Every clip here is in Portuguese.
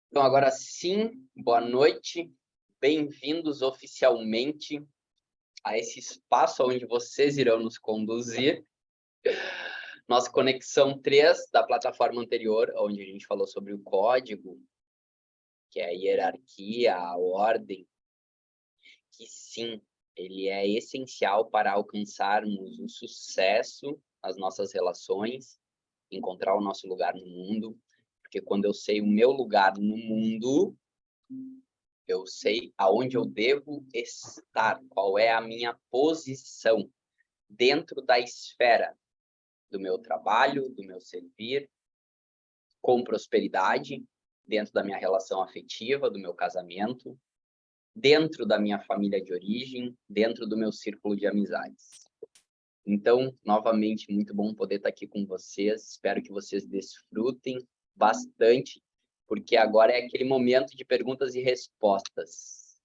Então, agora sim, boa noite, bem-vindos oficialmente a esse espaço onde vocês irão nos conduzir. Nossa conexão 3 da plataforma anterior, onde a gente falou sobre o código, que é a hierarquia, a ordem, que sim, ele é essencial para alcançarmos o sucesso nas nossas relações, encontrar o nosso lugar no mundo, porque quando eu sei o meu lugar no mundo, eu sei aonde eu devo estar, qual é a minha posição dentro da esfera do meu trabalho, do meu servir, com prosperidade, dentro da minha relação afetiva, do meu casamento, dentro da minha família de origem, dentro do meu círculo de amizades. Então, novamente, muito bom poder estar aqui com vocês. Espero que vocês desfrutem bastante, porque agora é aquele momento de perguntas e respostas,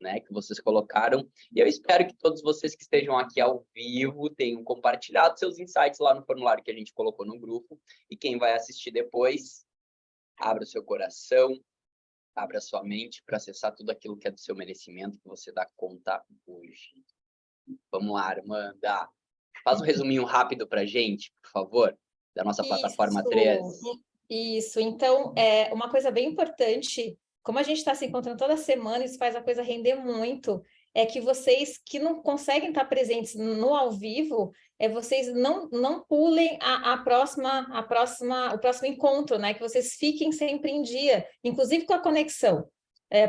né, que vocês colocaram. E eu espero que todos vocês que estejam aqui ao vivo tenham compartilhado seus insights lá no formulário que a gente colocou no grupo. E quem vai assistir depois, abra o seu coração, abra a sua mente para acessar tudo aquilo que é do seu merecimento, que você dá conta hoje. Vamos lá, Armanda. Faz um resuminho rápido para a gente, por favor, da nossa plataforma 3. Isso. Então, uma coisa bem importante, como a gente está se encontrando toda semana, isso faz a coisa render muito, é que vocês que não conseguem estar presentes no ao vivo, vocês não pulem o próximo encontro, né? Que vocês fiquem sempre em dia, inclusive com a conexão.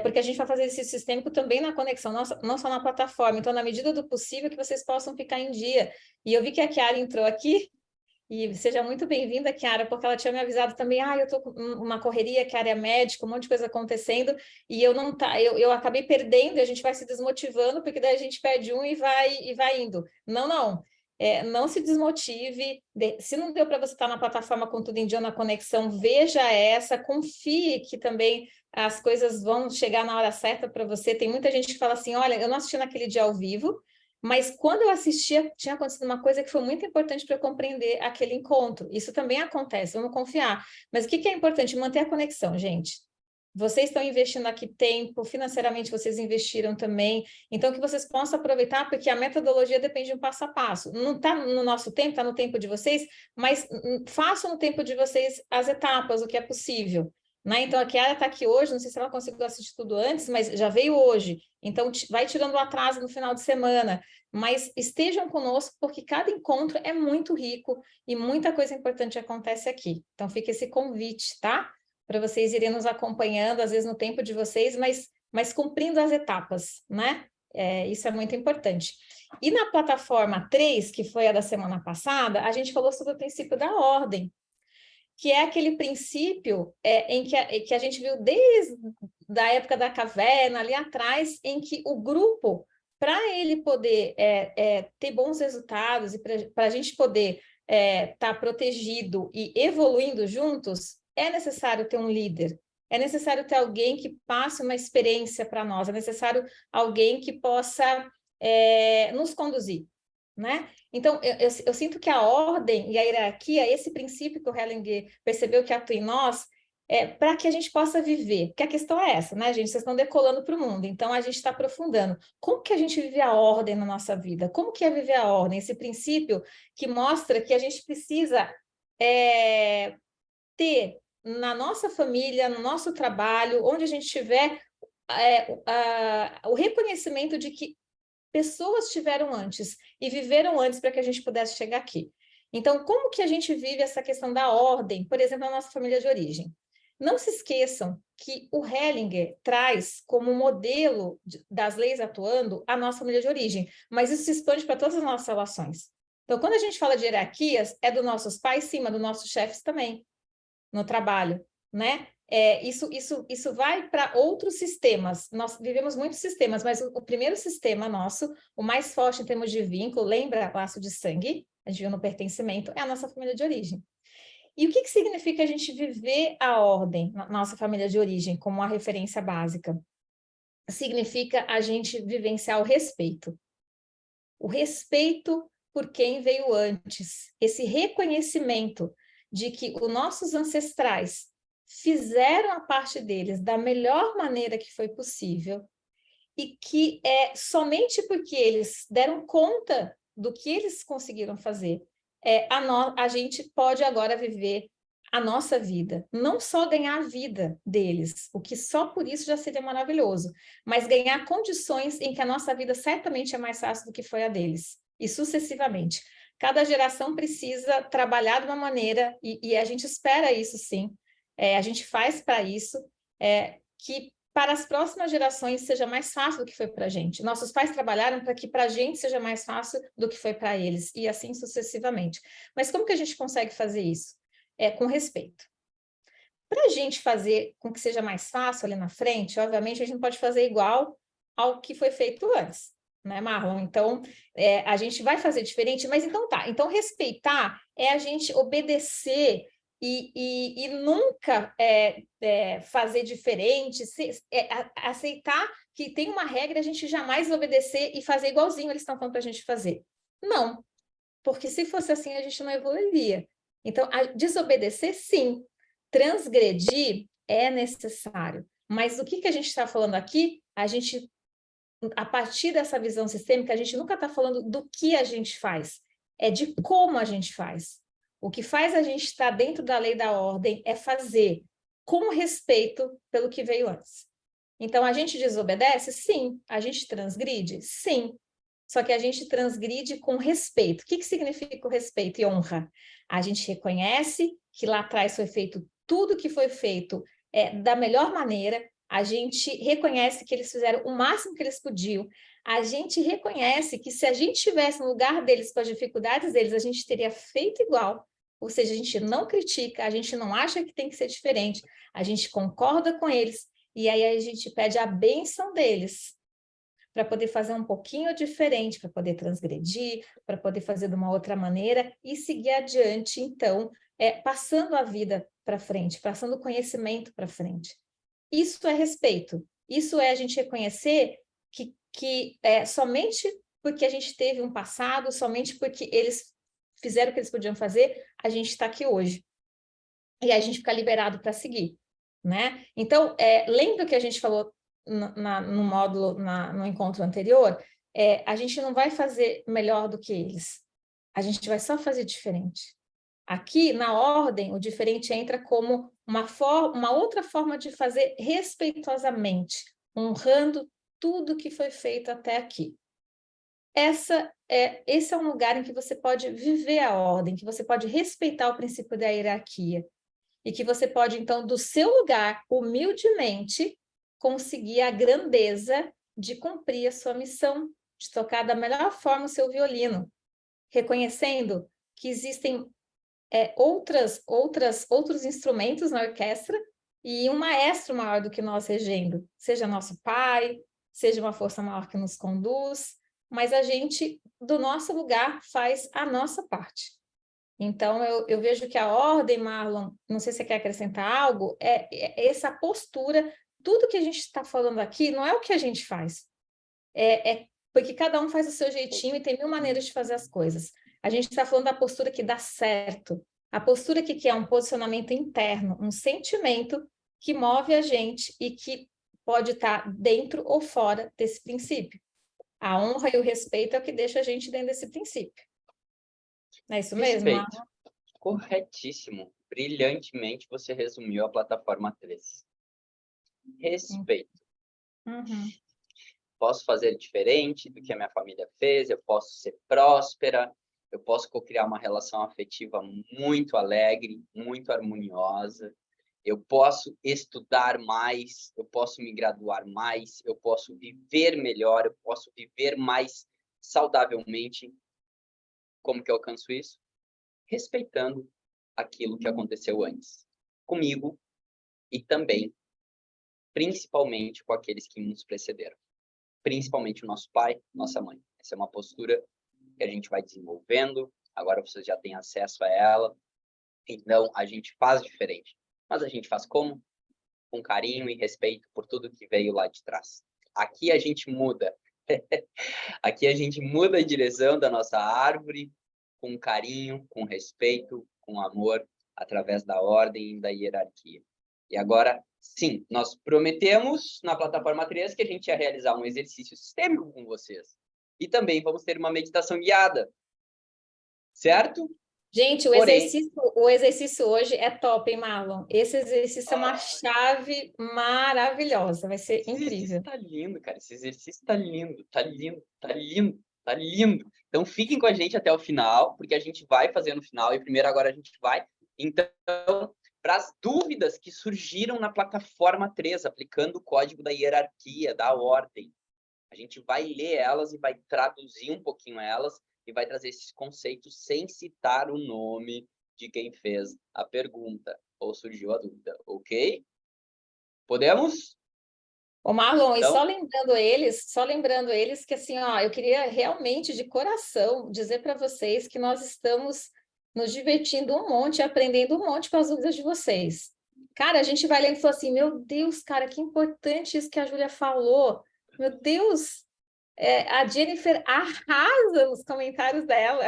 Porque a gente vai fazer esse sistêmico também na conexão, não só na plataforma. Então, na medida do possível, que vocês possam ficar em dia. E eu vi que a Chiara entrou aqui, e seja muito bem-vinda, Chiara, porque ela tinha me avisado também, eu estou com uma correria, que a área é médica, um monte de coisa acontecendo, e eu acabei perdendo, e a gente vai se desmotivando, porque daí a gente perde um e vai indo. Não. Não se desmotive, se não deu para você estar na plataforma com tudo em dia na conexão, veja essa, confie que também as coisas vão chegar na hora certa para você. Tem muita gente que fala assim, olha, eu não assisti naquele dia ao vivo, mas quando eu assistia, tinha acontecido uma coisa que foi muito importante para eu compreender aquele encontro. Isso também acontece, vamos confiar. Mas o que é importante? Manter a conexão, gente. Vocês estão investindo aqui tempo, financeiramente vocês investiram também, então que vocês possam aproveitar, porque a metodologia depende de um passo a passo. Não está no nosso tempo, está no tempo de vocês, mas façam no tempo de vocês as etapas, o que é possível. Né? Então, a Chiara está aqui hoje, não sei se ela conseguiu assistir tudo antes, mas já veio hoje. Então, vai tirando o atraso no final de semana. Mas estejam conosco, porque cada encontro é muito rico e muita coisa importante acontece aqui. Então, fica esse convite, tá? Para vocês irem nos acompanhando, às vezes no tempo de vocês, mas cumprindo as etapas, né? Isso é muito importante. E na plataforma 3, que foi a da semana passada, a gente falou sobre o princípio da ordem, que é aquele princípio em que a gente viu desde a época da caverna, ali atrás, em que o grupo, para ele poder ter bons resultados e para a gente poder estar protegido e evoluindo juntos, é necessário ter um líder, é necessário ter alguém que passe uma experiência para nós, é necessário alguém que possa nos conduzir, né? Então, eu sinto que a ordem e a hierarquia, esse princípio que o Hellinger percebeu que atua em nós, para que a gente possa viver. Porque a questão é essa, né, gente? Vocês estão decolando para o mundo, então a gente está aprofundando. Como que a gente vive a ordem na nossa vida? Como que é viver a ordem? Esse princípio que mostra que a gente precisa ter na nossa família, no nosso trabalho, onde a gente estiver, o reconhecimento de que pessoas tiveram antes e viveram antes para que a gente pudesse chegar aqui. Então, como que a gente vive essa questão da ordem, por exemplo, na nossa família de origem? Não se esqueçam que o Hellinger traz como modelo das leis atuando a nossa família de origem, mas isso se expande para todas as nossas relações. Então, quando a gente fala de hierarquias, é dos nossos pais, sim, mas dos nossos chefes também, no trabalho, né? Isso vai para outros sistemas. Nós vivemos muitos sistemas, mas o primeiro sistema nosso, o mais forte em termos de vínculo, lembra laço de sangue, a gente viu no pertencimento, é a nossa família de origem. E o que significa a gente viver a ordem na nossa família de origem como uma referência básica? Significa a gente vivenciar o respeito. O respeito por quem veio antes, esse reconhecimento de que os nossos ancestrais fizeram a parte deles da melhor maneira que foi possível e que somente porque eles deram conta do que eles conseguiram fazer, a gente pode agora viver a nossa vida, não só ganhar a vida deles, o que só por isso já seria maravilhoso, mas ganhar condições em que a nossa vida certamente é mais fácil do que foi a deles, e sucessivamente. Cada geração precisa trabalhar de uma maneira, e a gente espera isso sim, a gente faz para isso, que para as próximas gerações seja mais fácil do que foi para a gente. Nossos pais trabalharam para que para a gente seja mais fácil do que foi para eles, e assim sucessivamente. Mas como que a gente consegue fazer isso? Com respeito. Para a gente fazer com que seja mais fácil ali na frente, obviamente a gente não pode fazer igual ao que foi feito antes, né, Marlon? Então, a gente vai fazer diferente, mas então tá. Então, respeitar é a gente obedecer e nunca fazer diferente, aceitar que tem uma regra, a gente jamais obedecer e fazer igualzinho eles estão falando para a gente fazer. Não, porque se fosse assim, a gente não evoluiria. Então, desobedecer, sim. Transgredir é necessário. Mas o que a gente está falando aqui? A partir dessa visão sistêmica, a gente nunca está falando do que a gente faz, é de como a gente faz. O que faz a gente estar dentro da lei da ordem é fazer com respeito pelo que veio antes. Então, a gente desobedece? Sim. A gente transgride? Sim. Só que a gente transgride com respeito. O que significa o respeito e honra? A gente reconhece que lá atrás foi feito tudo que foi feito da melhor maneira, a gente reconhece que eles fizeram o máximo que eles podiam, a gente reconhece que se a gente estivesse no lugar deles com as dificuldades deles, a gente teria feito igual, ou seja, a gente não critica, a gente não acha que tem que ser diferente, a gente concorda com eles, e aí a gente pede a bênção deles, para poder fazer um pouquinho diferente, para poder transgredir, para poder fazer de uma outra maneira e seguir adiante, então, passando a vida para frente, passando o conhecimento para frente. Isso é respeito, isso é a gente reconhecer que somente porque a gente teve um passado, somente porque eles fizeram o que eles podiam fazer, a gente está aqui hoje. E aí a gente fica liberado para seguir, né? Então, lembra que a gente falou no módulo, no encontro anterior, a gente não vai fazer melhor do que eles, a gente vai só fazer diferente. Aqui, na ordem, o diferente entra como uma outra forma de fazer respeitosamente, honrando tudo que foi feito até aqui. Esse é um lugar em que você pode viver a ordem, que você pode respeitar o princípio da hierarquia, e que você pode, então, do seu lugar, humildemente, conseguir a grandeza de cumprir a sua missão, de tocar da melhor forma o seu violino, reconhecendo que existem outros instrumentos na orquestra e um maestro maior do que nós regendo, seja nosso pai, seja uma força maior que nos conduz, mas a gente, do nosso lugar, faz a nossa parte. Então, eu vejo que a ordem, Marlon, não sei se você quer acrescentar algo, essa postura, tudo que a gente está falando aqui não é o que a gente faz, porque cada um faz o seu jeitinho e tem mil maneiras de fazer as coisas. A gente está falando da postura que dá certo, a postura que é um posicionamento interno, um sentimento que move a gente e que pode estar dentro ou fora desse princípio. A honra e o respeito é o que deixa a gente dentro desse princípio. Não é isso mesmo, Respeito. Corretíssimo. Brilhantemente você resumiu a plataforma 3. Respeito. Uhum. Posso fazer diferente do que a minha família fez, eu posso ser próspera, eu posso criar uma relação afetiva muito alegre, muito harmoniosa, eu posso estudar mais, eu posso me graduar mais, eu posso viver melhor, eu posso viver mais saudavelmente. Como que eu alcanço isso? Respeitando aquilo que aconteceu antes, comigo e também, principalmente, com aqueles que nos precederam. Principalmente o nosso pai, nossa mãe. Essa é uma postura que a gente vai desenvolvendo, agora vocês já têm acesso a ela, então a gente faz diferente. Mas a gente faz como? Com carinho e respeito por tudo que veio lá de trás. Aqui a gente muda. Aqui a gente muda a direção da nossa árvore com carinho, com respeito, com amor através da ordem e da hierarquia. E agora, sim, nós prometemos na plataforma 3 que a gente ia realizar um exercício sistêmico com vocês. E também vamos ter uma meditação guiada. Certo? Gente, o exercício hoje é top, hein, Marlon? Esse exercício é uma chave maravilhosa, vai ser incrível. Tá lindo, cara. Esse exercício tá lindo, tá lindo, tá lindo, tá lindo. Então, fiquem com a gente até o final, porque a gente vai fazer no final, e primeiro agora a gente vai. Então, para as dúvidas que surgiram na plataforma 3, aplicando o código da hierarquia, da ordem, a gente vai ler elas e vai traduzir um pouquinho elas, e vai trazer esses conceitos sem citar o nome de quem fez a pergunta ou surgiu a dúvida, ok? Podemos? Ô Marlon, então... e só lembrando eles que assim, ó, eu queria realmente de coração dizer para vocês que nós estamos nos divertindo um monte, aprendendo um monte com as dúvidas de vocês. Cara, a gente vai lendo e fala assim, meu Deus, cara, que importante isso que a Júlia falou. Meu Deus, a Jennifer arrasa nos comentários dela.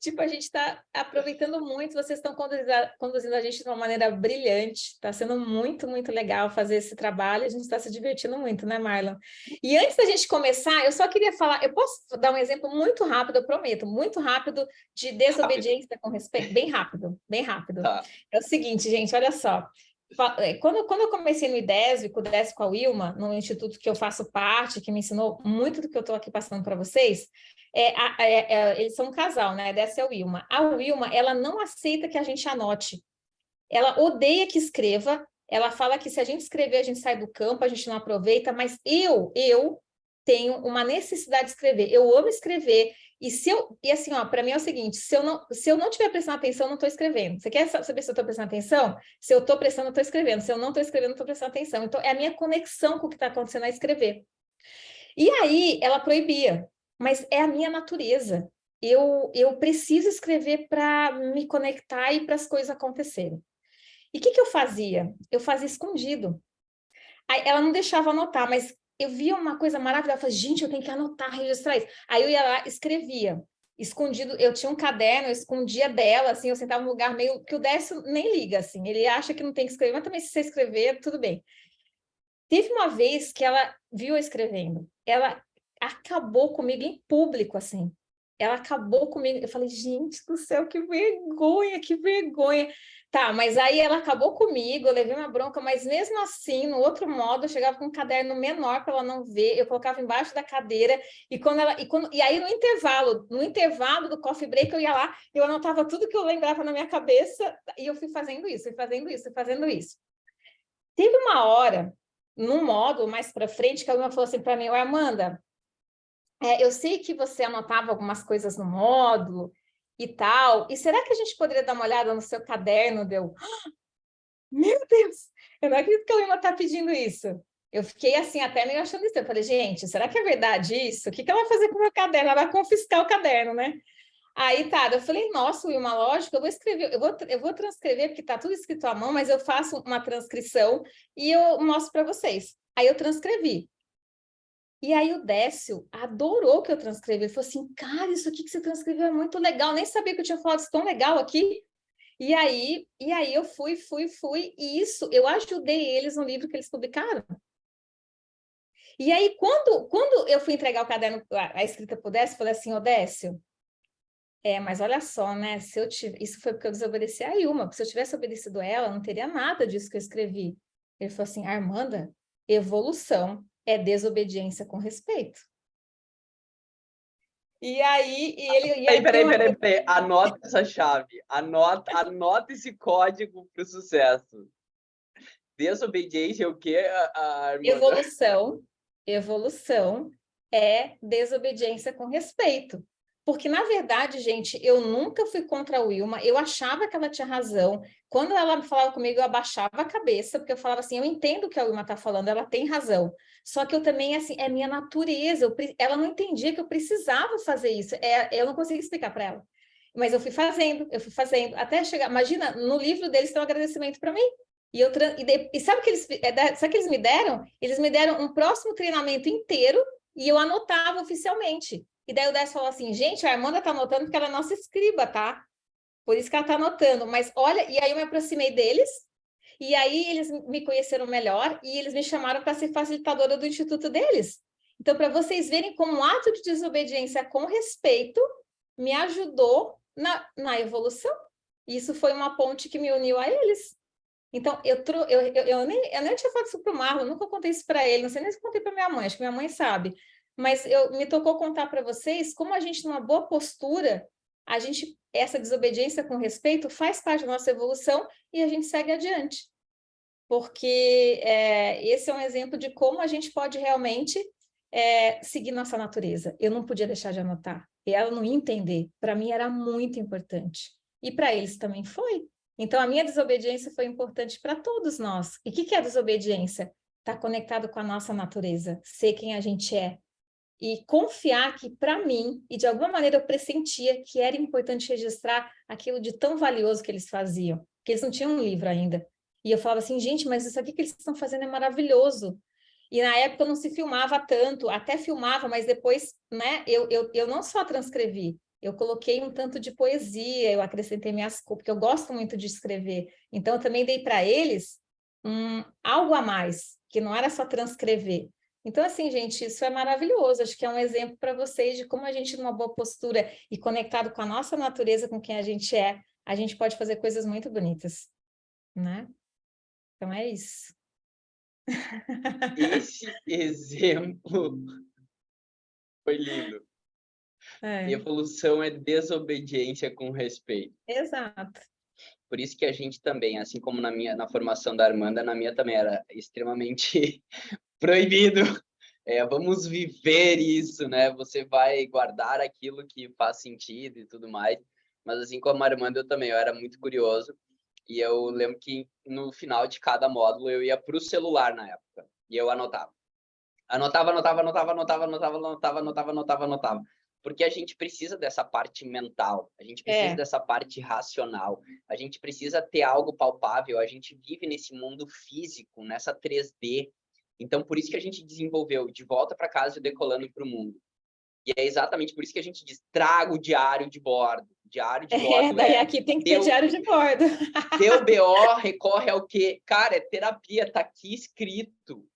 Tipo, a gente está aproveitando muito, vocês estão conduzindo a gente de uma maneira brilhante. Está sendo muito, muito legal fazer esse trabalho. A gente está se divertindo muito, né, Marlon? E antes da gente começar, eu só queria falar, eu posso dar um exemplo muito rápido, eu prometo, muito rápido, de desobediência com respeito? Bem rápido, bem rápido. Tá. É o seguinte, gente, olha só. Quando eu comecei no IDESB, com o IDESB com a Wilma, no instituto que eu faço parte, que me ensinou muito do que eu estou aqui passando para vocês, eles são um casal, né? Dessa é a Wilma. A Wilma, ela não aceita que a gente anote. Ela odeia que escreva. Ela fala que se a gente escrever, a gente sai do campo, a gente não aproveita, mas eu tenho uma necessidade de escrever. Eu amo escrever. E assim, ó, para mim é o seguinte, se eu não estiver prestando atenção, eu não estou escrevendo. Você quer saber se eu estou prestando atenção? Se eu estou prestando, eu estou escrevendo. Se eu não estou escrevendo, eu estou prestando atenção. Então, é a minha conexão com o que está acontecendo a escrever. E aí, ela proibia, mas é a minha natureza. Eu preciso escrever para me conectar e para as coisas acontecerem. E o que eu fazia? Eu fazia escondido. Aí, ela não deixava anotar, mas eu via uma coisa maravilhosa, eu falei, gente, eu tenho que anotar, registrar isso. Aí eu ia lá, escrevia, escondido, eu tinha um caderno, eu escondia dela, assim, eu sentava num lugar meio, que o Décio nem liga, assim, ele acha que não tem que escrever, mas também se você escrever, tudo bem. Teve uma vez que ela viu eu escrevendo, ela acabou comigo em público, assim, ela acabou comigo, eu falei, gente do céu, que vergonha, que vergonha. Tá, mas aí ela acabou comigo, eu levei uma bronca, mas mesmo assim, no outro modo, eu chegava com um caderno menor para ela não ver, eu colocava embaixo da cadeira, e aí no intervalo do coffee break, eu ia lá, eu anotava tudo que eu lembrava na minha cabeça, e eu fui fazendo isso, fui fazendo isso, fui fazendo isso. Teve uma hora, num módulo mais para frente, que alguém falou assim para mim, Amanda, eu sei que você anotava algumas coisas no módulo e tal, e será que a gente poderia dar uma olhada no seu caderno? Deu, meu Deus, eu não acredito que a Wilma está pedindo isso. Eu fiquei assim, até meio achando isso. Eu falei, gente, será que é verdade isso? O que ela vai fazer com o meu caderno? Ela vai confiscar o caderno, né? Aí tá, eu falei, nossa, Wilma, lógico, eu vou escrever, eu vou transcrever, porque tá tudo escrito à mão, mas eu faço uma transcrição e eu mostro para vocês. Aí eu transcrevi. E aí o Décio adorou que eu transcrevi. Ele falou assim, cara, isso aqui que você transcreveu é muito legal. Nem sabia que eu tinha falado isso tão legal aqui. E aí eu fui. E isso, eu ajudei eles no livro que eles publicaram. E aí, quando eu fui entregar o caderno, a escrita para o Décio, eu falei assim, ô Décio, mas olha só, né? Isso foi porque eu desobedeci a Ilma, porque se eu tivesse obedecido ela, não teria nada disso que eu escrevi. Ele falou assim, Armanda, evolução é desobediência com respeito. E aí, Peraí. Anota essa chave. Anota esse código para o sucesso. Desobediência é o quê, Armanda? Evolução é desobediência com respeito. Porque, na verdade, gente, eu nunca fui contra a Wilma, eu achava que ela tinha razão. Quando ela falava comigo, eu abaixava a cabeça, porque eu falava assim, eu entendo o que a Wilma está falando, ela tem razão. Só que eu também, assim, é minha natureza, ela não entendia que eu precisava fazer isso, eu não conseguia explicar para ela. Mas eu fui fazendo, até chegar, imagina, no livro deles tem um agradecimento para mim. E sabe o que eles me deram? Eles me deram um próximo treinamento inteiro e eu anotava oficialmente. E daí o Décio falou assim, gente, a Armanda está anotando porque ela é nossa escriba, tá? Por isso que ela está anotando. Mas olha, e aí eu me aproximei deles, e aí eles me conheceram melhor, e eles me chamaram para ser facilitadora do instituto deles. Então, para vocês verem como um ato de desobediência com respeito me ajudou na evolução. Isso foi uma ponte que me uniu a eles. Então, eu nem tinha falado isso para o Marlon, nunca contei isso para ele, não sei nem se contei para minha mãe, acho que minha mãe sabe. Mas me tocou contar para vocês como a gente, numa boa postura, essa desobediência com respeito faz parte da nossa evolução e a gente segue adiante. Porque esse é um exemplo de como a gente pode realmente seguir nossa natureza. Eu não podia deixar de anotar. E ela não ia entender. Para mim era muito importante. E para eles também foi. Então, a minha desobediência foi importante para todos nós. E o que é desobediência? Estar conectado com a nossa natureza, ser quem a gente é. E confiar que, para mim, e de alguma maneira eu pressentia que era importante registrar aquilo de tão valioso que eles faziam, que eles não tinham um livro ainda. E eu falava assim, gente, mas isso aqui que eles estão fazendo é maravilhoso. E na época não se filmava tanto, até filmava, mas depois, né, eu não só transcrevi, eu coloquei um tanto de poesia, eu acrescentei minhas coisas, porque eu gosto muito de escrever. Então, eu também dei para eles algo a mais, que não era só transcrever. Então, assim, gente, isso é maravilhoso. Acho que é um exemplo para vocês de como a gente, numa boa postura e conectado com a nossa natureza, com quem a gente pode fazer coisas muito bonitas, né? Então, é isso. Esse exemplo foi lindo. Evolução é desobediência com respeito. Exato. Por isso que a gente também, assim como na formação da Armanda, na minha também era extremamente proibido. Vamos viver isso, né? Você vai guardar aquilo que faz sentido e tudo mais. Mas assim como a Armanda, eu era muito curioso. E eu lembro que no final de cada módulo eu ia para o celular na época. E eu anotava. Anotava. Porque a gente precisa dessa parte mental, a gente precisa dessa parte racional, a gente precisa ter algo palpável, a gente vive nesse mundo físico, nessa 3D. Então, por isso que a gente desenvolveu De Volta para Casa e Decolando para o Mundo. E é exatamente por isso que a gente diz, traga o diário de bordo. Diário de bordo daí aqui tem que ter diário de bordo. Teu BO recorre ao quê? Cara, é terapia, tá aqui escrito.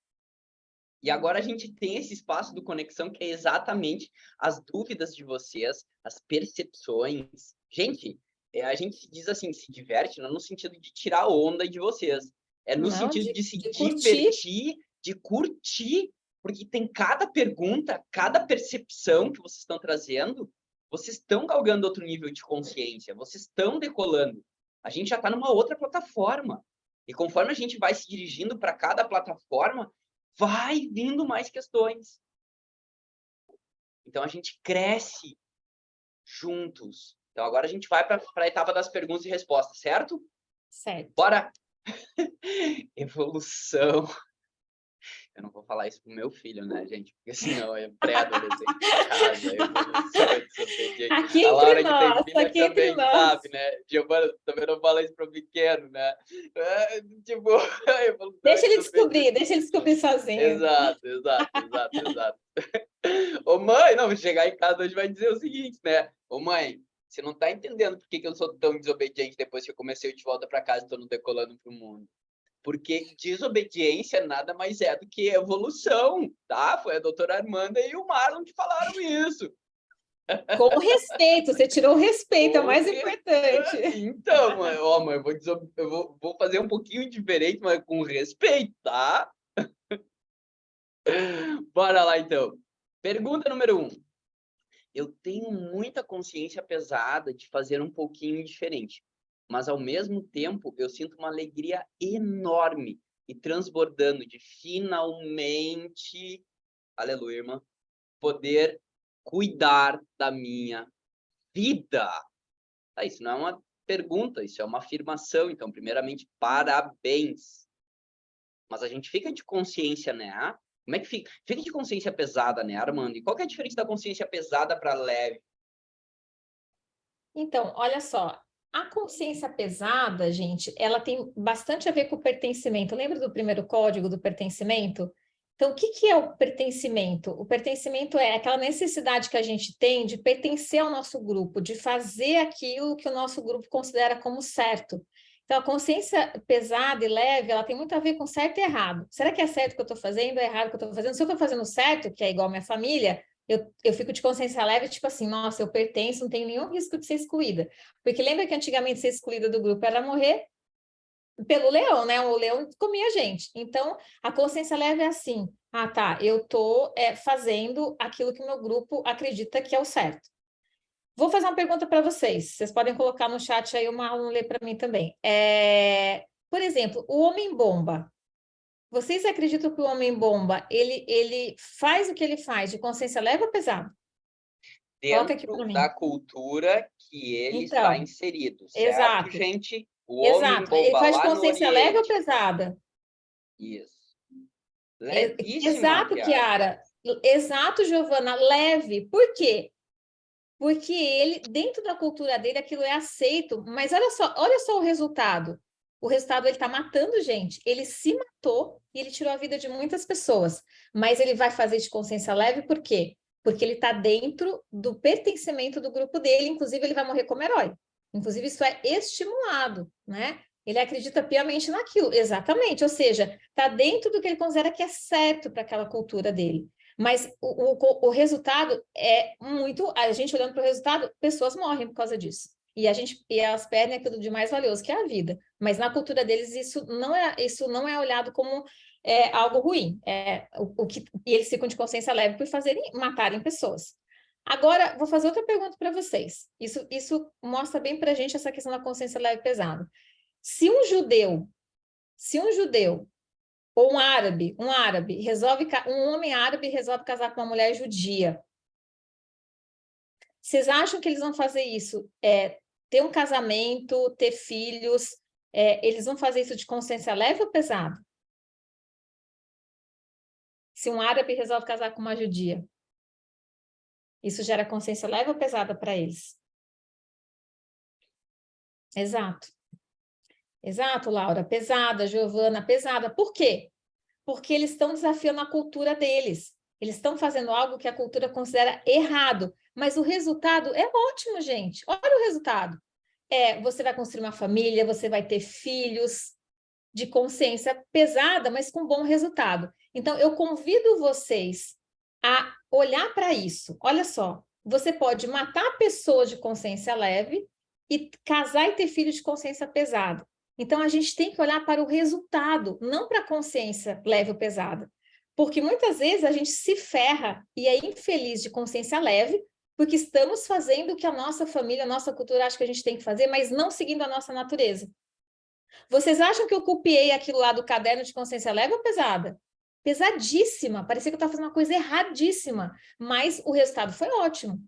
E agora a gente tem esse espaço do Conexão, que é exatamente as dúvidas de vocês, as percepções. Gente, a gente diz assim, se diverte, não no sentido de tirar onda de vocês. É no sentido de se divertir, de curtir, porque tem cada pergunta, cada percepção que vocês estão trazendo, vocês estão galgando outro nível de consciência, vocês estão decolando. A gente já está numa outra plataforma. E conforme a gente vai se dirigindo para cada plataforma, vai vindo mais questões. Então, a gente cresce juntos. Então, agora a gente vai para a etapa das perguntas e respostas, certo? Certo. Bora! Evolução. Eu não vou falar isso pro meu filho, né, gente? Porque senão é pré-adolescente em casa, evolução é desobediente. Aqui a Laura entre nós, que tem filha aqui também entre nós. sabe, né? Giovana também não fala isso pro pequeno, né? Tipo, deixa ele descobrir sozinho. Exato. Ô mãe, não, chegar em casa hoje vai dizer o seguinte, né? Ô mãe, você não tá entendendo por que eu sou tão desobediente depois que eu comecei De Volta para Casa e tô no Decolando pro Mundo. Porque desobediência nada mais é do que evolução, tá? Foi a doutora Armanda e o Marlon que falaram isso. Com respeito, você tirou o respeito, é o mais importante. Então, mãe, eu vou fazer um pouquinho diferente, mas com respeito, tá? Bora lá, então. Pergunta número 1. Eu tenho muita consciência pesada de fazer um pouquinho diferente, mas ao mesmo tempo eu sinto uma alegria enorme e transbordando de finalmente, aleluia, irmã, poder cuidar da minha vida. Isso não é uma pergunta, isso é uma afirmação. Então, primeiramente, parabéns. Mas a gente fica de consciência, né? Como é que fica? Fica de consciência pesada, né, Armando? E qual que é a diferença da consciência pesada para leve? Então, olha só, a consciência pesada, gente, ela tem bastante a ver com o pertencimento. Lembra do primeiro código do pertencimento? Então, o que que é o pertencimento? O pertencimento é aquela necessidade que a gente tem de pertencer ao nosso grupo, de fazer aquilo que o nosso grupo considera como certo. Então, a consciência pesada e leve, ela tem muito a ver com certo e errado. Será que é certo o que eu estou fazendo, é errado o que eu estou fazendo? Se eu estou fazendo certo, que é igual a minha família, eu fico de consciência leve, tipo assim, nossa, eu pertenço, não tenho nenhum risco de ser excluída. Porque lembra que antigamente ser excluída do grupo era morrer pelo leão, né? O leão comia a gente. Então, a consciência leve é assim: ah, tá, eu tô fazendo aquilo que o meu grupo acredita que é o certo. Vou fazer uma pergunta para vocês. Vocês podem colocar no chat aí, uma aula ler para mim também. Por exemplo, o homem-bomba. Vocês acreditam que o homem-bomba, ele faz o que ele faz de consciência leve ou pesado? Coloca aqui para Dentro mim. da cultura que ele está Então, inserido, certo, exato, gente? O exato. Ele homem-bomba faz de lá no consciência leve ou Oriente. pesada? Isso. Levíssima, Exato, Kiara. Kiara. Exato, Giovana, leve. Por quê? Porque ele, dentro da cultura dele, aquilo é aceito. Mas olha só o resultado. O resultado, ele está matando gente. Ele se matou e ele tirou a vida de muitas pessoas. Mas ele vai fazer de consciência leve, por quê? Porque ele está dentro do pertencimento do grupo dele. Inclusive, ele vai morrer como herói. Inclusive, isso é estimulado, né? Ele acredita piamente naquilo, exatamente. Ou seja, está dentro do que ele considera que é certo para aquela cultura dele. Mas o resultado é muito... A gente olhando para o resultado, pessoas morrem por causa disso. E elas perdem aquilo de mais valioso, que é a vida. Mas na cultura deles, isso não é olhado como algo ruim. E eles ficam de consciência leve por matarem pessoas. Agora, vou fazer outra pergunta para vocês. Isso mostra bem para a gente essa questão da consciência leve e pesada. Se um judeu ou um homem árabe resolve casar com uma mulher judia, vocês acham que eles vão fazer isso? Ter um casamento, ter filhos, eles vão fazer isso de consciência leve ou pesada? Se um árabe resolve casar com uma judia, isso gera consciência leve ou pesada para eles? Exato. Exato, Laura. Pesada, Giovana, pesada. Por quê? Porque eles estão desafiando a cultura deles. Eles estão fazendo algo que a cultura considera errado. Mas o resultado é ótimo, gente. Olha o resultado. Você vai construir uma família, você vai ter filhos de consciência pesada, mas com bom resultado. Então, eu convido vocês a olhar para isso. Olha só, você pode matar pessoas de consciência leve e casar e ter filhos de consciência pesada. Então, a gente tem que olhar para o resultado, não para a consciência leve ou pesada. Porque muitas vezes a gente se ferra e é infeliz de consciência leve, porque estamos fazendo o que a nossa família, a nossa cultura acha que a gente tem que fazer, mas não seguindo a nossa natureza. Vocês acham que eu copiei aquilo lá do caderno de consciência leve ou pesada? Pesadíssima, parecia que eu estava fazendo uma coisa erradíssima, mas o resultado foi ótimo.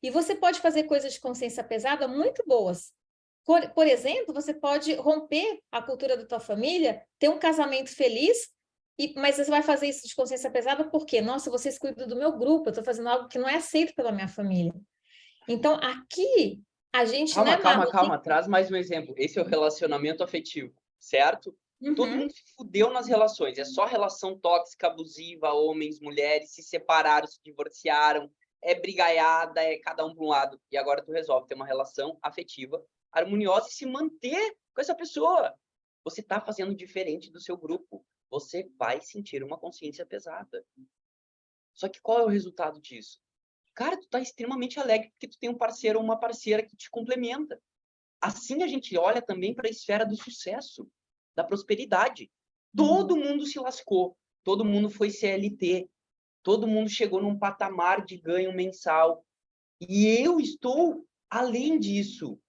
E você pode fazer coisas de consciência pesada muito boas. Por exemplo, você pode romper a cultura da tua família, ter um casamento feliz, mas você vai fazer isso de consciência pesada por quê? Nossa, vocês cuidam do meu grupo, eu estou fazendo algo que não é aceito pela minha família. Então, aqui, a gente, né, Marlon? Calma. Traz mais um exemplo. Esse é o relacionamento afetivo, certo? Uhum. Todo mundo se fudeu nas relações. É só relação tóxica, abusiva, homens, mulheres, se separaram, se divorciaram, é brigaiada, é cada um para um lado. E agora tu resolve ter uma relação afetiva harmoniosa e se manter com essa pessoa. Você está fazendo diferente do seu grupo. Você vai sentir uma consciência pesada. Só que qual é o resultado disso? Cara, tu tá extremamente alegre porque tu tem um parceiro ou uma parceira que te complementa. Assim a gente olha também para a esfera do sucesso, da prosperidade. Todo mundo se lascou, todo mundo foi CLT, todo mundo chegou num patamar de ganho mensal. E eu estou além disso.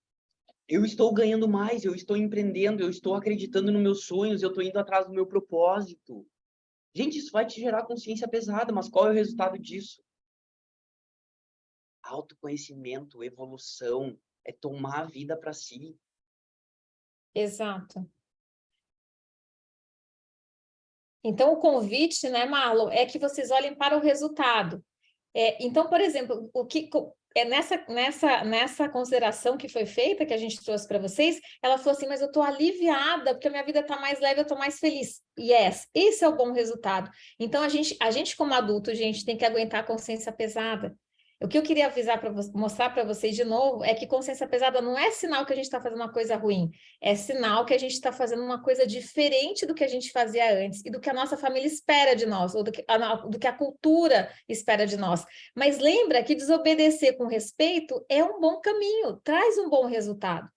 Eu estou ganhando mais, eu estou empreendendo, eu estou acreditando nos meus sonhos, eu estou indo atrás do meu propósito. Gente, isso vai te gerar consciência pesada, mas qual é o resultado disso? Autoconhecimento, evolução, é tomar a vida para si. Exato. Então, o convite, né, Marlon, é que vocês olhem para o resultado. Então, por exemplo, nessa consideração que foi feita, que a gente trouxe para vocês, ela falou assim, mas eu estou aliviada, porque a minha vida está mais leve, eu estou mais feliz. Yes, esse é o bom resultado. Então, a gente como adulto, gente, tem que aguentar a consciência pesada. O que eu queria avisar para mostrar para vocês de novo é que consciência pesada não é sinal que a gente está fazendo uma coisa ruim, é sinal que a gente está fazendo uma coisa diferente do que a gente fazia antes e do que a nossa família espera de nós, ou do que a cultura espera de nós. Mas lembra que desobedecer com respeito é um bom caminho, traz um bom resultado.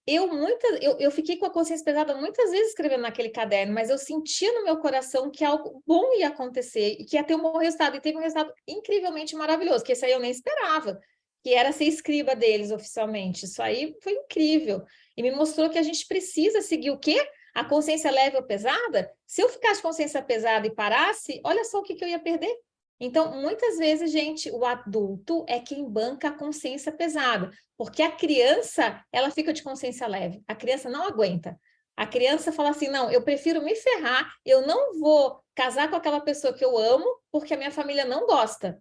Eu fiquei com a consciência pesada muitas vezes escrevendo naquele caderno, mas eu sentia no meu coração que algo bom ia acontecer e que ia ter um bom resultado. E teve um resultado incrivelmente maravilhoso, que esse aí eu nem esperava, que era ser escriba deles oficialmente. Isso aí foi incrível. E me mostrou que a gente precisa seguir o quê? A consciência leve ou pesada? Se eu ficasse consciência pesada e parasse, olha só o que eu ia perder. Então, muitas vezes, gente, o adulto é quem banca a consciência pesada, porque a criança, ela fica de consciência leve. A criança não aguenta. A criança fala assim, não, eu prefiro me ferrar, eu não vou casar com aquela pessoa que eu amo, porque a minha família não gosta.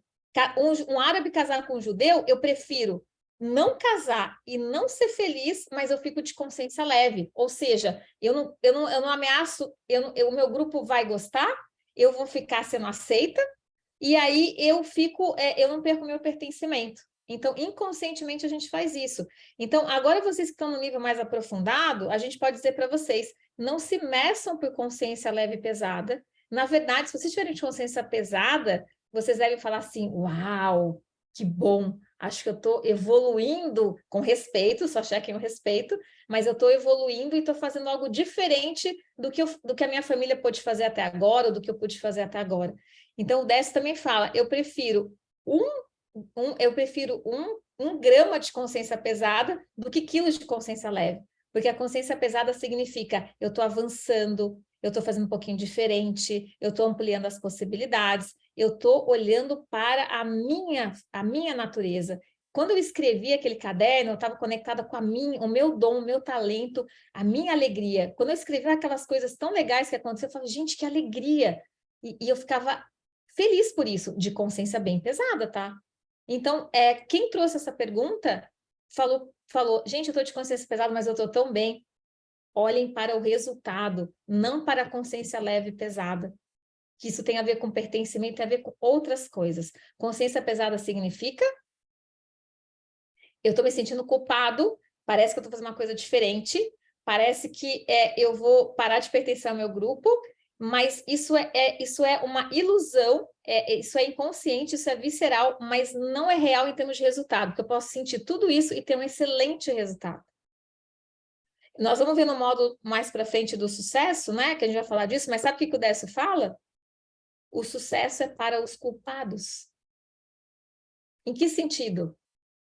Um árabe casar com um judeu, eu prefiro não casar e não ser feliz, mas eu fico de consciência leve. Ou seja, eu não ameaço, o meu grupo vai gostar, eu vou ficar sendo aceita, e aí eu não perco meu pertencimento. Então, inconscientemente, a gente faz isso. Então, agora vocês que estão no nível mais aprofundado, a gente pode dizer para vocês, não se meçam por consciência leve e pesada. Na verdade, se vocês tiverem de consciência pesada, vocês devem falar assim, uau, que bom, acho que eu estou evoluindo com respeito, só chequem o respeito, mas eu estou evoluindo e estou fazendo algo diferente do que a minha família pôde fazer até agora, ou do que eu pude fazer até agora. Então, o Décio também fala, eu prefiro um grama de consciência pesada do que quilos de consciência leve. Porque a consciência pesada significa eu estou avançando, eu estou fazendo um pouquinho diferente, eu estou ampliando as possibilidades, eu estou olhando para a minha natureza. Quando eu escrevi aquele caderno, eu estava conectada com o meu dom, o meu talento, a minha alegria. Quando eu escrevi aquelas coisas tão legais que aconteceram, eu falava, gente, que alegria! E eu ficava feliz por isso, de consciência bem pesada, tá? Então, quem trouxe essa pergunta falou, gente, eu estou de consciência pesada, mas eu estou tão bem. Olhem para o resultado, não para a consciência leve e pesada. Que isso tem a ver com pertencimento, tem a ver com outras coisas. Consciência pesada significa eu estou me sentindo culpado, parece que eu estou fazendo uma coisa diferente, parece que eu vou parar de pertencer ao meu grupo, mas isso é uma ilusão, isso é inconsciente, isso é visceral, mas não é real em termos de resultado, porque eu posso sentir tudo isso e ter um excelente resultado. Nós vamos ver no modo mais para frente do sucesso, né? Que a gente vai falar disso, mas sabe o que o Décio fala? O sucesso é para os culpados. Em que sentido?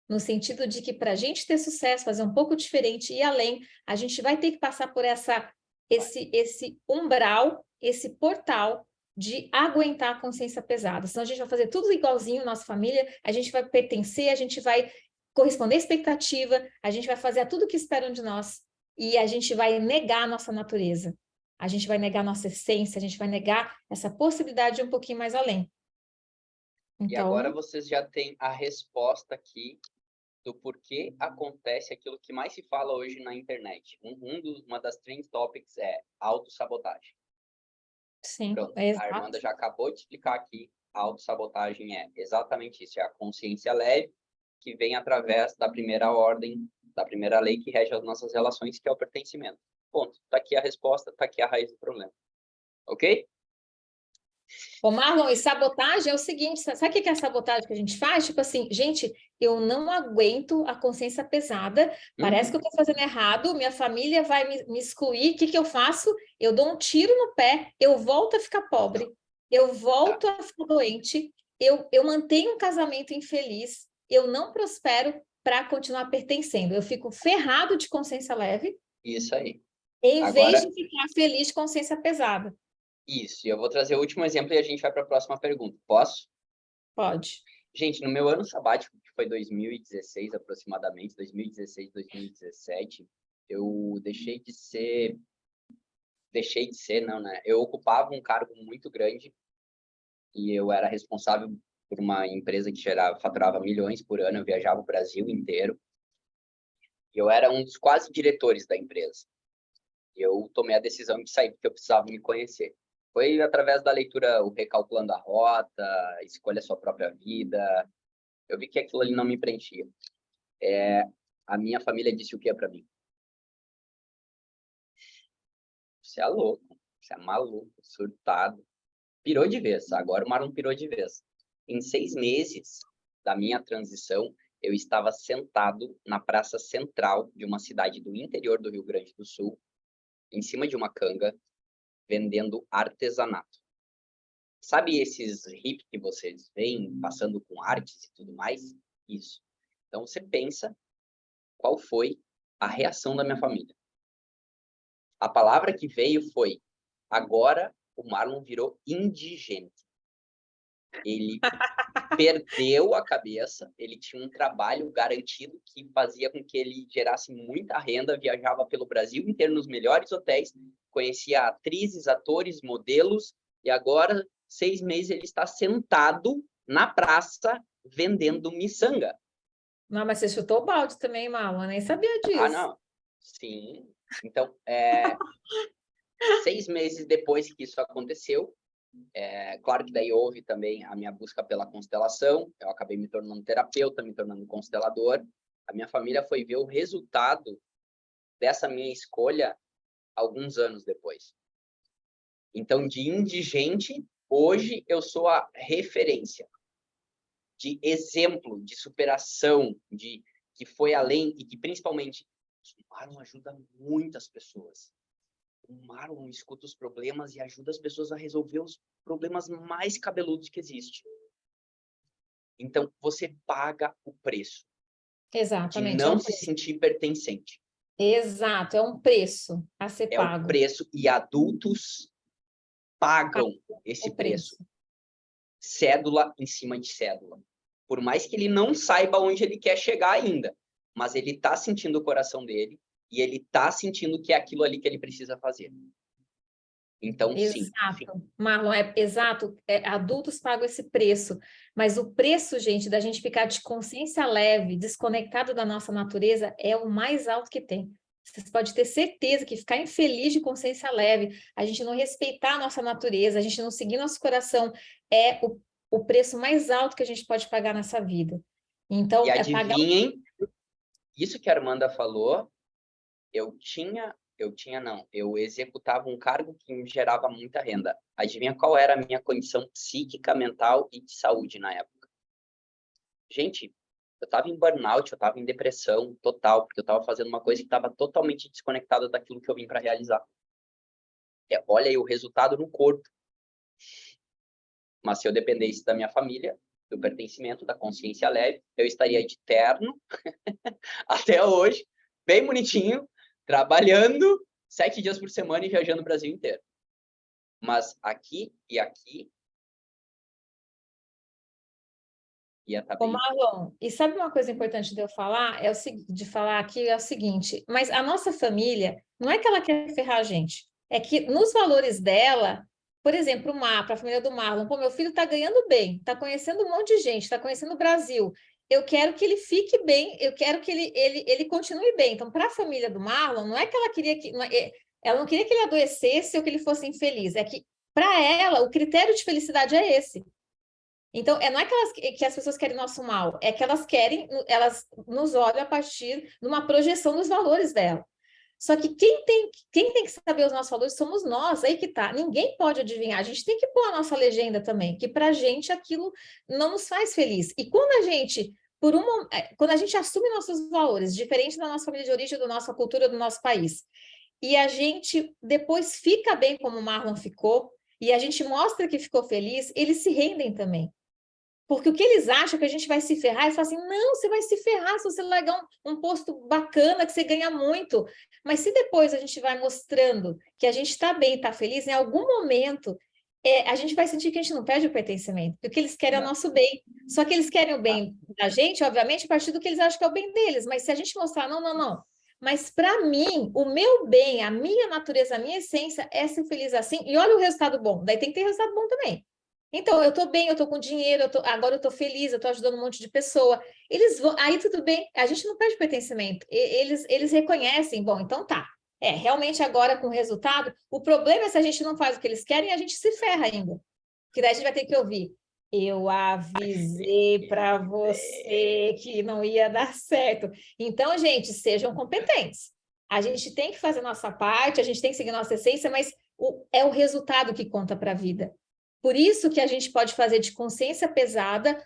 No sentido de que para a gente ter sucesso, fazer um pouco diferente e ir além, a gente vai ter que passar por esse umbral, esse portal de aguentar a consciência pesada. Senão a gente vai fazer tudo igualzinho, nossa família, a gente vai pertencer, a gente vai corresponder à expectativa, a gente vai fazer tudo o que esperam de nós e a gente vai negar a nossa natureza. A gente vai negar a nossa essência, a gente vai negar essa possibilidade de ir um pouquinho mais além. Então... E agora vocês já têm a resposta aqui do porquê acontece aquilo que mais se fala hoje na internet. Uma das trend topics é autossabotagem. Sim, pronto, a Armanda já acabou de explicar aqui, a autossabotagem é exatamente isso, é a consciência leve que vem através da primeira ordem, da primeira lei que rege as nossas relações, que é o pertencimento. Ponto. Tá aqui a resposta, tá aqui a raiz do problema. Ok? Ô, Marlon, e sabotagem é o seguinte, sabe o que é a sabotagem que a gente faz? Tipo assim, gente, eu não aguento a consciência pesada, parece que eu estou fazendo errado, minha família vai me excluir, o que eu faço? Eu dou um tiro no pé, eu volto a ficar pobre, eu volto a ficar doente, eu mantenho um casamento infeliz, eu não prospero para continuar pertencendo, eu fico ferrado de consciência leve. Isso aí. Em vez de ficar feliz de consciência pesada. Isso, e eu vou trazer o último exemplo e a gente vai para a próxima pergunta. Posso? Pode. Gente, no meu ano sabático, que foi 2016 aproximadamente, 2016, 2017, eu deixei de ser, não, né? Eu ocupava um cargo muito grande e eu era responsável por uma empresa que faturava milhões por ano, eu viajava o Brasil inteiro. E eu era um dos quase diretores da empresa. E eu tomei a decisão de sair, porque eu precisava me conhecer. Foi através da leitura, o Recalculando a Rota, Escolha a Sua Própria Vida. Eu vi que aquilo ali não me preenchia. A minha família disse o que é para mim? Você é louco, você é maluco, surtado. Pirou de vez, agora o Marlon pirou de vez. Em 6 meses da minha transição, eu estava sentado na praça central de uma cidade do interior do Rio Grande do Sul, em cima de uma canga, vendendo artesanato. Sabe esses hippies que vocês veem passando com artes e tudo mais? Isso. Então você pensa qual foi a reação da minha família. A palavra que veio foi: agora o Marlon virou indigente. Ele perdeu a cabeça, ele tinha um trabalho garantido que fazia com que ele gerasse muita renda, viajava pelo Brasil inteiro nos melhores hotéis, conhecia atrizes, atores, modelos, e agora, 6 meses, ele está sentado na praça vendendo miçanga. Não, mas você chutou o balde também, Marlon, eu nem sabia disso. Ah, não. Sim. Então, 6 meses depois que isso aconteceu, claro que daí houve também a minha busca pela constelação, eu acabei me tornando terapeuta, me tornando constelador. A minha família foi ver o resultado dessa minha escolha alguns anos depois. Então, de indigente, hoje eu sou a referência de exemplo, de superação, de que foi além e que principalmente o Marlon ajuda muitas pessoas. O Marlon escuta os problemas e ajuda as pessoas a resolver os problemas mais cabeludos que existem. Então, você paga o preço Exatamente, de não se sentir pertencente. Exato, é um preço a ser pago. É o preço, e adultos pagam esse preço. Cédula em cima de cédula. Por mais que ele não saiba onde ele quer chegar ainda, mas ele está sentindo o coração dele e ele está sentindo que é aquilo ali que ele precisa fazer. Então, Exato. sim. Marlon, exato. Adultos pagam esse preço, mas o preço, gente, da gente ficar de consciência leve, desconectado da nossa natureza, é o mais alto que tem. Você pode ter certeza que ficar infeliz de consciência leve, a gente não respeitar a nossa natureza, a gente não seguir nosso coração, é o preço mais alto que a gente pode pagar nessa vida. Então, e adivinhem, isso que a Armanda falou, eu executava um cargo que me gerava muita renda. Adivinha qual era a minha condição psíquica, mental e de saúde na época? Gente, eu estava em burnout, eu estava em depressão total, porque eu estava fazendo uma coisa que estava totalmente desconectada daquilo que eu vim para realizar. Olha aí o resultado no corpo. Mas se eu dependesse da minha família, do pertencimento, da consciência leve, eu estaria de terno até hoje, bem bonitinho, trabalhando 7 dias por semana e viajando o Brasil inteiro. Mas aqui e aqui ia estar bem. Marlon, e sabe uma coisa importante de eu falar? De falar aqui é o seguinte, mas a nossa família, não é que ela quer ferrar a gente, é que nos valores dela, por exemplo, para a família do Marlon, meu filho está ganhando bem, está conhecendo um monte de gente, está conhecendo o Brasil, eu quero que ele fique bem, eu quero que ele continue bem. Então, para a família do Marlon, não é que ela queria ela não queria que ele adoecesse ou que ele fosse infeliz, é que, para ela, o critério de felicidade é esse. Então, não é que as pessoas querem nosso mal, é que elas nos olham a partir de uma projeção dos valores dela. Só que quem tem que saber os nossos valores somos nós, aí que tá. Ninguém pode adivinhar, a gente tem que pôr a nossa legenda também, que pra gente aquilo não nos faz feliz. E quando a gente assume nossos valores, diferente da nossa família de origem, da nossa cultura, do nosso país, e a gente depois fica bem como o Marlon ficou, e a gente mostra que ficou feliz, eles se rendem também. Porque o que eles acham é que a gente vai se ferrar, eles falam assim, não, você vai se ferrar se você largar um posto bacana, que você ganha muito. Mas se depois a gente vai mostrando que a gente está bem, está feliz, em algum momento a gente vai sentir que a gente não perde o pertencimento, porque eles querem o nosso bem. Só que eles querem o bem da gente, obviamente, a partir do que eles acham que é o bem deles. Mas se a gente mostrar, não. Mas para mim, o meu bem, a minha natureza, a minha essência é ser feliz assim. E olha o resultado bom. Daí tem que ter resultado bom também. Então, eu estou bem, eu estou com dinheiro, agora eu estou feliz, eu estou ajudando um monte de pessoa. Eles vão, aí tudo bem, a gente não perde pertencimento. Eles reconhecem, bom, então tá. Realmente agora com o resultado, o problema é se a gente não faz o que eles querem, a gente se ferra ainda. Que daí a gente vai ter que ouvir. Eu avisei para você que não ia dar certo. Então, gente, sejam competentes. A gente tem que fazer nossa parte, a gente tem que seguir nossa essência, mas é o resultado que conta para a vida. Por isso que a gente pode fazer de consciência pesada,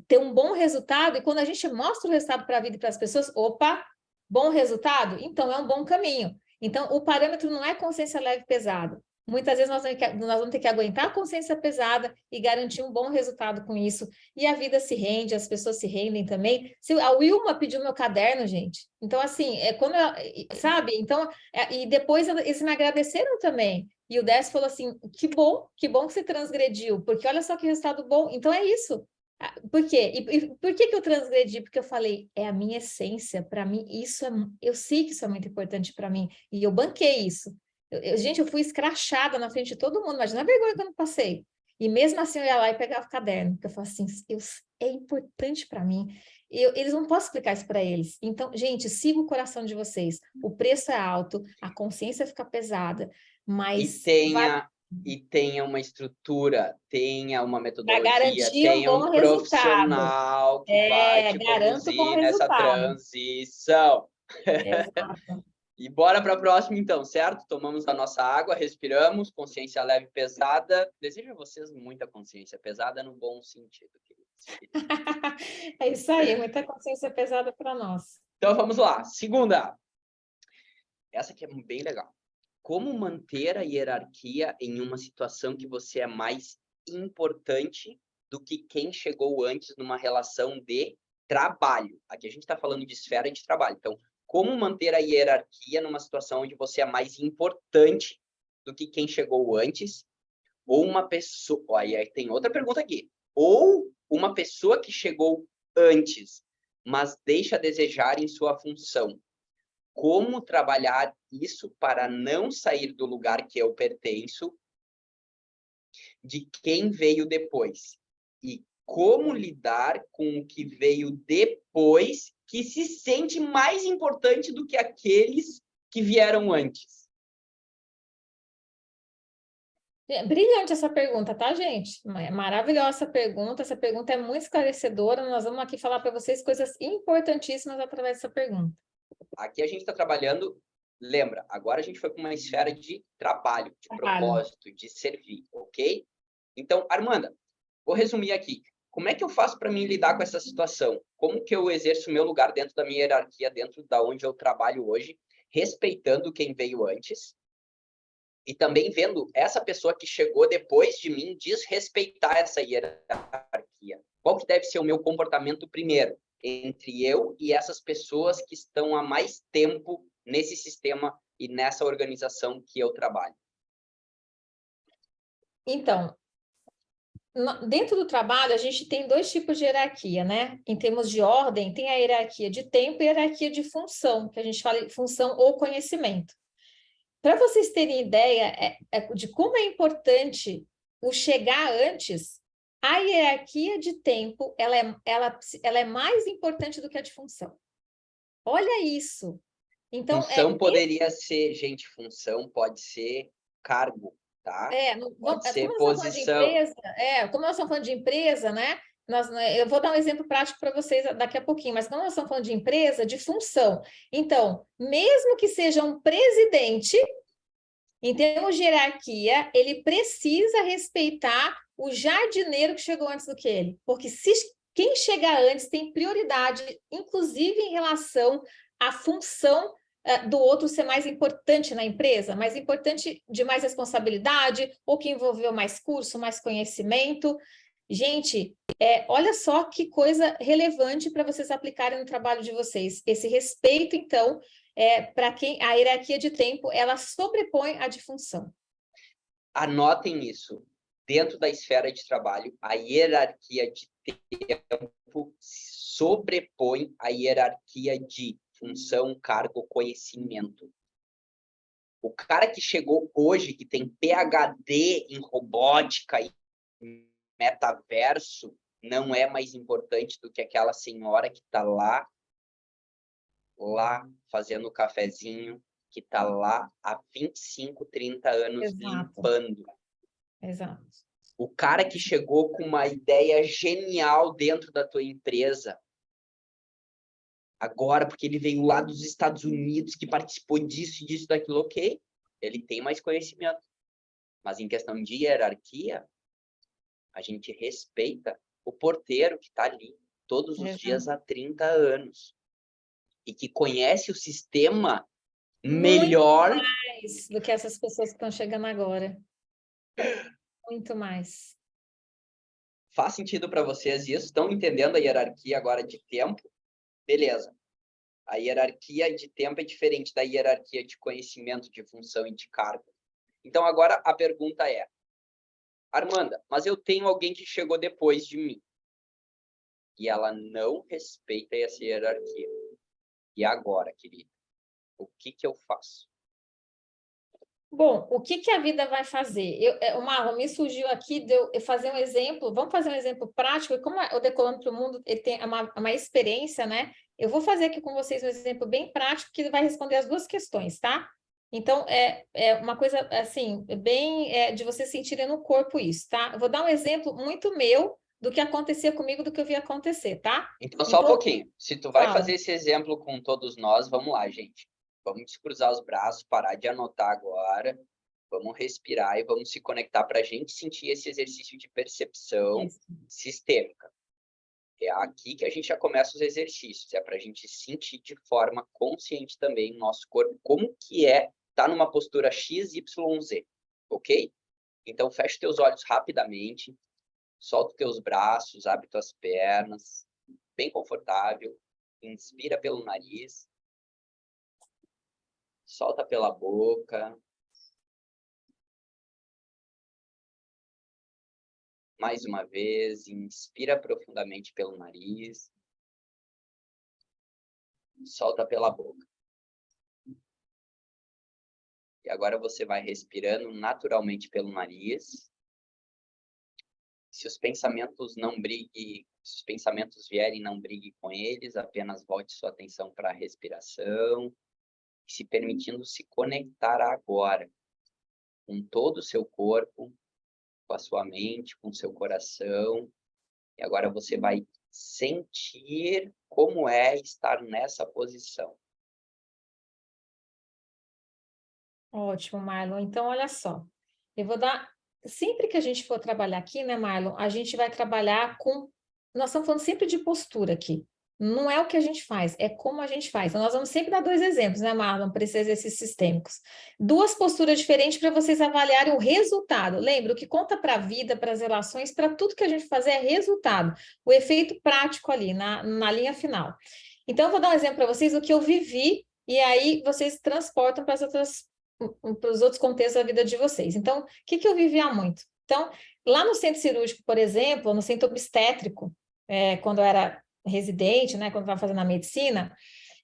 ter um bom resultado, e quando a gente mostra o resultado para a vida e para as pessoas, opa, bom resultado? Então é um bom caminho. Então, o parâmetro não é consciência leve e pesada. Muitas vezes nós vamos ter que aguentar a consciência pesada e garantir um bom resultado com isso. E a vida se rende, as pessoas se rendem também. A Wilma pediu meu caderno, gente. Então, assim, sabe? Então, e depois eles me agradeceram também. E o Décio falou assim: que bom que você transgrediu, porque olha só que resultado bom. Então é isso. Por quê? E por que eu transgredi? Porque eu falei, é a minha essência, para mim, eu sei que isso é muito importante para mim, e eu banquei isso. Gente, eu fui escrachada na frente de todo mundo, imagina a vergonha que eu não passei. E mesmo assim eu ia lá e pegava o caderno, porque eu falava assim, é importante para mim. Eles não posso explicar isso para eles. Então, gente, siga o coração de vocês. O preço é alto, a consciência fica pesada, mas E tenha uma estrutura, tenha uma para metodologia, garantir um tenha um bom resultado. profissional que vai te Garanto bom conduzir nessa resultado. transição. Exato. E bora para a próxima, então, certo? Tomamos a nossa água, respiramos, consciência leve e pesada. Desejo a vocês muita consciência pesada no bom sentido, queridos. É isso aí, muita consciência pesada para nós. Então, vamos lá. Segunda. Essa aqui é bem legal. Como manter a hierarquia em uma situação que você é mais importante do que quem chegou antes numa relação de trabalho? Aqui a gente está falando de esfera de trabalho. Então, como manter a hierarquia numa situação onde você é mais importante do que quem chegou antes? Ou uma pessoa... Aí tem outra pergunta aqui. Ou uma pessoa que chegou antes, mas deixa a desejar em sua função. Como trabalhar isso para não sair do lugar que eu pertenço de quem veio depois? E como lidar com o que veio depois que se sente mais importante do que aqueles que vieram antes? Brilhante essa pergunta, tá, gente? Maravilhosa essa pergunta é muito esclarecedora. Nós vamos aqui falar para vocês coisas importantíssimas através dessa pergunta. Aqui a gente está trabalhando, lembra, agora a gente foi para uma esfera de trabalho, de propósito, de servir, ok? Então, Armanda, vou resumir aqui. Como é que eu faço para mim lidar com essa situação? Como que eu exerço o meu lugar dentro da minha hierarquia, dentro da onde eu trabalho hoje, respeitando quem veio antes e também vendo essa pessoa que chegou depois de mim desrespeitar essa hierarquia? Qual que deve ser o meu comportamento primeiro entre eu e essas pessoas que estão há mais tempo nesse sistema e nessa organização que eu trabalho? Então, dentro do trabalho, a gente tem dois tipos de hierarquia, né? Em termos de ordem, tem a hierarquia de tempo e a hierarquia de função, que a gente fala de função ou conhecimento. Para vocês terem ideia de como é importante o chegar antes, a hierarquia de tempo ela é mais importante do que a de função. Olha isso. Então, função poderia ser, gente, função pode ser cargo, tá? Pode ser como nós estamos falando de posição. empresa, como nós estamos falando de empresa, né? Eu vou dar um exemplo prático para vocês daqui a pouquinho, mas quando nós estamos falando de empresa, de função. Então, mesmo que seja um presidente, em termos de hierarquia, ele precisa respeitar o jardineiro que chegou antes do que ele, porque quem chegar antes tem prioridade, inclusive em relação à função do outro ser mais importante na empresa, mais importante, de mais responsabilidade, ou que envolveu mais curso, mais conhecimento. Gente, olha só que coisa relevante para vocês aplicarem no trabalho de vocês. Esse respeito, então, para quem a hierarquia de tempo, ela sobrepõe a de função. Anotem isso. Dentro da esfera de trabalho, a hierarquia de tempo sobrepõe a hierarquia de função, cargo, conhecimento. O cara que chegou hoje, que tem PhD em robótica, metaverso não é mais importante do que aquela senhora que está lá fazendo o cafezinho, que está lá há 25, 30 anos limpando. Exato. O cara que chegou com uma ideia genial dentro da tua empresa, agora, porque ele veio lá dos Estados Unidos, que participou disso, disso, daquilo, ok, ele tem mais conhecimento. Mas em questão de hierarquia, a gente respeita o porteiro que está ali todos os dias há 30 anos e que conhece o sistema melhor muito mais do que essas pessoas que estão chegando agora. Muito mais. Faz sentido para vocês isso? Estão entendendo a hierarquia agora de tempo? Beleza. A hierarquia de tempo é diferente da hierarquia de conhecimento, de função e de cargo. Então, agora a pergunta é, Armanda, mas eu tenho alguém que chegou depois de mim e ela não respeita essa hierarquia. E agora, querida? O que eu faço? Bom, o que a vida vai fazer? Marlon, me surgiu aqui de eu fazer um exemplo, vamos fazer um exemplo prático, e como o Decolando para o Mundo ele tem uma experiência, né? Eu vou fazer aqui com vocês um exemplo bem prático que vai responder as duas questões, tá? Então, é uma coisa, assim, bem de vocês sentirem no corpo isso, tá? Eu vou dar um exemplo muito meu do que acontecia comigo, do que eu vi acontecer, tá? Então, só um pouquinho. Se tu vai fala. fazer esse exemplo com todos nós, vamos lá, gente. Vamos descruzar os braços, parar de anotar agora. Vamos respirar e vamos se conectar para a gente sentir esse exercício de percepção sistêmica. É aqui que a gente já começa os exercícios. É para a gente sentir de forma consciente também o nosso corpo, como que é estar numa postura X, Y, Z. Ok? Então, fecha teus olhos rapidamente. Solta teus braços, abre tuas pernas. Bem confortável. Inspira pelo nariz. Solta pela boca. Mais uma vez, inspira profundamente pelo nariz. Solta pela boca. E agora você vai respirando naturalmente pelo nariz. Se os pensamentos vierem, não brigue com eles, apenas volte sua atenção para a respiração, se permitindo se conectar agora com todo o seu corpo, com a sua mente, com o seu coração. E agora você vai sentir como é estar nessa posição. Ótimo, Marlon. Então, olha só, eu vou dar... Sempre que a gente for trabalhar aqui, né, Marlon, a gente vai trabalhar com... Nós estamos falando sempre de postura aqui. Não é o que a gente faz, é como a gente faz. Então, nós vamos sempre dar dois exemplos, né, Marlon, para esses exercícios sistêmicos. Duas posturas diferentes para vocês avaliarem o resultado. Lembra, o que conta para a vida, para as relações, para tudo que a gente fazer é resultado. O efeito prático ali, na linha final. Então, eu vou dar um exemplo para vocês do que eu vivi, e aí vocês transportam para os outros contextos da vida de vocês. Então, o que eu vivia muito? Então, lá no centro cirúrgico, por exemplo, no centro obstétrico, quando eu era residente, né, quando eu estava fazendo a medicina,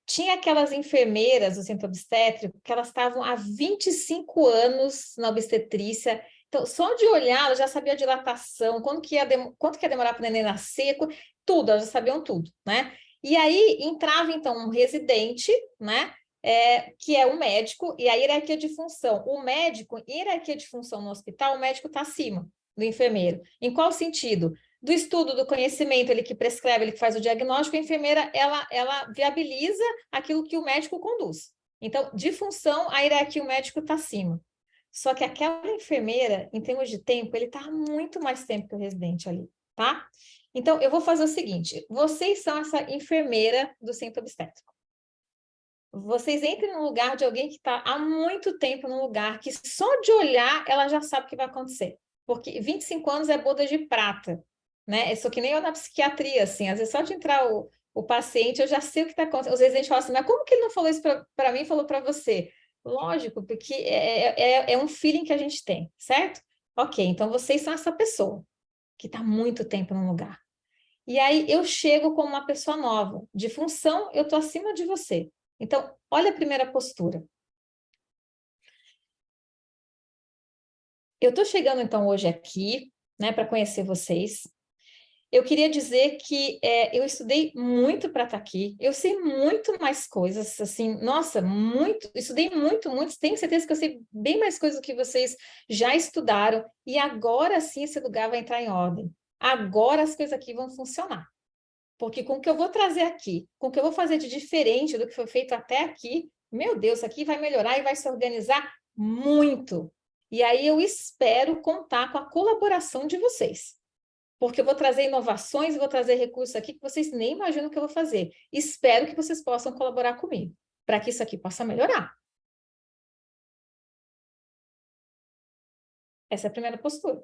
tinha aquelas enfermeiras do centro obstétrico que elas estavam há 25 anos na obstetrícia. Então, só de olhar, elas já sabiam a dilatação, quanto que ia demorar para o neném nascer, tudo, elas já sabiam tudo, né? E aí entrava, então, um residente, né? Que é um médico, e a hierarquia de função. O médico, hierarquia de função no hospital, o médico está acima do enfermeiro. Em qual sentido? Do estudo, do conhecimento, ele que prescreve, ele que faz o diagnóstico, a enfermeira, ela viabiliza aquilo que o médico conduz. Então, de função, a hierarquia, o médico está acima. Só que aquela enfermeira, em termos de tempo, ele está muito mais tempo que o residente ali, tá? Então, eu vou fazer o seguinte, vocês são essa enfermeira do centro obstétrico. Vocês entrem no lugar de alguém que está há muito tempo num lugar que só de olhar ela já sabe o que vai acontecer. Porque 25 anos é boda de prata, né? Isso que nem eu na psiquiatria, assim. Às vezes só de entrar o paciente, eu já sei o que está acontecendo. Os residentes falam assim, mas como que ele não falou isso para mim e falou para você? Lógico, porque é um feeling que a gente tem, certo? Ok, então vocês são essa pessoa que está há muito tempo num lugar. E aí eu chego como uma pessoa nova. De função, eu estou acima de você. Então, olha a primeira postura. Eu estou chegando, então, hoje aqui, né, para conhecer vocês. Eu queria dizer que eu estudei muito para estar aqui, eu sei muito mais coisas, assim, nossa, muito, estudei muito, tenho certeza que eu sei bem mais coisas do que vocês já estudaram, e agora sim esse lugar vai entrar em ordem. Agora as coisas aqui vão funcionar. Porque com o que eu vou trazer aqui, com o que eu vou fazer de diferente do que foi feito até aqui, meu Deus, isso aqui vai melhorar e vai se organizar muito. E aí eu espero contar com a colaboração de vocês. Porque eu vou trazer inovações, vou trazer recursos aqui que vocês nem imaginam que eu vou fazer. Espero que vocês possam colaborar comigo, para que isso aqui possa melhorar. Essa é a primeira postura.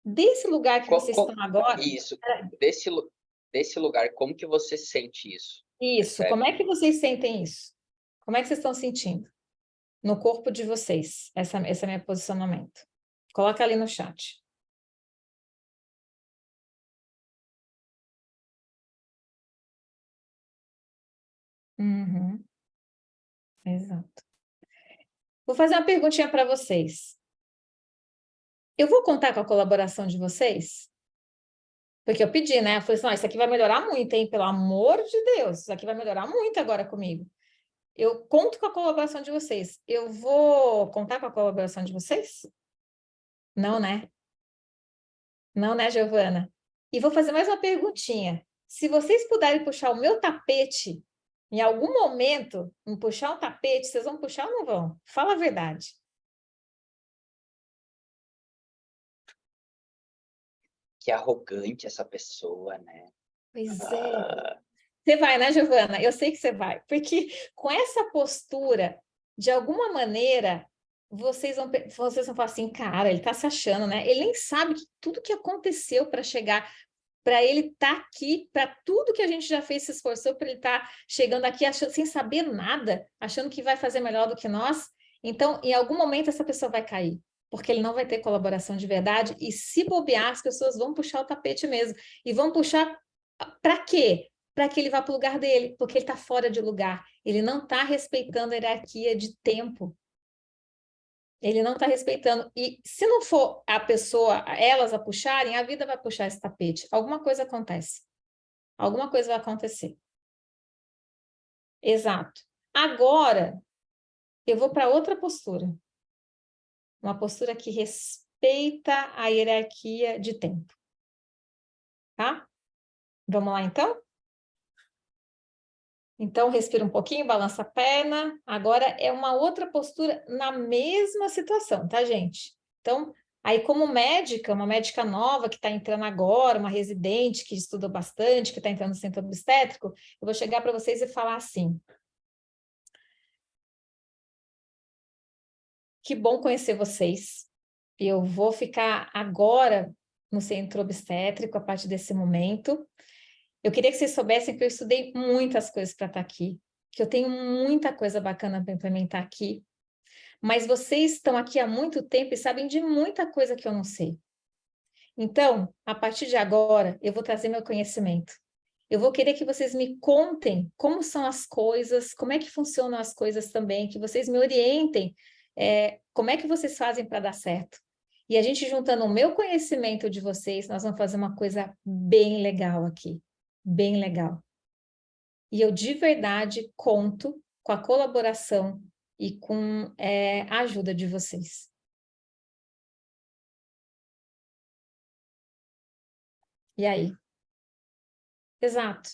Desse lugar que vocês estão agora... Isso, desse lugar, como que você sente isso? Isso, Percebe? como é que vocês sentem isso? Como é que vocês estão sentindo? No corpo de vocês, esse é meu posicionamento. Coloca ali no chat. Uhum. Exato. Vou fazer uma perguntinha para vocês. Eu vou contar com a colaboração de vocês? Porque eu pedi, né? Eu falei assim, isso aqui vai melhorar muito, hein? Pelo amor de Deus, isso aqui vai melhorar muito agora comigo. Eu conto com a colaboração de vocês. Eu vou contar com a colaboração de vocês? Não, né? Não, né, Giovana? E vou fazer mais uma perguntinha. Se vocês puderem puxar o meu tapete, em algum momento, em puxar um tapete, vocês vão puxar ou não vão? Fala a verdade. Que arrogante essa pessoa, né? Pois é. Você vai, né, Giovana? Eu sei que você vai. Porque com essa postura, de alguma maneira, vocês vão falar assim, cara, ele está se achando, né? Ele nem sabe tudo que aconteceu para chegar, para ele estar aqui, para tudo que a gente já fez, se esforçou para ele estar chegando aqui achando, sem saber nada, achando que vai fazer melhor do que nós. Então, em algum momento, essa pessoa vai cair, porque ele não vai ter colaboração de verdade, e se bobear, as pessoas vão puxar o tapete mesmo. E vão puxar para quê? Para que ele vá para o lugar dele, porque ele está fora de lugar. Ele não está respeitando a hierarquia de tempo. Ele não está respeitando. E se não for a pessoa, elas a puxarem, a vida vai puxar esse tapete. Alguma coisa acontece. Alguma coisa vai acontecer. Exato. Agora, eu vou para outra postura. Uma postura que respeita a hierarquia de tempo. Tá? Vamos lá, então? Então, respira um pouquinho, balança a perna. Agora é uma outra postura na mesma situação, tá, gente? Então, aí como médica, uma médica nova que está entrando agora, uma residente que estuda bastante, que está entrando no centro obstétrico, eu vou chegar para vocês e falar assim: que bom conhecer vocês. Eu vou ficar agora no centro obstétrico a partir desse momento. Eu queria que vocês soubessem que eu estudei muitas coisas para estar aqui, que eu tenho muita coisa bacana para implementar aqui, mas vocês estão aqui há muito tempo e sabem de muita coisa que eu não sei. Então, a partir de agora, eu vou trazer meu conhecimento. Eu vou querer que vocês me contem como são as coisas, como é que funcionam as coisas também, que vocês me orientem, como é que vocês fazem para dar certo. E a gente juntando o meu conhecimento de vocês, nós vamos fazer uma coisa bem legal aqui. Bem legal. E eu de verdade conto com a colaboração e com a ajuda de vocês. E aí? Exato.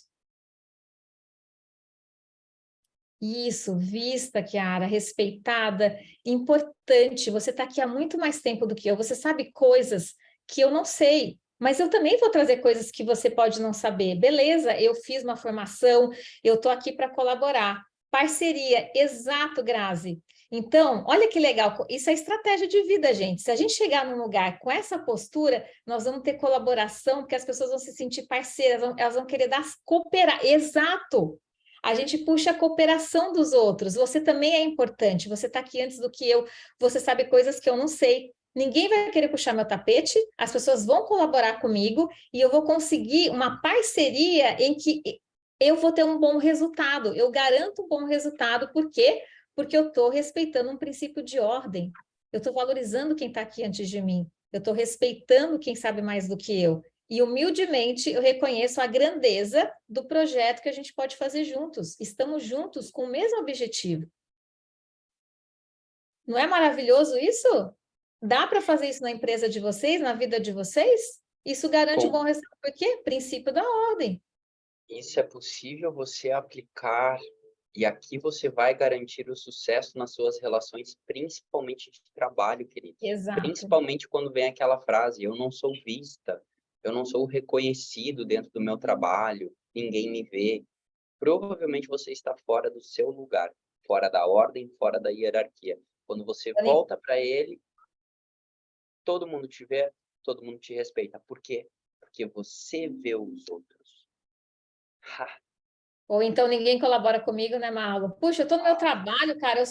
Isso, vista, Chiara, respeitada, importante. Você está aqui há muito mais tempo do que eu. Você sabe coisas que eu não sei, mas eu também vou trazer coisas que você pode não saber. Beleza, eu fiz uma formação, eu estou aqui para colaborar. Parceria, exato, Grazi. Então, olha que legal, isso é estratégia de vida, gente. Se a gente chegar num lugar com essa postura, nós vamos ter colaboração, porque as pessoas vão se sentir parceiras, elas vão querer cooperar. Exato! A gente puxa a cooperação dos outros. Você também é importante, você está aqui antes do que eu, você sabe coisas que eu não sei. Ninguém vai querer puxar meu tapete, as pessoas vão colaborar comigo e eu vou conseguir uma parceria em que eu vou ter um bom resultado. Eu garanto um bom resultado, por quê? Porque eu estou respeitando um princípio de ordem. eu estou valorizando quem está aqui antes de mim, eu estou respeitando quem sabe mais do que eu. E humildemente eu reconheço a grandeza do projeto que a gente pode fazer juntos. Estamos juntos com o mesmo objetivo. Não é maravilhoso isso? Dá para fazer isso na empresa de vocês, na vida de vocês? Isso garante um bom resultado. Por quê? Princípio da ordem. Isso é possível você aplicar, e aqui você vai garantir o sucesso nas suas relações, principalmente de trabalho, querido. Exato. Principalmente quando vem aquela frase, eu não sou vista, eu não sou reconhecido dentro do meu trabalho, ninguém me vê. Provavelmente você está fora do seu lugar, fora da ordem, fora da hierarquia. Quando você volta para ele, todo mundo te vê, todo mundo te respeita. Por quê? Porque você vê os outros. Ha. Ou então ninguém colabora comigo, né, Marlon? Puxa, eu estou no meu trabalho, cara,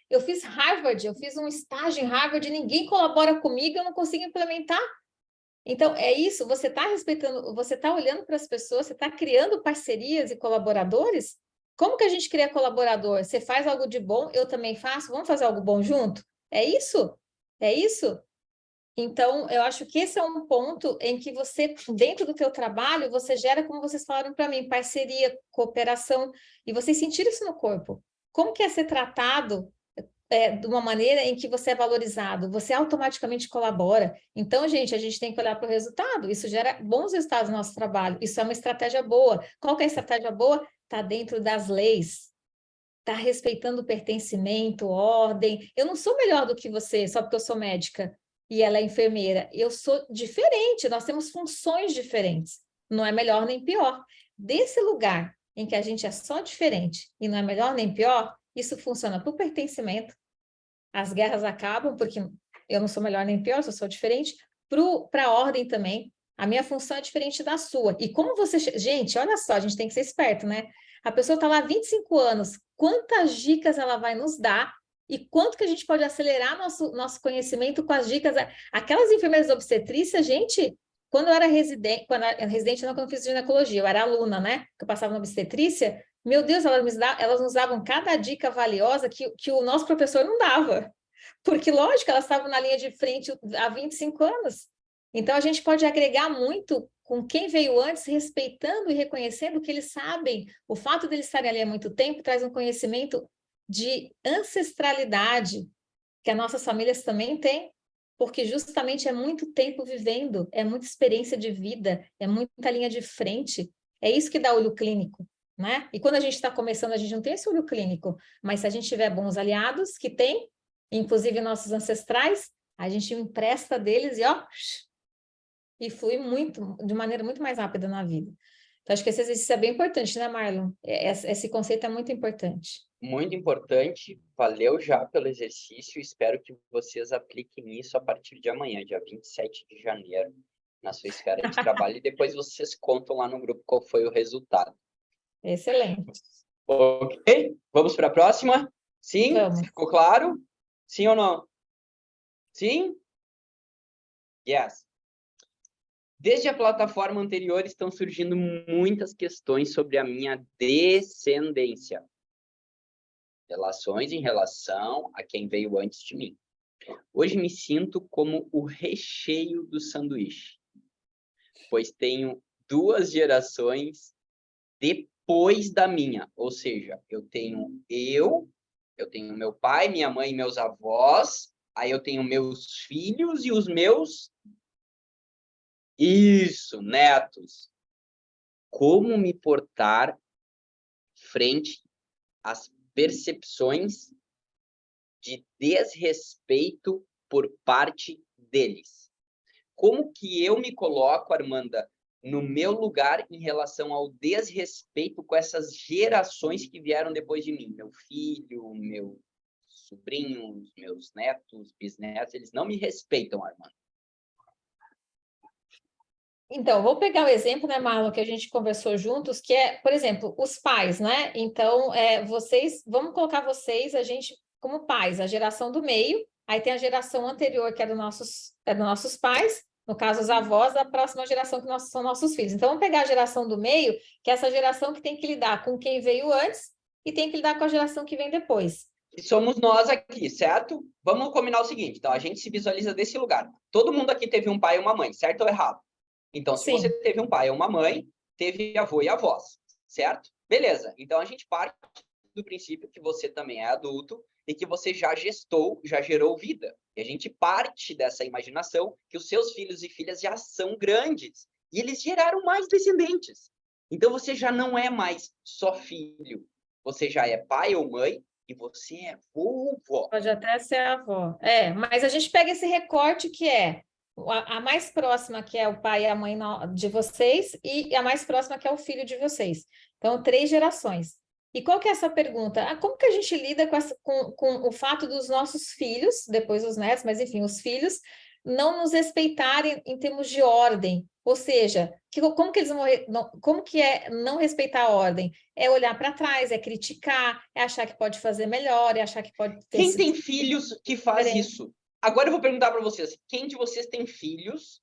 eu fiz Harvard, eu fiz um estágio em Harvard, ninguém colabora comigo, eu não consigo implementar. Então, é isso, você está respeitando, você está olhando para as pessoas, você está criando parcerias e colaboradores? Como que a gente cria colaborador? Você faz algo de bom, eu também faço, vamos fazer algo bom junto? É isso? É isso? Então, eu acho que esse é um ponto em que você, dentro do teu trabalho, você gera, como vocês falaram para mim, parceria, cooperação, e vocês sentiram isso no corpo. Como que é ser tratado de uma maneira em que você é valorizado, você automaticamente colabora. Então, gente, a gente tem que olhar para o resultado. Isso gera bons resultados no nosso trabalho. Isso é uma estratégia boa. Qual que é a estratégia boa? Está dentro das leis. Está respeitando o pertencimento, ordem. Eu não sou melhor do que você, só porque eu sou médica e ela é enfermeira. Eu sou diferente, nós temos funções diferentes. Não é melhor nem pior. Desse lugar em que a gente é só diferente e não é melhor nem pior, isso funciona para o pertencimento. As guerras acabam, porque eu não sou melhor nem pior, eu sou diferente. Para a ordem também. A minha função é diferente da sua. E como você... Gente, olha só, a gente tem que ser esperto, né? A pessoa está lá há 25 anos. Quantas dicas ela vai nos dar? E quanto que a gente pode acelerar nosso conhecimento com as dicas? Aquelas enfermeiras obstetrícias, gente... Quando eu era residente, quando eu não fiz ginecologia, eu era aluna, né? Que eu passava na obstetrícia, meu Deus, elas nos davam cada dica valiosa que o nosso professor não dava. Porque, lógico, elas estavam na linha de frente há 25 anos. Então, a gente pode agregar muito com quem veio antes, respeitando e reconhecendo que eles sabem. O fato de eles estarem ali há muito tempo traz um conhecimento de ancestralidade, que as nossas famílias também têm, porque justamente é muito tempo vivendo, é muita experiência de vida, é muita linha de frente. É isso que dá olho clínico. Né? E quando a gente está começando, a gente não tem esse olho clínico, mas se a gente tiver bons aliados, que tem, inclusive nossos ancestrais, a gente empresta deles e flui de maneira muito mais rápida na vida. Então, acho que esse exercício é bem importante, né, Marlon? Esse conceito é muito importante. Muito importante, valeu já pelo exercício, espero que vocês apliquem isso a partir de amanhã, dia 27 de janeiro, na sua esfera de trabalho, e depois vocês contam lá no grupo qual foi o resultado. Excelente. Ok, vamos para a próxima? Sim? Vamos. Ficou claro? Sim ou não? Sim? Yes. Desde a plataforma anterior estão surgindo muitas questões sobre a minha descendência. Relações em relação a quem veio antes de mim. Hoje me sinto como o recheio do sanduíche, pois tenho 2 gerações depois da minha, ou seja, eu tenho meu pai, minha mãe e meus avós, aí eu tenho meus filhos e os meus netos. Como me portar frente às percepções de desrespeito por parte deles? Como que eu me coloco, Armanda, no meu lugar em relação ao desrespeito com essas gerações que vieram depois de mim? Meu filho, meus sobrinhos, meus netos, bisnetos, eles não me respeitam, Armanda. Então, vou pegar o exemplo, né, Marlon, que a gente conversou juntos, que é, por exemplo, os pais, né? Então, vamos colocar vocês, a gente, como pais, a geração do meio, aí tem a geração anterior, que é dos nossos pais, no caso, os avós, da próxima geração, que são nossos filhos. Então, vamos pegar a geração do meio, que é essa geração que tem que lidar com quem veio antes e tem que lidar com a geração que vem depois. E somos nós aqui, certo? Vamos combinar o seguinte, então a gente se visualiza desse lugar. Todo mundo aqui teve um pai e uma mãe, certo ou errado? Então, se você Sim. teve um pai ou uma mãe, teve avô e avós, certo? Beleza. Então, a gente parte do princípio que você também é adulto e que você já gestou, já gerou vida. E a gente parte dessa imaginação que os seus filhos e filhas já são grandes e eles geraram mais descendentes. Então, você já não é mais só filho. Você já é pai ou mãe e você é vovó. Pode até ser a avó. Mas a gente pega esse recorte que é a mais próxima, que é o pai e a mãe de vocês, e a mais próxima, que é o filho de vocês. Então, 3 gerações. E qual que é essa pergunta? Como que a gente lida com o fato dos nossos filhos, depois os netos, mas enfim, os filhos, não nos respeitarem em termos de ordem? Ou seja, como que eles como que é não respeitar a ordem? É olhar para trás, é criticar, é achar que pode fazer melhor, é achar que pode ter Quem sido tem filhos que faz diferente. isso? Agora eu vou perguntar para vocês, quem de vocês tem filhos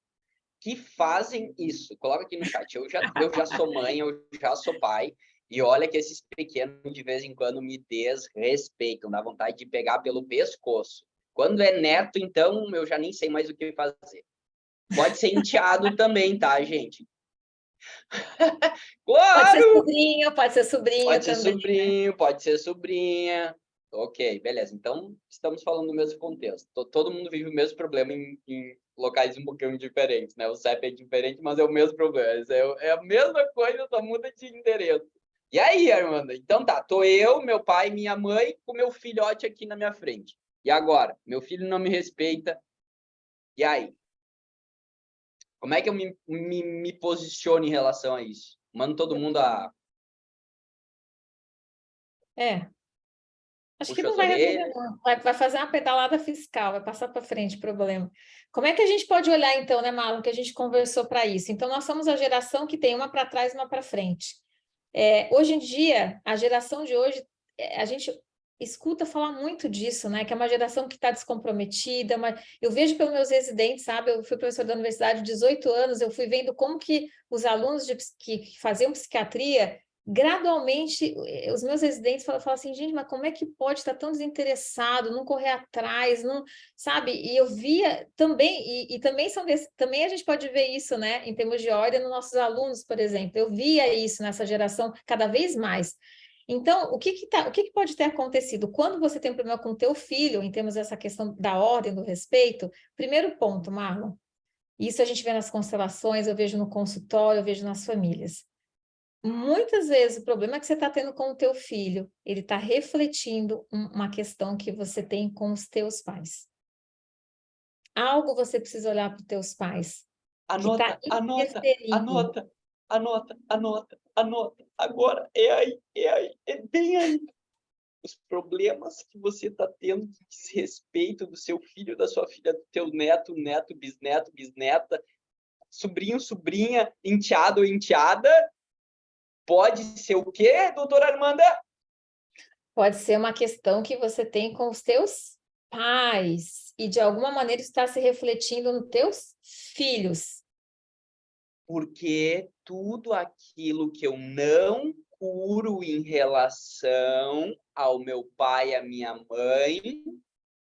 que fazem isso? Coloca aqui no chat. Eu já sou mãe, eu já sou pai, e olha que esses pequenos de vez em quando me desrespeitam, dá vontade de pegar pelo pescoço. Quando é neto, então, eu já nem sei mais o que fazer. Pode ser enteado também, tá, gente? Pode ser Claro! sobrinho, pode ser sobrinho Pode ser também. sobrinho, pode ser sobrinha. Ok, beleza. Então, estamos falando do mesmo contexto. Todo mundo vive o mesmo problema em locais um pouquinho diferentes, né? O CEP é diferente, mas é o mesmo problema. É a mesma coisa, só muda de endereço. E aí, Armanda? Então tá, tô eu, meu pai, minha mãe, com meu filhote aqui na minha frente. E agora? Meu filho não me respeita. E aí? Como é que eu me posiciono em relação a isso? Mando todo mundo a É, acho que puxar não as vai resolver, orelhas? não. Vai fazer uma pedalada fiscal, vai passar para frente o problema. Como é que a gente pode olhar, então, né, Marlon, que a gente conversou para isso? Então, nós somos a geração que tem uma para trás e uma para frente. Hoje em dia, a geração de hoje, a gente escuta falar muito disso, né? Que é uma geração que está descomprometida, mas eu vejo pelos meus residentes, sabe? Eu fui professora da universidade 18 anos, eu fui vendo como que os alunos que faziam psiquiatria, gradualmente, os meus residentes falam assim, gente, mas como é que pode estar tão desinteressado, não correr atrás, não, sabe? E eu via também, e também também a gente pode ver isso, né? Em termos de ordem nos nossos alunos, por exemplo. Eu via isso nessa geração cada vez mais. Então, o que pode ter acontecido? Quando você tem um problema com o teu filho, em termos dessa questão da ordem, do respeito, primeiro ponto, Marlon, isso a gente vê nas constelações, eu vejo no consultório, eu vejo nas famílias. Muitas vezes o problema que você está tendo com o teu filho, ele está refletindo uma questão que você tem com os teus pais. Algo você precisa olhar para os teus pais, que está Anota, anota, interferindo. anota, anota, anota, anota. Agora é aí, é bem aí. Os problemas que você está tendo de desrespeito do seu filho, da sua filha, do teu neto, neto, bisneto, bisneta, sobrinho, sobrinha, enteado ou enteada, pode ser o quê, doutora Armanda? Pode ser uma questão que você tem com os teus pais, e de alguma maneira está se refletindo nos teus filhos. Porque tudo aquilo que eu não curo em relação ao meu pai e à minha mãe,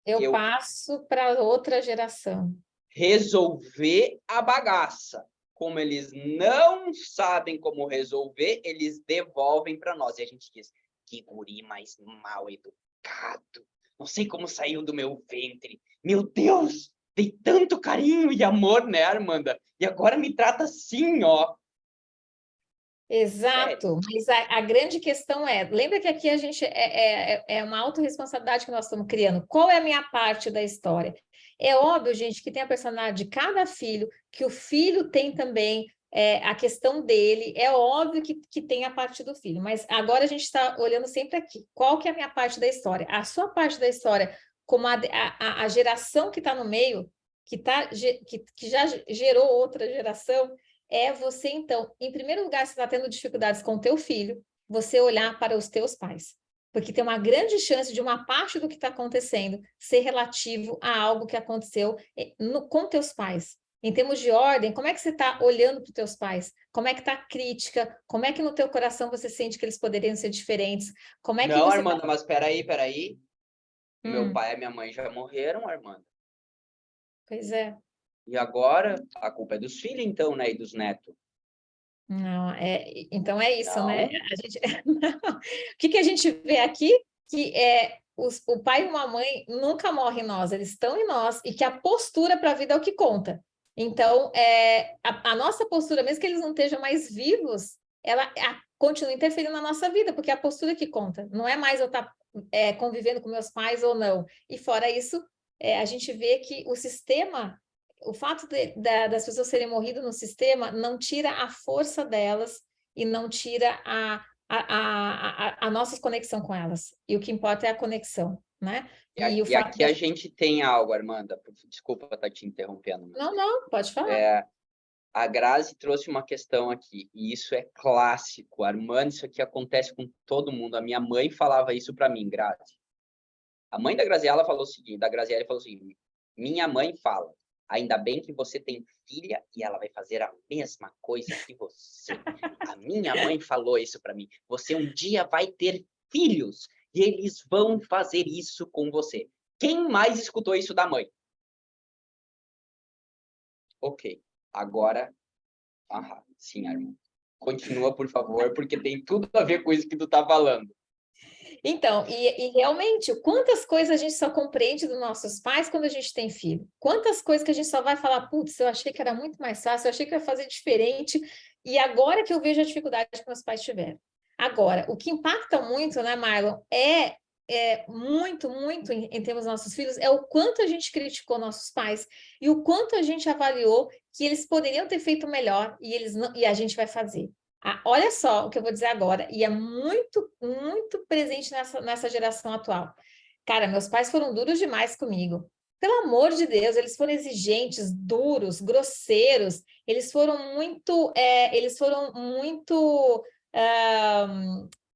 Eu eu passo para outra geração. resolver a bagaça. Como eles não sabem como resolver, eles devolvem para nós. E a gente diz, que guri mais mal educado. Não sei como saiu do meu ventre. Meu Deus, dei tanto carinho e amor, né, Armanda? E agora me trata assim, ó. Sério. Exato, mas a grande questão lembra que aqui a gente é uma autorresponsabilidade que nós estamos criando. Qual é a minha parte da história? É óbvio, gente, que tem a personalidade de cada filho, que o filho tem também a questão dele, é óbvio que tem a parte do filho, mas agora a gente está olhando sempre aqui. Qual que é a minha parte da história? A sua parte da história, como a geração que está no meio, que já gerou outra geração, você, então, em primeiro lugar, se está tendo dificuldades com o teu filho, você olhar para os teus pais. Porque tem uma grande chance de uma parte do que está acontecendo ser relativo a algo que aconteceu com teus pais. Em termos de ordem, como é que você está olhando para os teus pais? Como é que está a crítica? Como é que no teu coração você sente que eles poderiam ser diferentes? Como é que Não, você está... Armanda, mas peraí. Meu pai e minha mãe já morreram, Armanda. Pois é. E agora, a culpa é dos filhos, então, né? E dos netos. Não, então é isso, né? Não, A gente, o que a gente vê aqui? Que o pai e uma mãe nunca morrem em nós, eles estão em nós, e que a postura para a vida é o que conta. Então, a nossa postura, mesmo que eles não estejam mais vivos, ela continua interferindo na nossa vida, porque é a postura que conta. Não é mais eu estar convivendo com meus pais ou não. E fora isso, a gente vê que o sistema, o fato das pessoas serem morridas no sistema não tira a força delas e não tira a nossa conexão com elas. E o que importa é a conexão, né? E o e fato aqui a gente tem algo, Armanda. Desculpa estar te interrompendo. Não, não, pode falar. A Grazi trouxe uma questão aqui, e isso é clássico. Armando, isso aqui acontece com todo mundo. A minha mãe falava isso para mim, Grazi. A mãe da Graziella falou o seguinte, minha mãe fala, ainda bem que você tem filha e ela vai fazer a mesma coisa que você. A minha mãe falou isso para mim. Você um dia vai ter filhos e eles vão fazer isso com você. Quem mais escutou isso da mãe? Ok. Agora, sim, Armin. Continua, por favor, porque tem tudo a ver com isso que tu tá falando. Então, e realmente, quantas coisas a gente só compreende dos nossos pais quando a gente tem filho? Quantas coisas que a gente só vai falar, putz, eu achei que era muito mais fácil, eu achei que eu ia fazer diferente, e agora que eu vejo a dificuldade que meus pais tiveram. Agora, o que impacta muito, né, Marlon, muito, muito em termos dos nossos filhos, é o quanto a gente criticou nossos pais e o quanto a gente avaliou que eles poderiam ter feito melhor e eles não, e a gente vai fazer. Olha só o que eu vou dizer agora, e é muito, muito presente nessa geração atual. Cara, meus pais foram duros demais comigo. Pelo amor de Deus, eles foram exigentes, duros, grosseiros. Eles foram muito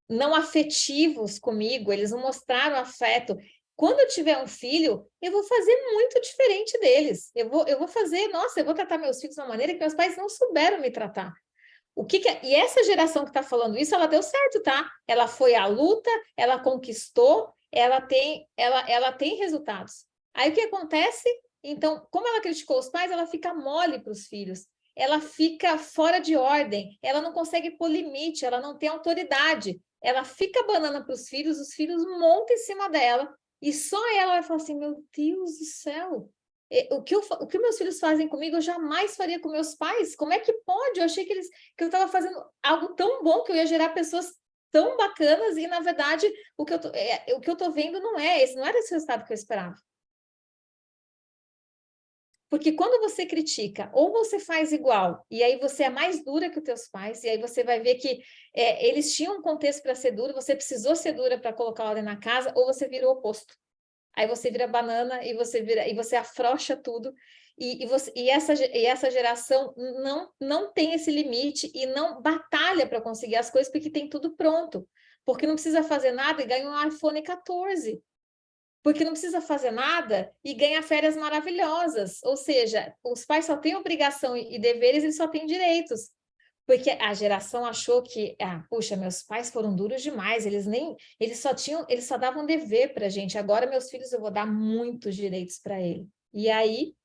não afetivos comigo. Eles não mostraram afeto. Quando eu tiver um filho, eu vou fazer muito diferente deles. Eu vou fazer, nossa, eu vou tratar meus filhos de uma maneira que meus pais não souberam me tratar. E essa geração que está falando isso, ela deu certo, tá? Ela foi à luta, ela conquistou, ela tem resultados. Aí o que acontece? Então, como ela criticou os pais, ela fica mole para os filhos. Ela fica fora de ordem, ela não consegue pôr limite, ela não tem autoridade. Ela fica banana para os filhos montam em cima dela, e só ela vai falar assim: meu Deus do céu, o que meus filhos fazem comigo, eu jamais faria com meus pais. Como é que pode? Eu achei que eu estava fazendo algo tão bom, que eu ia gerar pessoas tão bacanas, e na verdade o que eu tô vendo não era esse resultado que eu esperava. Porque quando você critica, ou você faz igual, e aí você é mais dura que os teus pais, e aí você vai ver que eles tinham um contexto para ser duro, você precisou ser dura para colocar ordem na casa, ou você vira o oposto. Aí você vira banana e você afrouxa tudo. E essa geração não tem esse limite e não batalha para conseguir as coisas, porque tem tudo pronto. Porque não precisa fazer nada e ganha um iPhone 14. Porque não precisa fazer nada e ganha férias maravilhosas. Ou seja, os pais só têm obrigação e deveres, eles só têm direitos. Porque a geração achou que, puxa, meus pais foram duros demais, eles só davam dever para a gente. Agora, meus filhos, eu vou dar muitos direitos para ele. E aí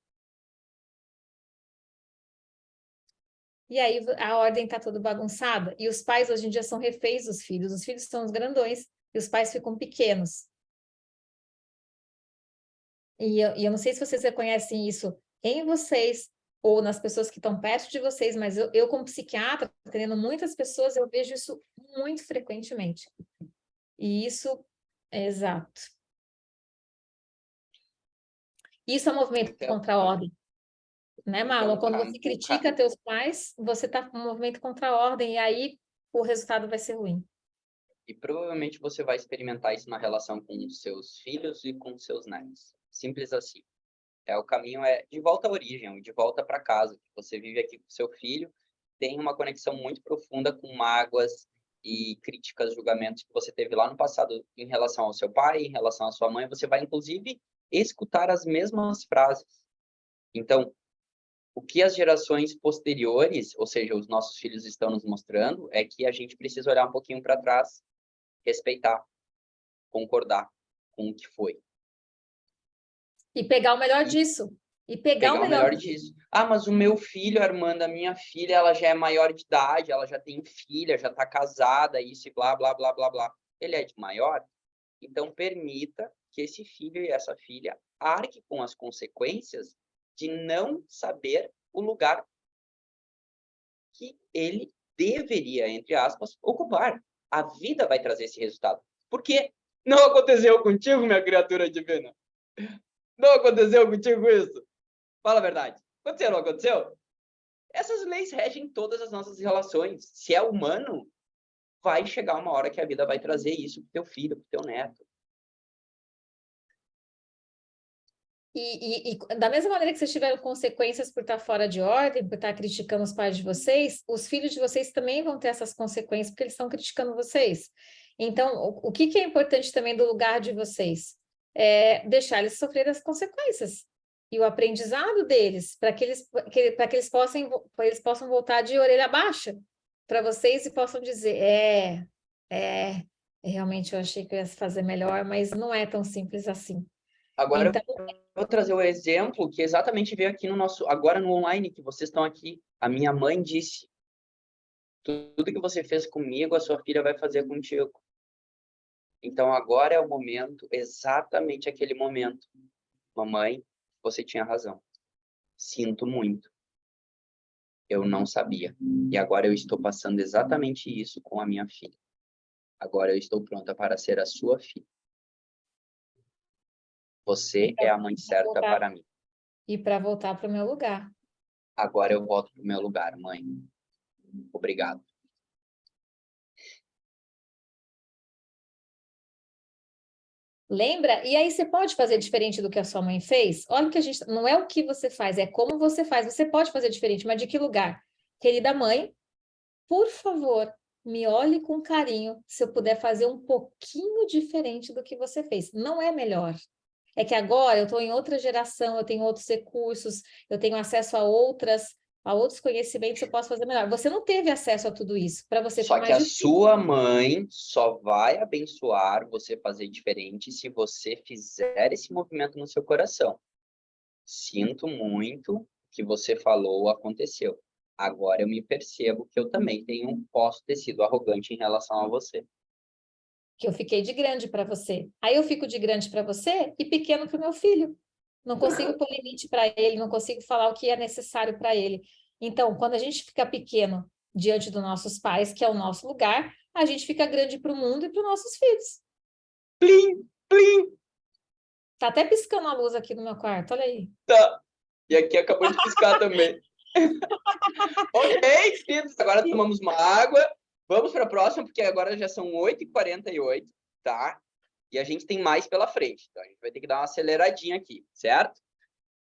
a ordem está toda bagunçada. E os pais hoje em dia são reféns dos filhos. Os filhos são os grandões e os pais ficam pequenos. E eu não sei se vocês reconhecem isso em vocês ou nas pessoas que estão perto de vocês, mas eu como psiquiatra, atendendo muitas pessoas, eu vejo isso muito frequentemente. E isso, exato. Isso é um movimento Então, contra a ordem, né, Marlon? Quando você o critica teus pais, você está com um movimento contra a ordem, e aí o resultado vai ser ruim. E provavelmente você vai experimentar isso na relação com os seus filhos e com os seus netos. Simples assim. O caminho é de volta à origem, de volta para casa. Você vive aqui com seu filho, tem uma conexão muito profunda com mágoas e críticas, julgamentos que você teve lá no passado em relação ao seu pai, em relação à sua mãe. Você vai, inclusive, escutar as mesmas frases. Então, o que as gerações posteriores, ou seja, os nossos filhos estão nos mostrando, é que a gente precisa olhar um pouquinho para trás, respeitar, concordar com o que foi. E pegar o melhor disso. E pegar o melhor disso. Ah, mas o meu filho, Armanda, a minha filha, ela já é maior de idade, ela já tem filha, já está casada, isso e blá, blá, blá, blá, blá. Ele é de maior, então permita que esse filho e essa filha arque com as consequências de não saber o lugar que ele deveria, entre aspas, ocupar. A vida vai trazer esse resultado. Por quê? Não aconteceu contigo, minha criatura divina? Não aconteceu contigo isso? Fala a verdade. Aconteceu, não aconteceu? Essas leis regem todas as nossas relações. Se é humano, vai chegar uma hora que a vida vai trazer isso pro teu filho, pro teu neto. E da mesma maneira que vocês tiveram consequências por estar fora de ordem, por estar criticando os pais de vocês, os filhos de vocês também vão ter essas consequências porque eles estão criticando vocês. Então, o que é importante também do lugar de vocês? É deixar eles sofrerem as consequências e o aprendizado deles, para que eles possam voltar de orelha baixa para vocês e possam dizer, realmente eu achei que eu ia fazer melhor, mas não é tão simples assim. Agora, Então, eu vou trazer o exemplo que exatamente veio aqui no nosso, agora no online, que vocês estão aqui. A minha mãe disse, tudo que você fez comigo, a sua filha vai fazer contigo. Então, agora é o momento, exatamente aquele momento. Mamãe, você tinha razão. Sinto muito. Eu não sabia. E agora eu estou passando exatamente isso com a minha filha. Agora eu estou pronta para ser a sua filha. Você é a mãe certa para mim. E para voltar para o meu lugar. Agora eu volto para o meu lugar, mãe. Obrigado. Lembra? E aí você pode fazer diferente do que a sua mãe fez? Olha o que a gente... Não é o que você faz, é como você faz. Você pode fazer diferente, mas de que lugar? Querida mãe, por favor, me olhe com carinho se eu puder fazer um pouquinho diferente do que você fez. Não é melhor. É que agora eu estou em outra geração, eu tenho outros recursos, eu tenho acesso a outros conhecimentos, eu posso fazer melhor. Você não teve acesso a tudo isso. Para você foi Só que mais a difícil. sua mãe só vai abençoar você fazer diferente se você fizer esse movimento no seu coração. Sinto muito que você falou, aconteceu. Agora eu me percebo que eu também posso ter sido arrogante em relação a você. Que eu fiquei de grande para você. Aí eu fico de grande para você e pequeno para o meu filho. Não consigo pôr limite para ele, não consigo falar o que é necessário para ele. Então, quando a gente fica pequeno diante dos nossos pais, que é o nosso lugar, a gente fica grande para o mundo e para os nossos filhos. Plim, plim. Tá até piscando a luz aqui no meu quarto, olha aí. Tá. E aqui acabou de piscar também. Ok, queridos, agora tomamos uma água. Vamos para a próxima, porque agora já são 8h48, tá? E a gente tem mais pela frente. Então, a gente vai ter que dar uma aceleradinha aqui, certo?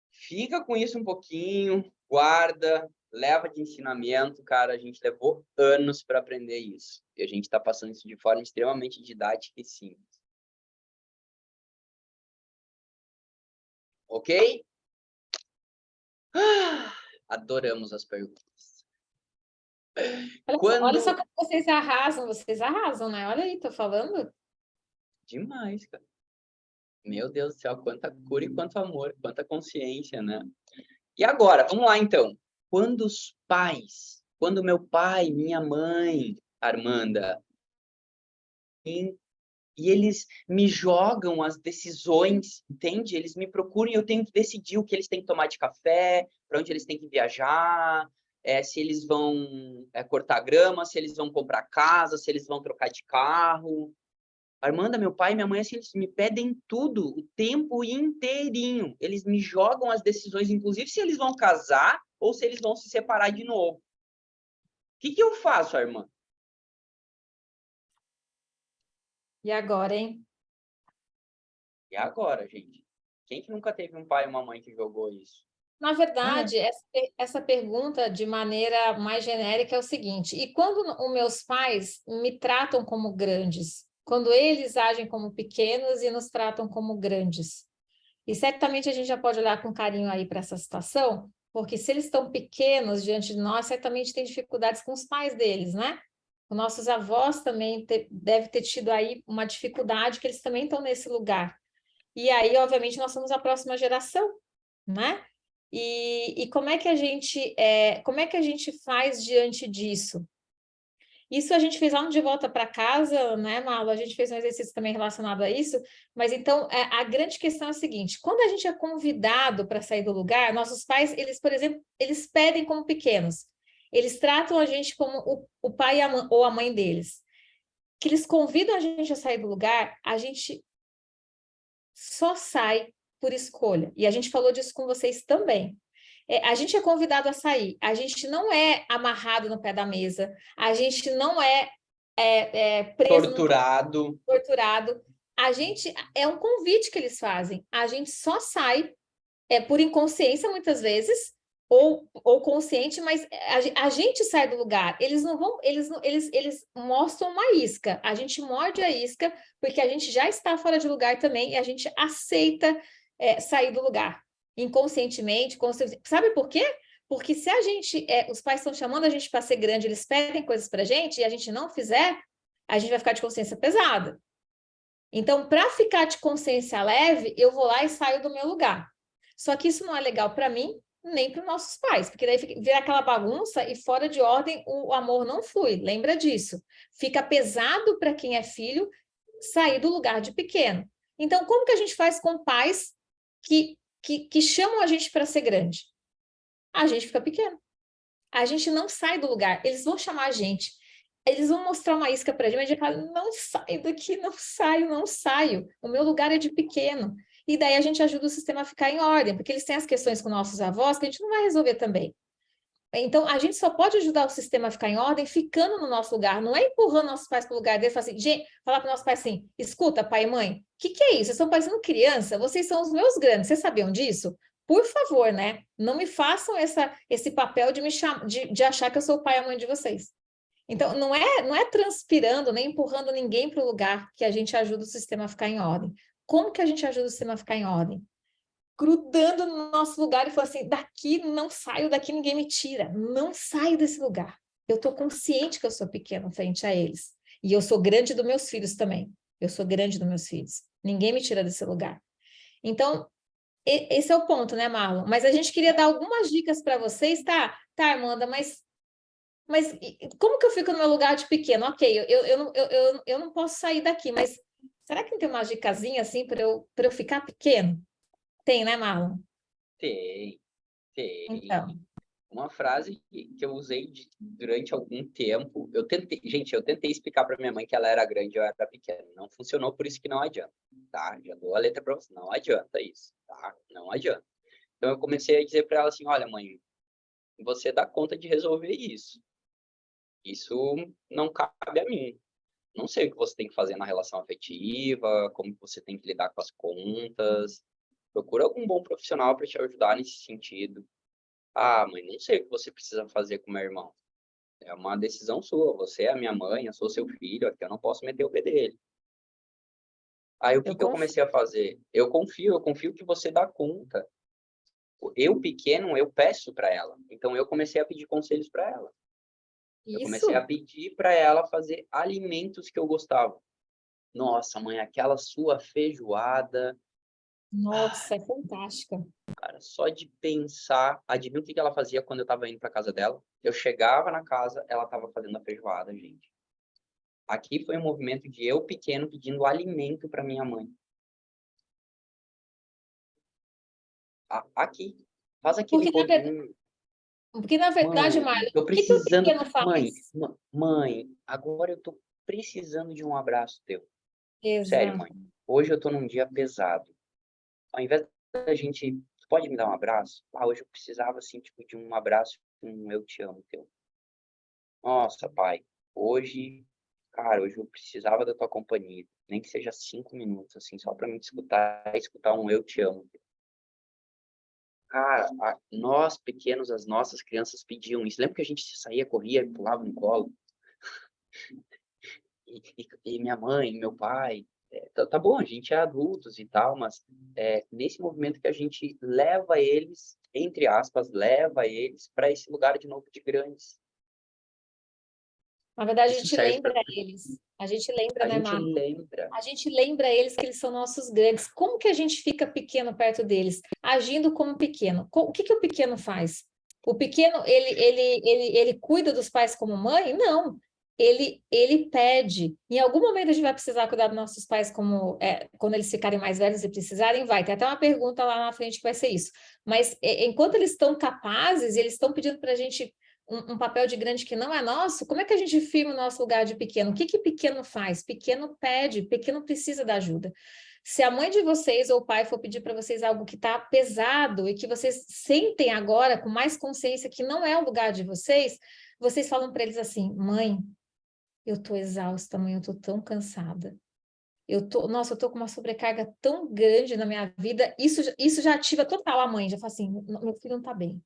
Fica com isso um pouquinho, guarda, leva de ensinamento, cara. A gente levou anos para aprender isso. E a gente está passando isso de forma extremamente didática e simples. Ok? Adoramos as perguntas. Olha só como vocês arrasam, né? Olha aí, tô falando. Demais, cara. Meu Deus do céu, quanta cura e quanto amor, quanta consciência, né? E agora, vamos lá então. Quando meu pai, minha mãe, Armanda, e eles me jogam as decisões, entende? Eles me procuram e eu tenho que decidir o que eles têm que tomar de café, para onde eles têm que viajar, se eles vão cortar grama, se eles vão comprar casa, se eles vão trocar de carro. Armanda, meu pai e minha mãe, assim, eles me pedem tudo, o tempo inteirinho. Eles me jogam as decisões, inclusive se eles vão casar ou se eles vão se separar de novo. O que eu faço, irmã? E agora, hein? E agora, gente? Quem que nunca teve um pai e uma mãe que jogou isso? Na verdade, essa pergunta de maneira mais genérica é o seguinte: e quando os meus pais me tratam como grandes? Quando eles agem como pequenos e nos tratam como grandes? E certamente a gente já pode olhar com carinho aí para essa situação, porque se eles estão pequenos diante de nós, certamente tem dificuldades com os pais deles, né? Os nossos avós também devem ter tido aí uma dificuldade, que eles também estão nesse lugar. E aí, obviamente, nós somos a próxima geração, né? E como é que a gente faz diante disso? Isso a gente fez lá no De Volta para Casa, né, Marlo? A gente fez um exercício também relacionado a isso, mas então a grande questão é a seguinte: quando a gente é convidado para sair do lugar, nossos pais, eles, por exemplo, eles pedem como pequenos, eles tratam a gente como o pai ou a mãe deles, que eles convidam a gente a sair do lugar, a gente só sai por escolha. E a gente falou disso com vocês também. A gente é convidado a sair, a gente não é amarrado no pé da mesa, a gente não é preso, torturado. A gente é um convite que eles fazem. A gente só sai por inconsciência, muitas vezes, ou consciente, mas a gente sai do lugar. Eles não vão, eles mostram uma isca. A gente morde a isca, porque a gente já está fora de lugar também, e a gente aceita sair do lugar. Inconscientemente, conscientemente. Sabe por quê? Porque se a gente, os pais estão chamando a gente para ser grande, eles pedem coisas para a gente, e a gente não fizer, a gente vai ficar de consciência pesada. Então, para ficar de consciência leve, eu vou lá e saio do meu lugar. Só que isso não é legal para mim, nem para os nossos pais, porque daí vira aquela bagunça e fora de ordem o amor não flui. Lembra disso? Fica pesado para quem é filho sair do lugar de pequeno. Então, como que a gente faz com pais que chamam a gente para ser grande? A gente fica pequeno. A gente não sai do lugar. Eles vão chamar a gente. Eles vão mostrar uma isca para a gente, a gente fala, não saio daqui, não saio, não saio. O meu lugar é de pequeno. E daí a gente ajuda o sistema a ficar em ordem, porque eles têm as questões com nossos avós que a gente não vai resolver também. Então, a gente só pode ajudar o sistema a ficar em ordem ficando no nosso lugar, não é empurrando nossos pais para o lugar deles, assim, falar para nossos pais assim, escuta, pai e mãe, o que é isso? Vocês estão parecendo criança, vocês são os meus grandes, vocês sabiam disso? Por favor, né? Não me façam esse papel de achar que eu sou o pai e a mãe de vocês. Então, não é transpirando, nem empurrando ninguém para o lugar que a gente ajuda o sistema a ficar em ordem. Como que a gente ajuda o sistema a ficar em ordem? Grudando no nosso lugar e falando assim, daqui não saio, daqui ninguém me tira. Não saio desse lugar. Eu estou consciente que eu sou pequeno frente a eles. E eu sou grande dos meus filhos também. Eu sou grande dos meus filhos. Ninguém me tira desse lugar. Então, esse é o ponto, né, Marlon? Mas a gente queria dar algumas dicas para vocês, tá? Tá, Armanda, mas como que eu fico no meu lugar de pequeno? Ok, eu não posso sair daqui, mas será que não tem uma dicasinha assim para eu ficar pequeno? Tem, né, Marlon? Tem. Então. Uma frase que eu usei durante algum tempo. Eu tentei explicar para minha mãe que ela era grande e eu era pequeno. Não funcionou, por isso que não adianta, tá? Já dou a letra para você. Não adianta isso, tá? Não adianta. Então eu comecei a dizer para ela assim: olha, mãe, você dá conta de resolver isso. Isso não cabe a mim. Não sei o que você tem que fazer na relação afetiva, como você tem que lidar com as contas. Procura algum bom profissional para te ajudar nesse sentido. Ah, mãe, não sei o que você precisa fazer com meu irmão. É uma decisão sua. Você é a minha mãe, eu sou seu filho, aqui eu não posso meter o pé dele. Aí o que eu comecei a fazer? Eu confio que você dá conta. Eu pequeno, eu peço para ela. Então eu comecei a pedir conselhos para ela. Eu comecei a pedir para ela fazer alimentos que eu gostava. Nossa, mãe, aquela sua feijoada. Nossa, é fantástica. Cara, só de pensar, adivinha o que ela fazia quando eu estava indo para casa dela? Eu chegava na casa, ela estava fazendo a feijoada, gente. Aqui foi um movimento de eu pequeno pedindo alimento para minha mãe. Aqui, faz aquele bolinho. Porque na verdade, Mário, tô o que o precisando, pequeno faz? mãe, agora eu tô precisando de um abraço teu. Sério, Exato. mãe. Hoje eu tô num dia pesado. Ao invés da gente, pode me dar um abraço? Ah, hoje eu precisava assim, tipo, de um abraço, um eu te amo teu. Nossa, pai, hoje, cara, hoje eu precisava da tua companhia, nem que seja 5 minutos, assim, só para me escutar um eu te amo. Cara, nós pequenos, as nossas crianças pediam isso. Lembra que a gente saía, corria, pulava no colo? E minha mãe, meu pai, tá bom, a gente é adultos e tal, mas nesse movimento que a gente leva eles, entre aspas, leva eles para esse lugar de novo de grandes. Na verdade, a Isso gente serve lembra para... eles. A gente lembra, A né, gente Marco? lembra. A gente lembra eles que eles são nossos grandes. Como que a gente fica pequeno perto deles? Agindo como pequeno. O que que o pequeno faz? O pequeno, ele cuida dos pais como mãe? Não. Ele pede. Em algum momento a gente vai precisar cuidar dos nossos pais como quando eles ficarem mais velhos e precisarem, vai. Tem até uma pergunta lá na frente que vai ser isso. Mas enquanto eles estão capazes, eles estão pedindo para a gente um papel de grande que não é nosso, como é que a gente firma o nosso lugar de pequeno? O que que pequeno faz? Pequeno pede, pequeno precisa da ajuda. Se a mãe de vocês ou o pai for pedir para vocês algo que está pesado e que vocês sentem agora com mais consciência que não é o lugar de vocês, vocês falam para eles assim: mãe, eu estou exausta, mãe, eu estou tão cansada. Nossa, eu tô com uma sobrecarga tão grande na minha vida, isso já ativa total a mãe, já fala assim: meu filho não está bem.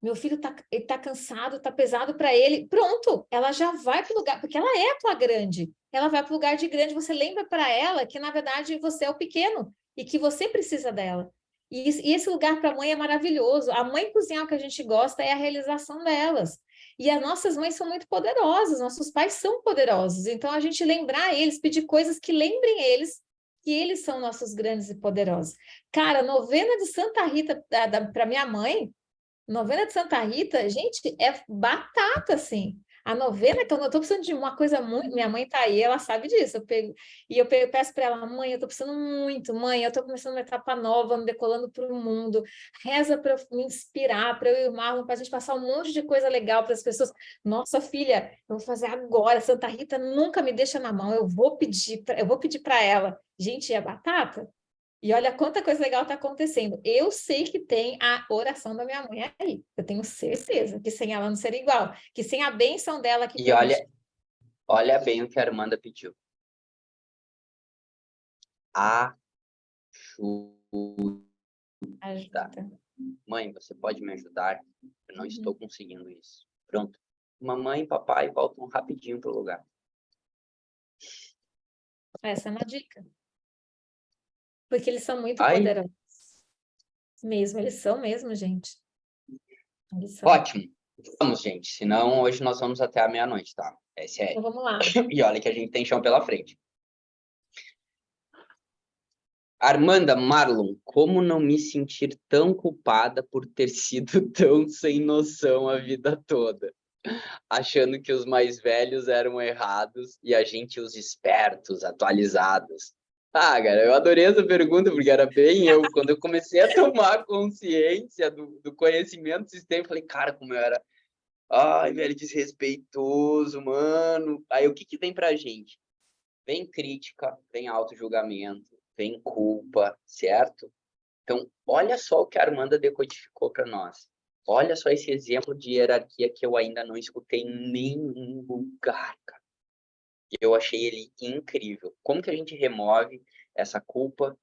Meu filho ele tá cansado, tá pesado para ele. Pronto, ela já vai para o lugar, porque ela é a tua grande. Ela vai para o lugar de grande. Você lembra para ela que, na verdade, você é o pequeno e que você precisa dela. E esse lugar para a mãe é maravilhoso. A mãe cozinhar o que a gente gosta é a realização delas. E as nossas mães são muito poderosas, nossos pais são poderosos. Então, a gente lembrar eles, pedir coisas que lembrem eles que eles são nossos grandes e poderosos. Cara, novena de Santa Rita para minha mãe. Novena de Santa Rita, gente, é batata, assim. A novena, que eu não estou precisando de uma coisa muito. Minha mãe tá aí, ela sabe disso. Peço para ela, mãe, eu estou precisando muito, mãe, eu estou começando uma etapa nova, me decolando para o mundo. Reza para eu me inspirar, para eu e o Marlon, para a gente passar um monte de coisa legal para as pessoas. Nossa, filha, eu vou fazer agora. Santa Rita nunca me deixa na mão. Eu vou pedir para ela. Gente, é batata? E olha quanta coisa legal está acontecendo. Eu sei que tem a oração da minha mãe aí. Eu tenho certeza que sem ela não seria igual. Que sem a bênção dela que E permite olha bem o que a Armanda pediu. Ajuda. ajuda. Mãe, você pode me ajudar? Eu não estou Uhum. conseguindo isso. Pronto. Mamãe e papai voltam rapidinho pro lugar. Essa é uma dica. Porque eles são muito Aí, poderosos. Mesmo, eles são mesmo, gente. Eles são. ótimo. Vamos, gente. Senão, hoje nós vamos até a meia-noite, tá? É Então sério. vamos lá. E olha que a gente tem chão pela frente. Armanda, Marlon, como não me sentir tão culpada por ter sido tão sem noção a vida toda? Achando que os mais velhos eram errados e a gente os espertos, atualizados. Ah, cara, eu adorei essa pergunta, porque era bem eu. Quando eu comecei a tomar consciência do conhecimento sistêmico, eu falei, cara, como eu era, ai, velho, desrespeitoso, mano. Aí o que que vem pra gente? Vem crítica, vem auto-julgamento, vem culpa, certo? Então, olha só o que a Armanda decodificou para nós. Olha só esse exemplo de hierarquia que eu ainda não escutei em nenhum lugar, cara. Eu achei ele incrível. Como que a gente remove essa culpa?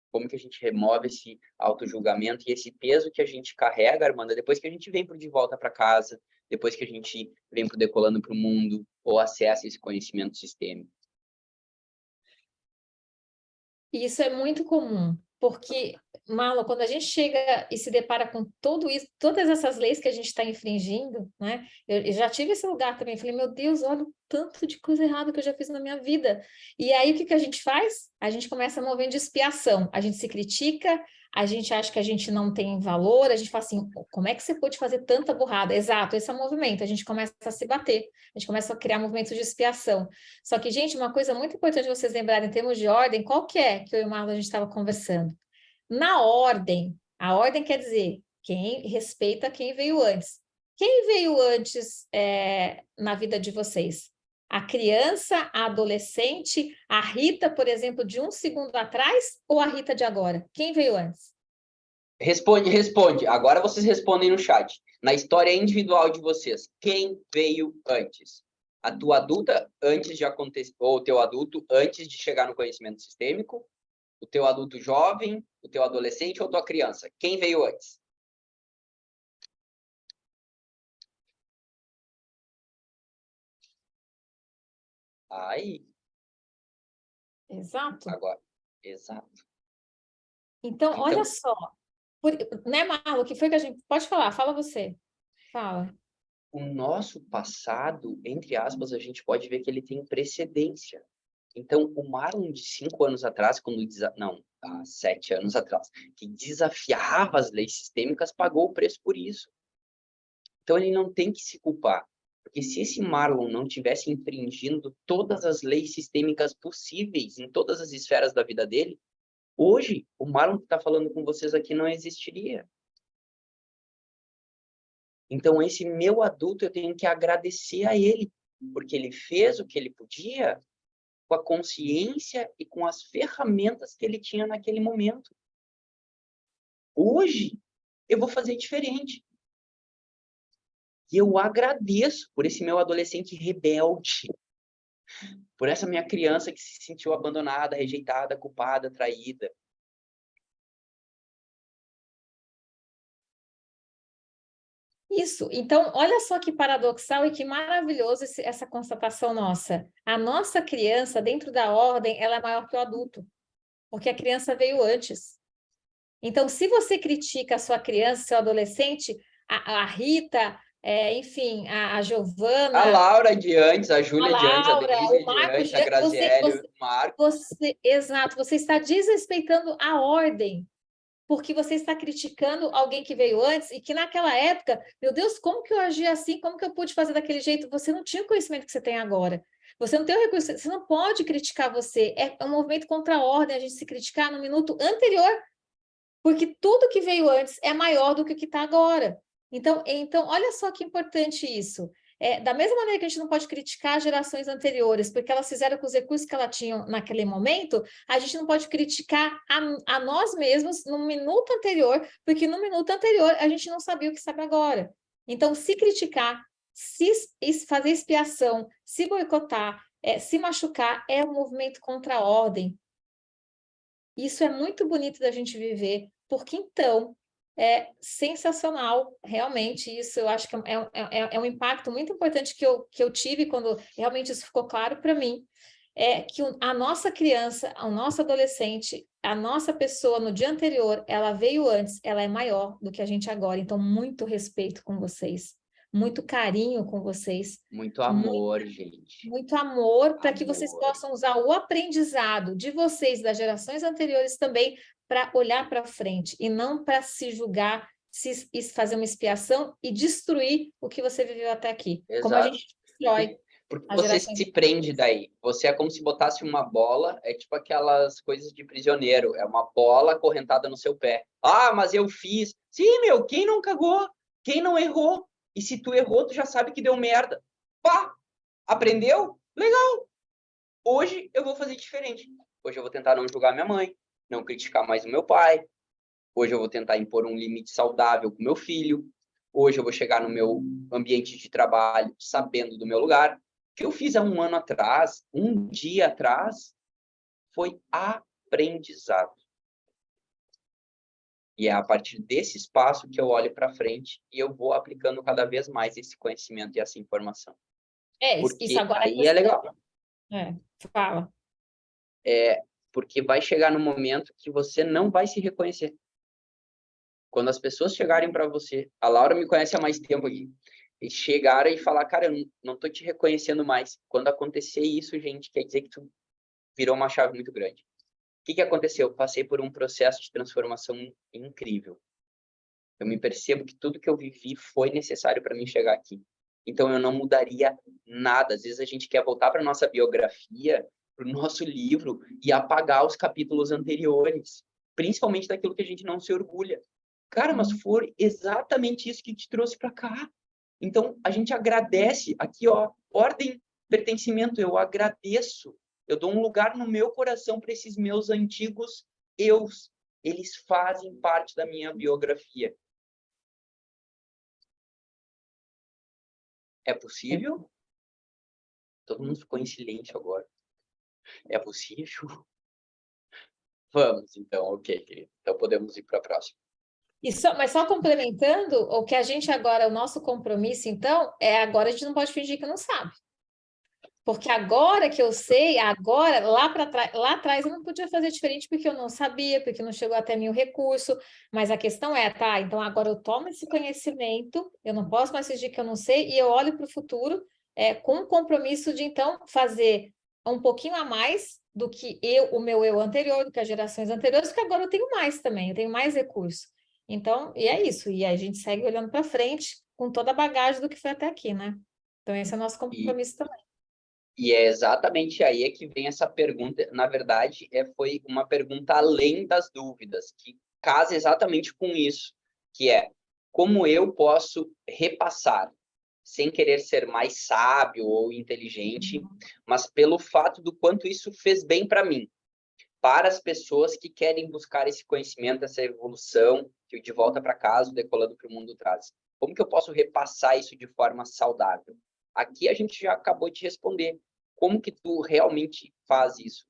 Como que a gente remove esse auto-julgamento e esse peso que a gente carrega, Armanda, depois que a gente vem de volta para casa, depois que a gente vem decolando para o mundo ou acessa esse conhecimento sistêmico? E isso é muito comum, porque, Marlon, quando a gente chega e se depara com tudo isso, todas essas leis que a gente está infringindo, né? Eu já tive esse lugar também, falei, meu Deus, olha o tanto de coisa errada que eu já fiz na minha vida. E aí, o que que a gente faz? A gente começa a mover de expiação, a gente se critica, a gente acha que a gente não tem valor, a gente fala assim, como é que você pode fazer tanta burrada? Exato, esse é o movimento, a gente começa a se bater, a gente começa a criar movimentos de expiação. Só que, gente, uma coisa muito importante vocês lembrarem em termos de ordem, qual que é que eu e o Marlon a gente estava conversando? Na ordem, a ordem quer dizer quem respeita quem veio antes. Quem veio antes na vida de vocês? A criança, a adolescente, a Rita, por exemplo, de um segundo atrás ou a Rita de agora? Quem veio antes? Responde, responde. Agora vocês respondem no chat. Na história individual de vocês, quem veio antes? A tua adulta antes de acontecer, ou o teu adulto antes de chegar no conhecimento sistêmico? O teu adulto jovem? O teu adolescente ou tua criança? Quem veio antes? Aí, Exato. agora. Exato. Então, olha Então, só. Né, Marlon, o que foi que a gente... Pode falar, fala você. Fala. o nosso passado, entre aspas, a gente pode ver que ele tem precedência. Então, o Marlon de 5 anos atrás, há 7 anos atrás, que desafiava as leis sistêmicas, pagou o preço por isso. Então, ele não tem que se culpar. Porque se esse Marlon não tivesse infringindo todas as leis sistêmicas possíveis em todas as esferas da vida dele, hoje, o Marlon que está falando com vocês aqui não existiria. Então, esse meu adulto, eu tenho que agradecer a ele, porque ele fez o que ele podia com a consciência e com as ferramentas que ele tinha naquele momento. Hoje, eu vou fazer diferente. E eu agradeço por esse meu adolescente rebelde, por essa minha criança que se sentiu abandonada, rejeitada, culpada, traída. Isso. Então, olha só que paradoxal e que maravilhoso essa constatação nossa. A nossa criança, dentro da ordem, ela é maior que o adulto, porque a criança veio antes. Então, se você critica a sua criança, seu adolescente, a Rita, enfim, a Giovana... A Laura de antes, a Júlia de antes, a Laura, Denise o Marcos, de antes, a Graziele, o Marcos. Exato, você está desrespeitando a ordem, porque você está criticando alguém que veio antes e que naquela época, meu Deus, como que eu agi assim? Como que eu pude fazer daquele jeito? Você não tinha o conhecimento que você tem agora. Você não tem o reconhecimento, você não pode criticar você. É um movimento contra a ordem a gente se criticar no minuto anterior, porque tudo que veio antes é maior do que o que está agora. Então, olha só que importante isso. Da mesma maneira que a gente não pode criticar as gerações anteriores, porque elas fizeram com os recursos que elas tinham naquele momento, a gente não pode criticar a nós mesmos no minuto anterior, porque no minuto anterior a gente não sabia o que sabe agora. Então, se criticar, se fazer expiação, se boicotar, se machucar, é um movimento contra a ordem. Isso é muito bonito da gente viver, porque então é sensacional, realmente, isso eu acho que é um impacto muito importante que eu tive quando realmente isso ficou claro para mim, que a nossa criança, o nosso adolescente, a nossa pessoa no dia anterior, ela veio antes, ela é maior do que a gente agora, então muito respeito com vocês, muito carinho com vocês. Muito amor, gente. Muito amor para que vocês possam usar o aprendizado de vocês, das gerações anteriores também, para olhar para frente e não para se julgar, fazer uma expiação e destruir o que você viveu até aqui. Exato. Como a gente destrói. Porque você se prende daí. Você é como se botasse uma bola, é tipo aquelas coisas de prisioneiro. É uma bola acorrentada no seu pé. Ah, mas eu fiz. Sim, meu, quem não cagou? Quem não errou? E se tu errou, tu já sabe que deu merda. Pá! Aprendeu? Legal! Hoje eu vou fazer diferente. Hoje eu vou tentar não julgar minha mãe, não criticar mais o meu pai. Hoje eu vou tentar impor um limite saudável com meu filho. Hoje eu vou chegar no meu ambiente de trabalho sabendo do meu lugar. O que eu fiz há um ano atrás, um dia atrás, foi aprendizado. E é a partir desse espaço que eu olho para frente e eu vou aplicando cada vez mais esse conhecimento e essa informação. Porque isso agora aí é legal. Fala. Porque vai chegar no momento que você não vai se reconhecer. Quando as pessoas chegarem para você, a Laura me conhece há mais tempo aqui, e chegaram e falar, cara, eu não tô te reconhecendo mais. Quando acontecer isso, gente, quer dizer que tu virou uma chave muito grande. O que aconteceu? Eu passei por um processo de transformação incrível. Eu me percebo que tudo que eu vivi foi necessário para mim chegar aqui. Então, eu não mudaria nada. Às vezes, a gente quer voltar para nossa biografia, para o nosso livro, e apagar os capítulos anteriores, principalmente daquilo que a gente não se orgulha. Cara, mas foi exatamente isso que te trouxe para cá. Então, a gente agradece. Aqui, ó, ordem, pertencimento, eu agradeço. Eu dou um lugar no meu coração para esses meus antigos eus. Eles fazem parte da minha biografia. É possível? Todo mundo ficou em silêncio agora. É possível? Vamos, então, ok, querido. Então, podemos ir para a próxima. Mas só complementando, o que a gente agora, o nosso compromisso, então, agora a gente não pode fingir que não sabe. Porque agora que eu sei, agora, lá atrás eu não podia fazer diferente porque eu não sabia, porque não chegou até mim o recurso, mas a questão é, tá, então agora eu tomo esse conhecimento, eu não posso mais fingir que eu não sei, e eu olho para o futuro com o compromisso de, então, fazer um pouquinho a mais do que o meu eu anterior, do que as gerações anteriores, porque agora eu tenho mais também, eu tenho mais recurso. Então, e é isso, e a gente segue olhando para frente com toda a bagagem do que foi até aqui, né? Então, esse é o nosso E, compromisso também. e é exatamente aí que vem essa pergunta. Na verdade, foi uma pergunta além das dúvidas, que casa exatamente com isso, que é como eu posso repassar, sem querer ser mais sábio ou inteligente, mas pelo fato do quanto isso fez bem para mim, para as pessoas que querem buscar esse conhecimento, essa evolução, que o De Volta para Casa, o Decolando para o Mundo traz. Como que eu posso repassar isso de forma saudável? Aqui a gente já acabou de responder. Como que tu realmente faz isso?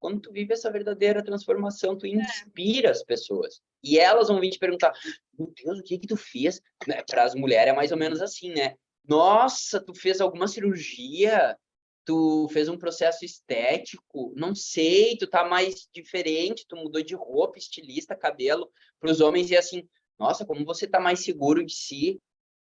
Quando tu vive essa verdadeira transformação, tu inspira as pessoas. E elas vão vir te perguntar, meu Deus, o que que tu fez? Né? Para as mulheres é mais ou menos assim, né? Nossa, tu fez alguma cirurgia? Tu fez um processo estético? Não sei, tu tá mais diferente, tu mudou de roupa, estilista, cabelo. Para os homens é assim, nossa, como você tá mais seguro de si.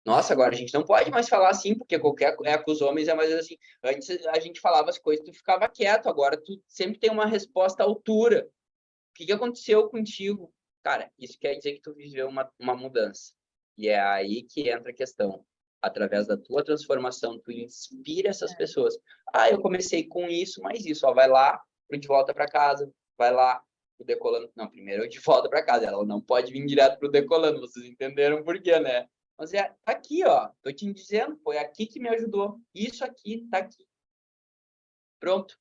Nossa, agora a gente não pode mais falar assim, porque qualquer com os homens é mais assim. Antes a gente falava as coisas, tu ficava quieto, agora tu sempre tem uma resposta à altura. O que que aconteceu contigo? Cara, isso quer dizer que tu viveu uma mudança. E é aí que entra a questão. Através da tua transformação, tu inspira essas pessoas. Ah, eu comecei com isso, mas isso, ó, vai lá pro De Volta para Casa, vai lá pro Decolando. Não, primeiro eu De Volta para Casa, ela não pode vir direto pro Decolando, vocês entenderam por quê, né? Mas tá aqui, ó, tô te dizendo, foi aqui que me ajudou. Isso aqui, tá aqui. Pronto.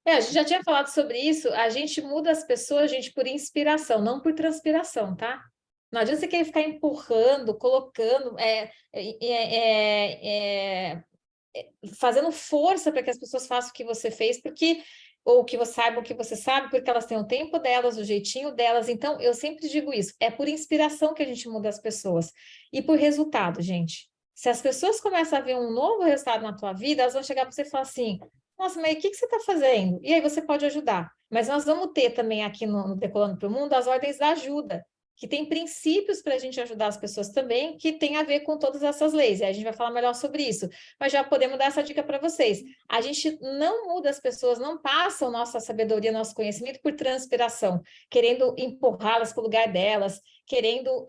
A gente já tinha falado sobre isso, a gente muda as pessoas, gente, por inspiração, não por transpiração, tá? Não adianta você querer ficar empurrando, colocando, fazendo força para que as pessoas façam o que você fez, porque ou que você saiba o que você sabe, porque elas têm o tempo delas, o jeitinho delas. Então, eu sempre digo isso, é por inspiração que a gente muda as pessoas e por resultado, gente. Se as pessoas começam a ver um novo resultado na tua vida, elas vão chegar para você e falar assim: nossa, mas o que você está fazendo? E aí você pode ajudar. Mas nós vamos ter também aqui no Decolando para o Mundo as ordens da ajuda, que tem princípios para a gente ajudar as pessoas também, que tem a ver com todas essas leis. E a gente vai falar melhor sobre isso. Mas já podemos dar essa dica para vocês. A gente não muda as pessoas, não passa nossa sabedoria, nosso conhecimento por transpiração, querendo empurrá-las para o lugar delas, querendo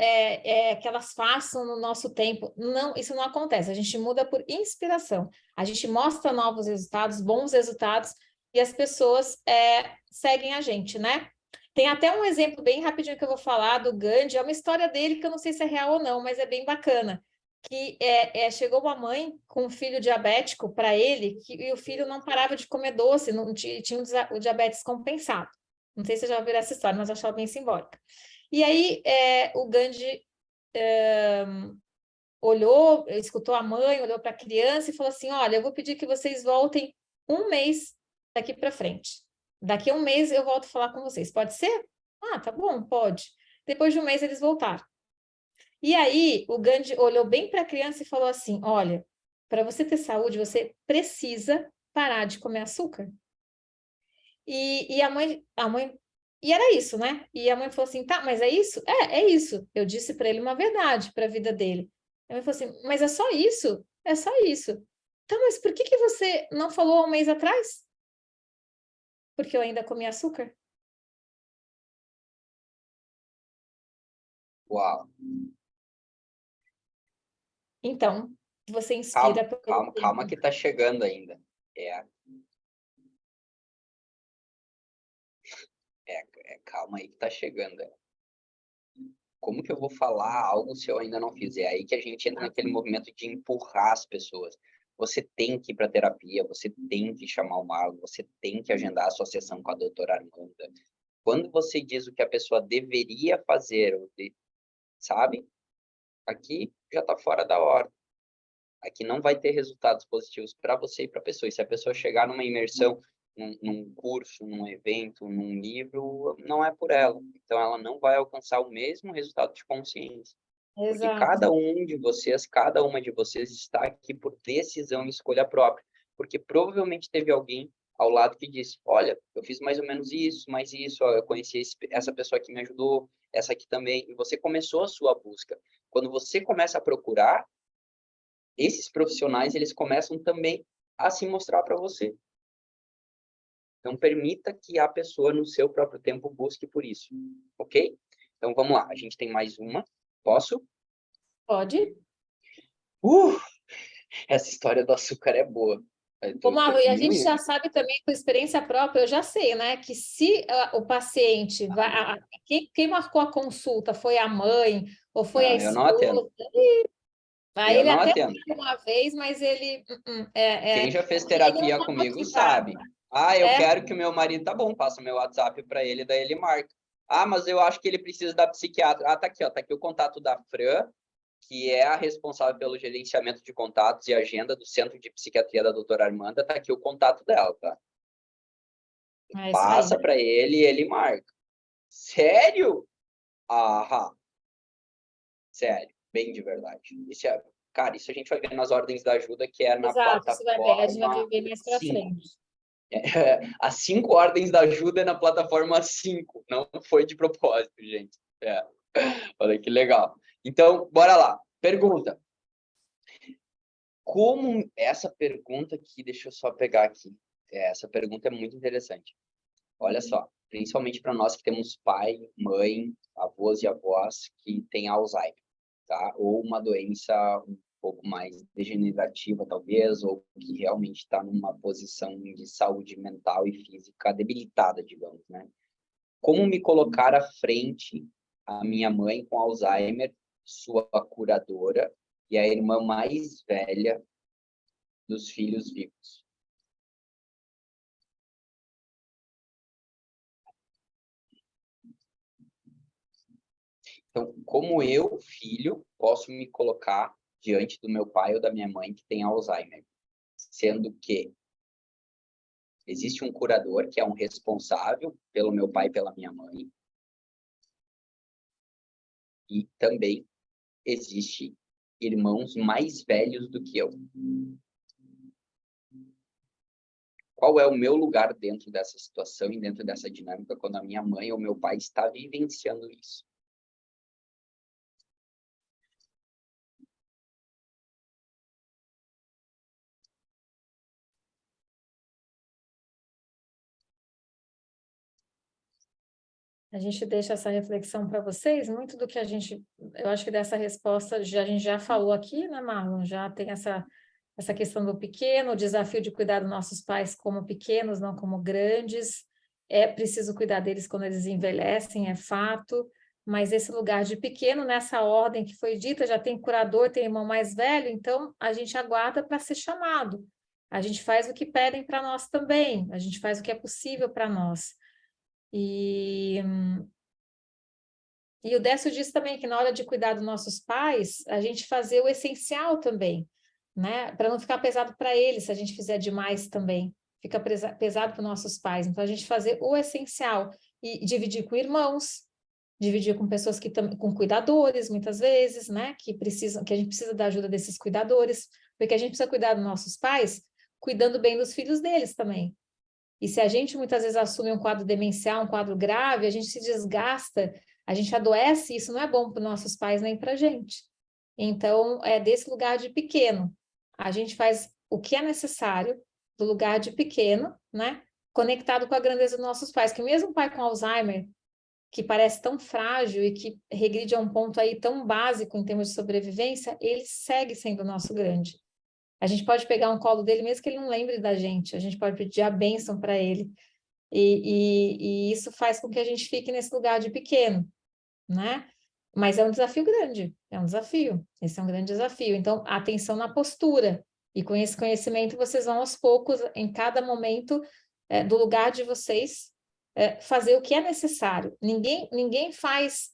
que elas façam no nosso tempo. Não, isso não acontece. A gente muda por inspiração. A gente mostra novos resultados, bons resultados, e as pessoas seguem a gente, né? Tem até um exemplo bem rapidinho que eu vou falar do Gandhi, é uma história dele que eu não sei se é real ou não, mas é bem bacana. Que chegou uma mãe com um filho diabético para ele, e o filho não parava de comer doce, não tinha o diabetes compensado. Não sei se você já ouviu essa história, mas eu achava bem simbólica. E aí o Gandhi olhou, escutou a mãe, olhou para a criança e falou assim: olha, eu vou pedir que vocês voltem um mês daqui para frente. Daqui a um mês eu volto a falar com vocês. Pode ser? Ah, tá bom, pode. Depois de um mês eles voltaram. E aí o Gandhi olhou bem para a criança e falou assim: olha, para você ter saúde, você precisa parar de comer açúcar. E e era isso, né? E a mãe falou assim: tá, mas é isso? É isso. Eu disse para ele uma verdade para a vida dele. A mãe falou assim: mas é só isso? É só isso. Tá, mas por que você não falou há um mês atrás? Porque eu ainda comia açúcar. Uau. Então, você inspira Calma, pelo calma, calma tempo. que tá chegando ainda. Calma aí que tá chegando. Como que eu vou falar algo se eu ainda não fiz? É aí que a gente entra naquele movimento de empurrar as pessoas. Você tem que ir para terapia, você tem que chamar o mago, você tem que agendar a sua sessão com a doutora Armanda. Quando você diz o que a pessoa deveria fazer, sabe? Aqui já está fora da hora. Aqui não vai ter resultados positivos para você e para a pessoa. E se a pessoa chegar numa imersão, num curso, num evento, num livro, não é por ela. Então, ela não vai alcançar o mesmo resultado de consciência. Porque Exato. cada uma de vocês está aqui por decisão e escolha própria. Porque provavelmente teve alguém ao lado que disse, olha, eu fiz mais ou menos isso, mais isso, ó, eu conheci essa pessoa que me ajudou, essa aqui também, e você começou a sua busca. Quando você começa a procurar, esses profissionais, eles começam também a se mostrar para você. Então, permita que a pessoa, no seu próprio tempo, busque por isso, ok? Então, vamos lá, a gente tem mais uma. Posso? Pode? Uh! Essa história do açúcar é boa. Ô, Marlon, e a gente já sabe também, por experiência própria, eu já sei, né, que se o paciente vai, quem marcou a consulta foi a mãe ou foi a Não, eu não atendo. esposa, aí Eu ele não até atendo. foi uma vez, mas ele Quem já fez ele não terapia está comigo motivado. sabe. Ah, eu É, quero que o meu marido... Tá bom, passa meu WhatsApp para ele, daí ele marca. Ah, mas eu acho que ele precisa da psiquiatra. Ah, tá aqui, ó. Tá aqui o contato da Fran, que é a responsável pelo gerenciamento de contatos e agenda do Centro de Psiquiatria da doutora Armanda. Tá aqui o contato dela, tá? é isso aí. Passa para ele e ele marca. Sério? Ah, sério. Bem de verdade. Isso é... Cara, isso a gente vai ver nas ordens da ajuda, que é na Exato, isso vai ver, a gente vai plataforma ver mais para 5. frente. As 5 ordens da ajuda é na plataforma 5. Não foi de propósito, gente. Olha que legal. Então, bora lá. Pergunta. Como essa pergunta aqui, deixa eu só pegar aqui. Essa pergunta é muito interessante. Olha só, principalmente para nós que temos pai, mãe, avós e avós que têm Alzheimer, tá? Ou uma doença um pouco mais degenerativa, talvez, ou que realmente está numa posição de saúde mental e física debilitada, digamos, né? Como me colocar à frente a minha mãe com Alzheimer, sua curadora, e a irmã mais velha dos filhos vivos? Então, como eu, filho, posso me colocar diante do meu pai ou da minha mãe que tem Alzheimer? Sendo que existe um curador, que é um responsável pelo meu pai e pela minha mãe, e também existe irmãos mais velhos do que eu. Qual é o meu lugar dentro dessa situação e dentro dessa dinâmica quando a minha mãe ou meu pai está vivenciando isso? A gente deixa essa reflexão para vocês, muito do que eu acho que dessa resposta a gente já falou aqui, né, Marlon? Já tem essa questão do pequeno, o desafio de cuidar dos nossos pais como pequenos, não como grandes. É preciso cuidar deles quando eles envelhecem, é fato, mas esse lugar de pequeno, nessa ordem que foi dita, já tem curador, tem irmão mais velho, então a gente aguarda para ser chamado. A gente faz o que pedem para nós também, a gente faz o que é possível para nós. E o Décio disse também que na hora de cuidar dos nossos pais, a gente fazer o essencial também, né? Para não ficar pesado para eles se a gente fizer demais também. Fica pesado para os nossos pais. Então, a gente fazer o essencial e dividir com irmãos, dividir com pessoas com cuidadores, muitas vezes, né? Que a gente precisa da ajuda desses cuidadores, porque a gente precisa cuidar dos nossos pais, cuidando bem dos filhos deles também. E se a gente muitas vezes assume um quadro demencial, um quadro grave, a gente se desgasta, a gente adoece, e isso não é bom para os nossos pais nem para a gente. Então, é desse lugar de pequeno. A gente faz o que é necessário do lugar de pequeno, né? Conectado com a grandeza dos nossos pais, que mesmo o pai com Alzheimer, que parece tão frágil e que regride a um ponto aí tão básico em termos de sobrevivência, ele segue sendo o nosso grande. A gente pode pegar um colo dele mesmo que ele não lembre da gente, a gente pode pedir a bênção para ele. E isso faz com que a gente fique nesse lugar de pequeno, né? Mas é um desafio grande, é um desafio, esse é um grande desafio. Então, atenção na postura, e com esse conhecimento vocês vão aos poucos, em cada momento do lugar de vocês, fazer o que é necessário. Ninguém faz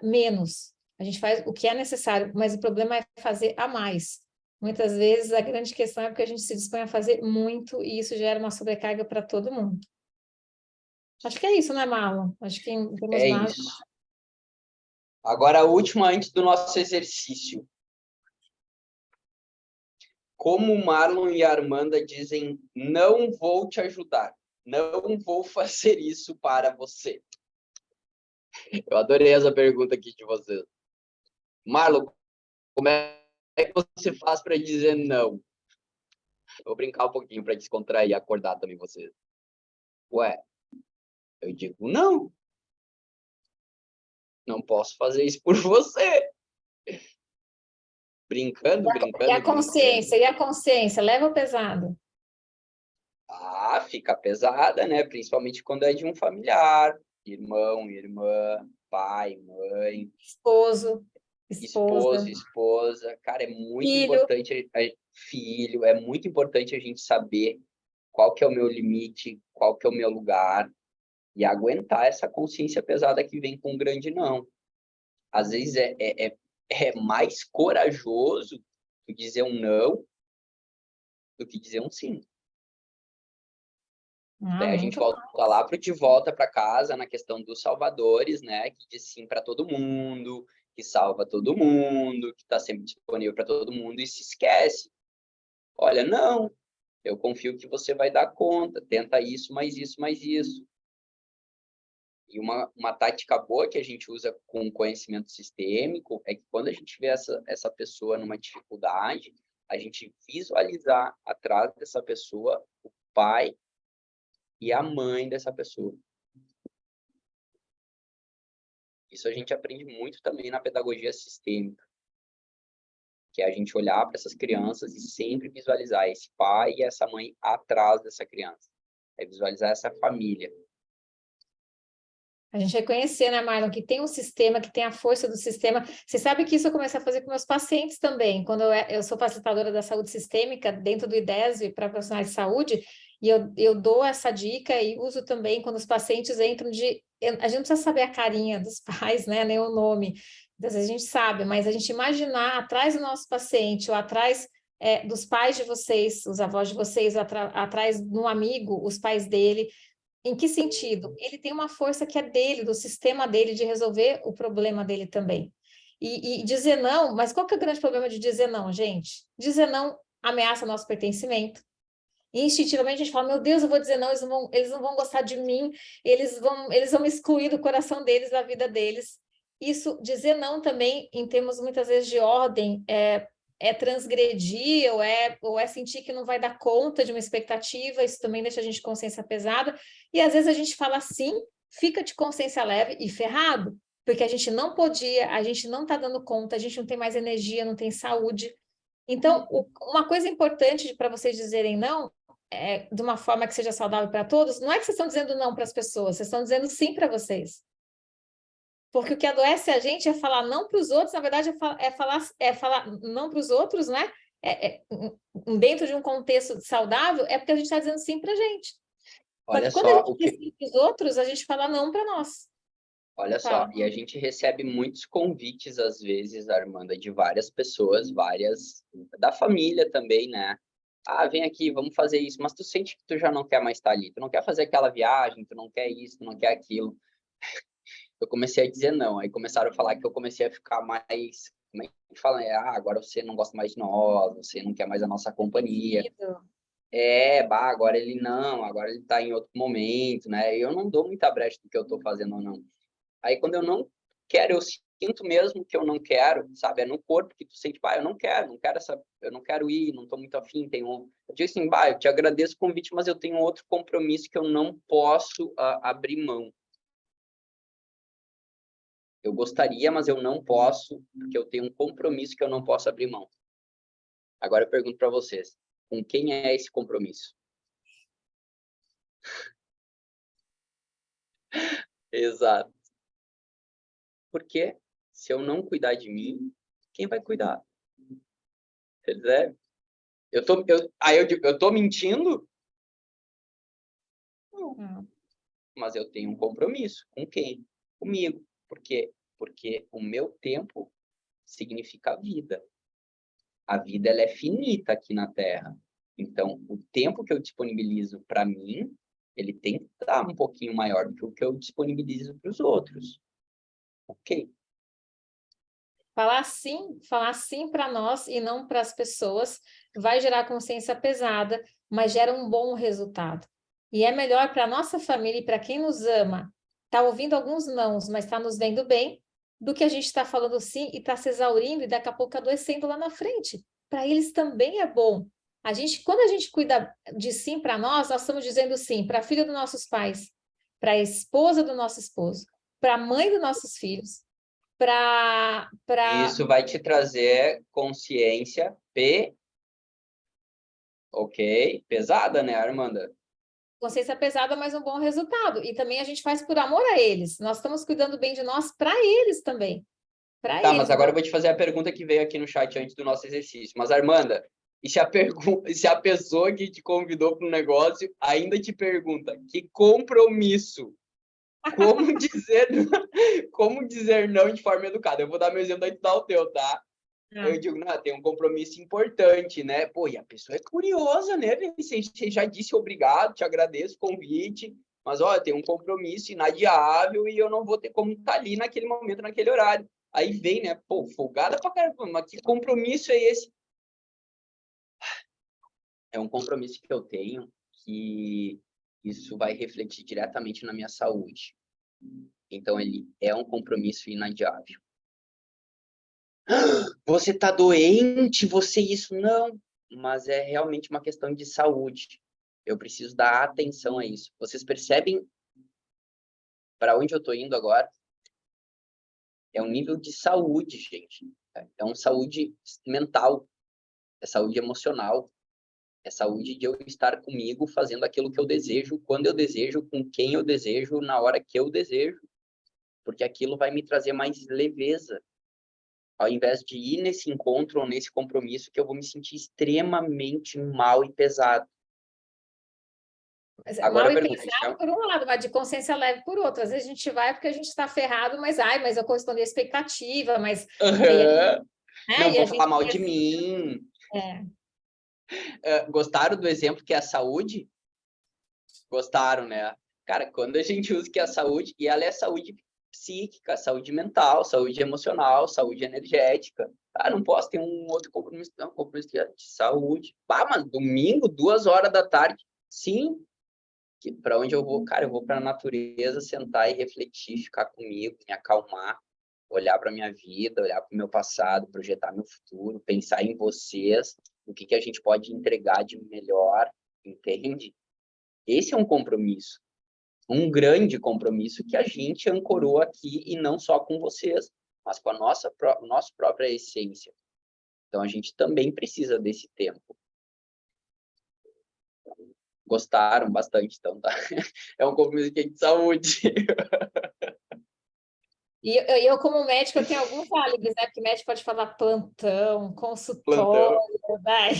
menos, a gente faz o que é necessário, mas o problema é fazer a mais. Muitas vezes a grande questão é porque a gente se dispõe a fazer muito e isso gera uma sobrecarga para todo mundo. Acho que é isso, né, Marlon? Acho que em termos É básicos. isso. Agora, a última antes do nosso exercício. Como o Marlon e a Armanda dizem, não vou te ajudar. Não vou fazer isso para você. Eu adorei essa pergunta aqui de vocês. Marlon, como é que você faz para dizer não? Vou brincar um pouquinho para descontrair e acordar também vocês. Ué, eu digo não. Não posso fazer isso por você. Brincando, E a brincando, brincando. consciência, e a consciência, leva o pesado. Ah, fica pesada, né? Principalmente quando é de um familiar, irmão, irmã, pai, mãe, Esposo, esposo, esposa, esposa. Cara, é muito filho. importante, filho, é muito importante a gente saber qual que é o meu limite, qual que é o meu lugar e aguentar essa consciência pesada que vem com um grande não. Às vezes é mais corajoso tu dizer um não do que dizer um sim. Ah, Daí a gente muito volta lá pro de volta para casa na questão dos salvadores, né? Que diz sim para todo mundo, que salva todo mundo, que está sempre disponível para todo mundo e se esquece. Olha, não, eu confio que você vai dar conta, tenta isso, mais isso, mais isso. E uma tática boa que a gente usa com conhecimento sistêmico é que quando a gente vê essa pessoa numa dificuldade, a gente visualizar atrás dessa pessoa o pai e a mãe dessa pessoa. Isso a gente aprende muito também na pedagogia sistêmica, que é a gente olhar para essas crianças e sempre visualizar esse pai e essa mãe atrás dessa criança. É visualizar essa família. A gente reconhecer, né, Marlon, que tem um sistema, que tem a força do sistema. Você sabe que isso eu comecei a fazer com meus pacientes também. Quando eu sou facilitadora da saúde sistêmica dentro do IDESV para profissionais de saúde, e eu dou essa dica e uso também quando os pacientes entram de... A gente não precisa saber a carinha dos pais, né, nem o nome. Às vezes a gente sabe, mas a gente imaginar atrás do nosso paciente ou atrás dos pais de vocês, os avós de vocês, atrás de um amigo, os pais dele. Em que sentido? Ele tem uma força que é dele, do sistema dele, de resolver o problema dele também. E dizer não, mas qual que é o grande problema de dizer não, gente? Dizer não ameaça nosso pertencimento. E instintivamente a gente fala, meu Deus, eu vou dizer não, eles não vão gostar de mim, eles vão me excluir do coração deles, da vida deles. Isso, dizer não também, em termos muitas vezes de ordem, é transgredir ou é sentir que não vai dar conta de uma expectativa, isso também deixa a gente com consciência pesada, e às vezes a gente fala sim, fica de consciência leve e ferrado, porque a gente não podia, a gente não está dando conta, a gente não tem mais energia, não tem saúde. Então, uma coisa importante para vocês dizerem não, de uma forma que seja saudável para todos, não é que vocês estão dizendo não para as pessoas, vocês estão dizendo sim para vocês. Porque o que adoece a gente é falar não para os outros, na verdade é falar não para os outros, né? Dentro de um contexto saudável, é porque a gente está dizendo sim para a gente. Só Olha que quando a só gente diz sim para os outros, a gente fala não para nós. olha só, Fala. e a gente recebe muitos convites às vezes, Armanda, de várias pessoas, várias da família também, né? Ah, vem aqui, vamos fazer isso, mas tu sente que tu já não quer mais estar ali, tu não quer fazer aquela viagem, tu não quer isso, tu não quer aquilo. Eu comecei a dizer não, aí começaram a falar que eu comecei a ficar mais, como é que fala? Agora você não gosta mais de nós, você não quer mais a nossa companhia. Agora ele não, agora ele tá em outro momento, né? Eu não dou muita brecha do que eu tô fazendo ou não. Aí quando eu não quero, eu sinto mesmo que eu não quero, sabe? É no corpo que tu sente, eu não quero, eu não quero ir, não tô muito afim, eu digo assim, eu te agradeço o convite, mas eu tenho outro compromisso que eu não posso abrir mão. Eu gostaria, mas eu não posso, porque eu tenho um compromisso que eu não posso abrir mão. Agora eu pergunto para vocês, com quem é esse compromisso? Exato. Porque se eu não cuidar de mim, quem vai cuidar? Percebe? Aí eu digo, eu tô mentindo? Não. Mas eu tenho um compromisso. Com quem? Comigo. Por quê? Porque o meu tempo significa vida. A vida ela é finita aqui na Terra. Então, o tempo que eu disponibilizo para mim, ele tem que estar um pouquinho maior do que o que eu disponibilizo para os outros. Ok? Falar sim para nós e não para as pessoas vai gerar consciência pesada, mas gera um bom resultado. E é melhor para a nossa família e para quem nos ama, tá ouvindo alguns nãos, mas está nos vendo bem, do que a gente está falando sim e está se exaurindo e daqui a pouco adoecendo lá na frente. Para eles também é bom. Quando a gente cuida de sim para nós estamos dizendo sim para a filha dos nossos pais, para a esposa do nosso esposo, para a mãe dos nossos filhos, para Isso vai te trazer consciência pesada, né, Armanda? consciência pesada, mas um bom resultado. E também a gente faz por amor a eles. Nós estamos cuidando bem de nós para eles também. Para Tá, eles. mas agora eu vou te fazer a pergunta que veio aqui no chat antes do nosso exercício. Mas, Armanda, e se a pessoa que te convidou para o negócio ainda te pergunta que compromisso, como dizer, como dizer não de forma educada? Eu vou dar meu exemplo antes de dar o teu, tá? Eu digo, não, tem um compromisso importante, né? Pô, e a pessoa é curiosa, né? Você já disse obrigado, te agradeço o convite, mas, olha, tem um compromisso inadiável e eu não vou ter como estar ali naquele momento, naquele horário. Aí vem, né? Pô, folgada pra caramba, mas que compromisso é esse? É um compromisso que eu tenho que isso vai refletir diretamente na minha saúde. Então, ele é um compromisso inadiável. Você tá doente, você isso não, mas é realmente uma questão de saúde. Eu preciso dar atenção a isso. Vocês percebem para onde eu tô indo agora? É um nível de saúde, gente. É uma saúde mental, é saúde emocional, é saúde de eu estar comigo fazendo aquilo que eu desejo, quando eu desejo, com quem eu desejo, na hora que eu desejo, porque aquilo vai me trazer mais leveza, ao invés de ir nesse encontro ou nesse compromisso que eu vou me sentir extremamente mal e pesado. Agora Mal eu e pergunto, pesado por um lado, mas de consciência leve por outro. Às vezes a gente vai porque a gente está ferrado, mas eu correspondi à expectativa, mas uhum. Não e a vou falar gente mal de mim. Gostaram do exemplo que é a saúde? Gostaram, né? Cara, quando a gente usa que é a saúde, e ela é saúde psíquica, saúde mental, saúde emocional, saúde energética. Ah, não posso ter um outro compromisso, não, compromisso de saúde. Ah, mas domingo, 2 horas da tarde. Sim, para onde eu vou? Cara, eu vou para a natureza, sentar e refletir, ficar comigo, me acalmar, olhar para minha vida, olhar para o meu passado, projetar meu futuro, pensar em vocês, o que a gente pode entregar de melhor, entende? Esse é um compromisso, um grande compromisso que a gente ancorou aqui e não só com vocês, mas com a nossa própria essência. Então, a gente também precisa desse tempo. Gostaram bastante, então, tá? É um compromisso de saúde. E eu, como médica, eu tenho alguns álibis, né? Porque médico pode falar plantão, consultório, Plantão. vai.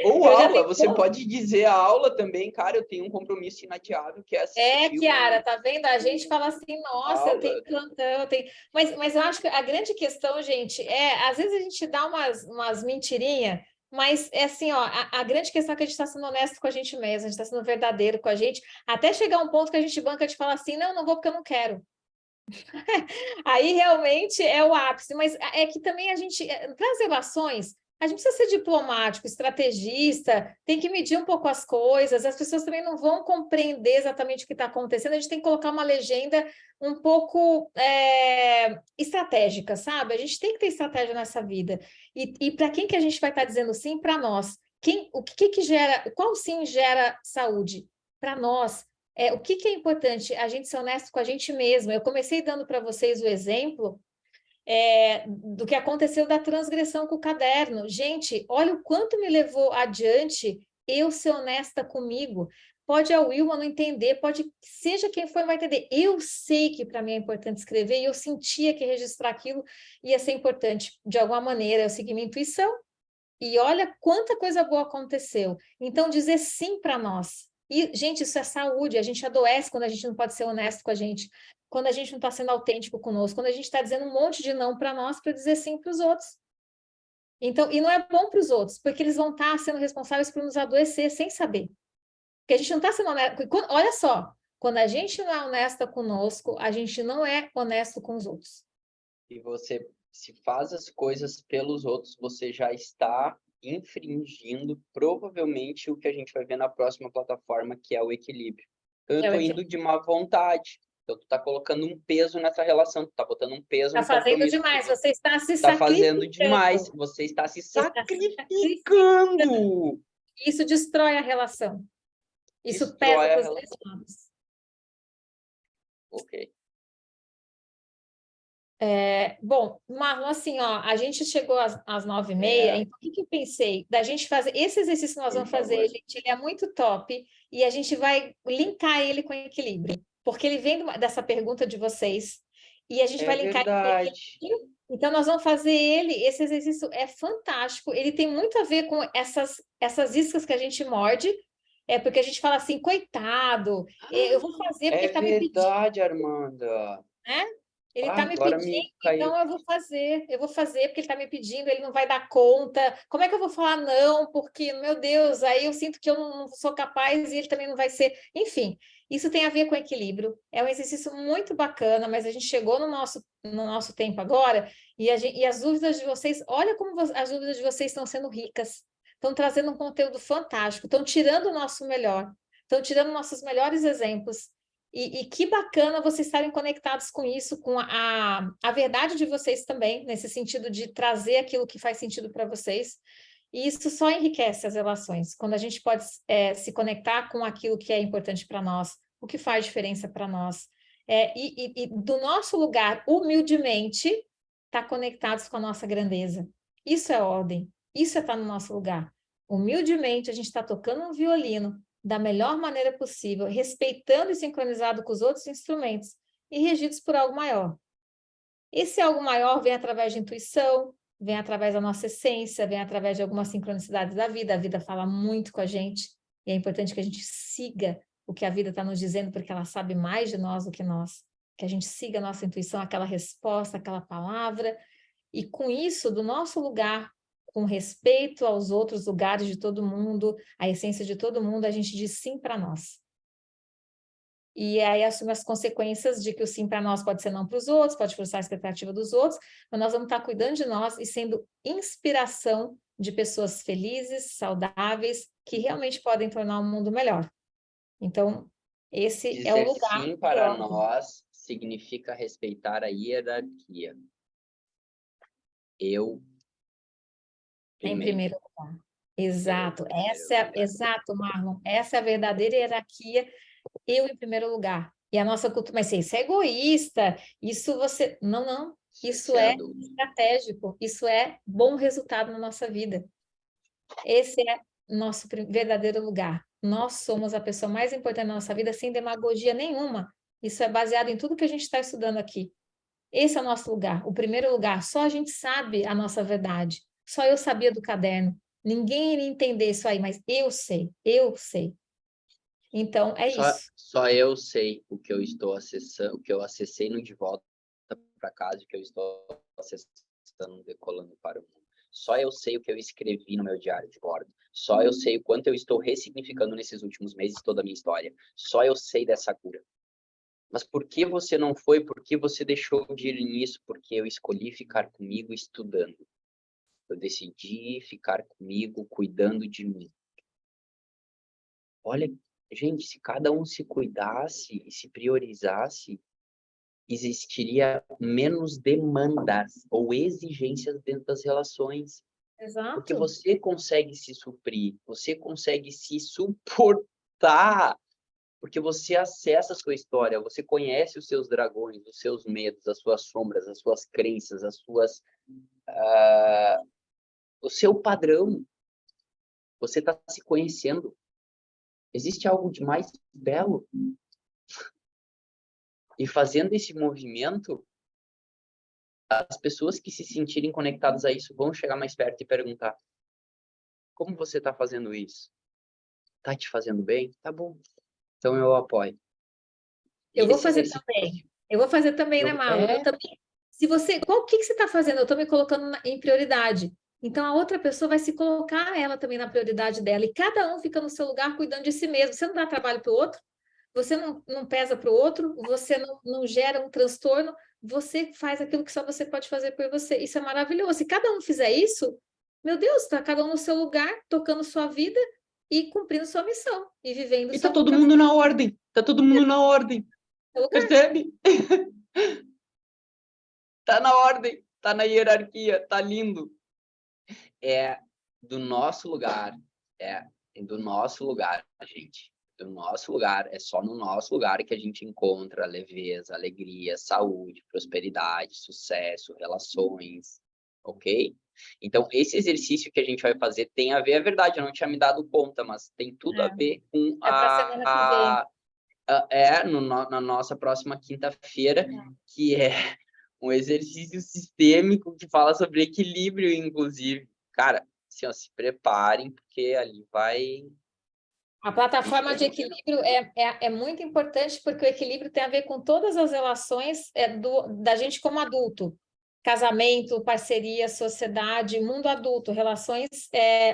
Ou Eu já aula, tenho. você pode dizer a aula também, cara, eu tenho um compromisso inadiável, que é assistir Kiara, uma tá vendo? A gente fala assim, nossa, eu tenho aula. plantão, eu tenho. Mas eu acho que a grande questão, gente, às vezes a gente dá umas mentirinhas, mas é assim, ó, a grande questão é que a gente está sendo honesto com a gente mesmo, a gente está sendo verdadeiro com a gente, até chegar um ponto que a gente banca de falar assim, não vou porque eu não quero. Aí realmente é o ápice, mas é que também a gente, para as relações, a gente precisa ser diplomático, estrategista, tem que medir um pouco as coisas, as pessoas também não vão compreender exatamente o que está acontecendo, a gente tem que colocar uma legenda um pouco estratégica, sabe? A gente tem que ter estratégia nessa vida. E para quem que a gente vai estar dizendo sim? Para nós. O que gera, qual sim gera saúde? Para nós. O que é importante? A gente ser honesto com a gente mesmo. Eu comecei dando para vocês o exemplo do que aconteceu da transgressão com o caderno. Gente, olha o quanto me levou adiante eu ser honesta comigo. Pode a Wilma não entender, pode seja quem for, não vai entender. Eu sei que para mim é importante escrever e eu sentia que registrar aquilo ia ser importante de alguma maneira. Eu segui minha intuição e olha quanta coisa boa aconteceu. Então, dizer sim para nós. E, gente, isso é saúde. A gente adoece quando a gente não pode ser honesto com a gente, quando a gente não está sendo autêntico conosco, quando a gente está dizendo um monte de não para nós para dizer sim para os outros. Então, e não é bom para os outros, porque eles vão estar sendo responsáveis por nos adoecer sem saber. Porque a gente não está sendo honesto. Olha só, quando a gente não é honesta conosco, a gente não é honesto com os outros. E você se faz as coisas pelos outros, você já está infringindo provavelmente o que a gente vai ver na próxima plataforma, que é o equilíbrio. Eu estou indo de má vontade. Então, tu está colocando um peso nessa relação, tu está botando um peso Está no fazendo compromisso. demais, você está se Está fazendo sacrificando. demais, você está se Você está se sacrificando. Isso destrói a relação. Isso Destrói pesa a para os relação. dois lados. Ok. Bom, Marlon, assim, ó, a gente chegou às 9h30, então o que eu pensei? Da gente fazer, esse exercício que nós vamos fazer, gente, ele é muito top, e a gente vai linkar ele com equilíbrio, porque ele vem dessa pergunta de vocês, e a gente vai linkar ele com equilíbrio. Então, nós vamos fazer esse exercício é fantástico, ele tem muito a ver com essas iscas que a gente morde, porque a gente fala assim, coitado, eu vou fazer porque ele está me pedindo. É verdade, Armanda. Né? Ele está me Agora pedindo, me caiu. então eu vou fazer porque ele está me pedindo, ele não vai dar conta. Como é que eu vou falar não? Porque, meu Deus, aí eu sinto que eu não sou capaz e ele também não vai ser. Enfim, isso tem a ver com equilíbrio. É um exercício muito bacana, mas a gente chegou no nosso tempo agora e as dúvidas de vocês, olha como as dúvidas de vocês estão sendo ricas, estão trazendo um conteúdo fantástico, estão tirando o nosso melhor, estão tirando nossos melhores exemplos. E que bacana vocês estarem conectados com isso, com a verdade de vocês também, nesse sentido de trazer aquilo que faz sentido para vocês. E isso só enriquece as relações, quando a gente pode se conectar com aquilo que é importante para nós, o que faz diferença para nós. E do nosso lugar, humildemente, estar conectados com a nossa grandeza. Isso é ordem, isso é estar no nosso lugar. Humildemente, a gente está tocando um violino, da melhor maneira possível, respeitando e sincronizado com os outros instrumentos e regidos por algo maior. Esse algo maior vem através de intuição, vem através da nossa essência, vem através de algumas sincronicidades da vida. A vida fala muito com a gente e é importante que a gente siga o que a vida está nos dizendo, porque ela sabe mais de nós do que nós. Que a gente siga a nossa intuição, aquela resposta, aquela palavra, e com isso, do nosso lugar, com respeito aos outros lugares de todo mundo, a essência de todo mundo, a gente diz sim para nós. E aí assume as consequências de que o sim para nós pode ser não para os outros, pode frustrar a expectativa dos outros, mas nós vamos estar cuidando de nós e sendo inspiração de pessoas felizes, saudáveis, que realmente podem tornar o mundo melhor. Então, esse é o lugar. Dizer sim para nós significa respeitar a hierarquia. Eu em primeiro lugar. Exato. Exato, Marlon. Essa é a verdadeira hierarquia. Eu em primeiro lugar. E a nossa cultura, mas isso é egoísta, isso você... Não. Isso é estratégico, isso é bom resultado na nossa vida. Esse é nosso verdadeiro lugar. Nós somos a pessoa mais importante na nossa vida sem demagogia nenhuma. Isso é baseado em tudo que a gente está estudando aqui. Esse é o nosso lugar, o primeiro lugar. Só a gente sabe a nossa verdade. Só eu sabia do caderno. Ninguém iria entender isso aí, mas eu sei. Então, isso. Só eu sei o que eu estou acessando, o que eu acessei no De Volta para Casa, o que eu estou acessando Decolando para o Mundo. Só eu sei o que eu escrevi no meu diário de bordo. Só eu sei o quanto eu estou ressignificando nesses últimos meses toda a minha história. Só eu sei dessa cura. Mas por que você não foi? Por que você deixou de ir nisso? Porque eu escolhi ficar comigo estudando. Eu decidi ficar comigo cuidando de mim. Olha, gente, se cada um se cuidasse e se priorizasse, existiria menos demandas ou exigências dentro das relações. Exato. Porque você consegue se suprir, você consegue se suportar, porque você acessa a sua história, você conhece os seus dragões, os seus medos, as suas sombras, as suas crenças, o seu padrão. Você está se conhecendo. Existe algo de mais belo. E fazendo esse movimento, as pessoas que se sentirem conectadas a isso vão chegar mais perto e perguntar: como você está fazendo isso? Está te fazendo bem? Tá bom. Então eu apoio. Eu vou fazer também. Eu vou fazer também, né, Marlon? Eu também. Se você, o que você está fazendo? Eu estou me colocando em prioridade. Então a outra pessoa vai se colocar ela também na prioridade dela. E cada um fica no seu lugar cuidando de si mesmo. Você não dá trabalho para o outro? você não pesa para o outro, você não gera um transtorno, você faz aquilo que só você pode fazer por você. Isso é maravilhoso. Se cada um fizer isso, meu Deus, está cada um no seu lugar, tocando sua vida e cumprindo sua missão e vivendo E tá sua todo vocação mundo na ordem. Tá todo mundo na ordem. no lugar. Percebe? Tá na ordem, tá na hierarquia, tá lindo. É do nosso lugar, do nosso lugar, gente. Do nosso lugar, é só no nosso lugar que a gente encontra leveza, alegria, saúde, prosperidade, sucesso, relações, ok? Então, esse exercício que a gente vai fazer tem a ver, é verdade, eu não tinha me dado conta, mas tem tudo a ver com É para a semana que vem. na nossa próxima quinta-feira, que é um exercício sistêmico que fala sobre equilíbrio, inclusive. Cara, assim, ó, se preparem, porque ali vai... A plataforma de equilíbrio é muito importante, porque o equilíbrio tem a ver com todas as relações da gente como adulto. Casamento, parceria, sociedade, mundo adulto, relações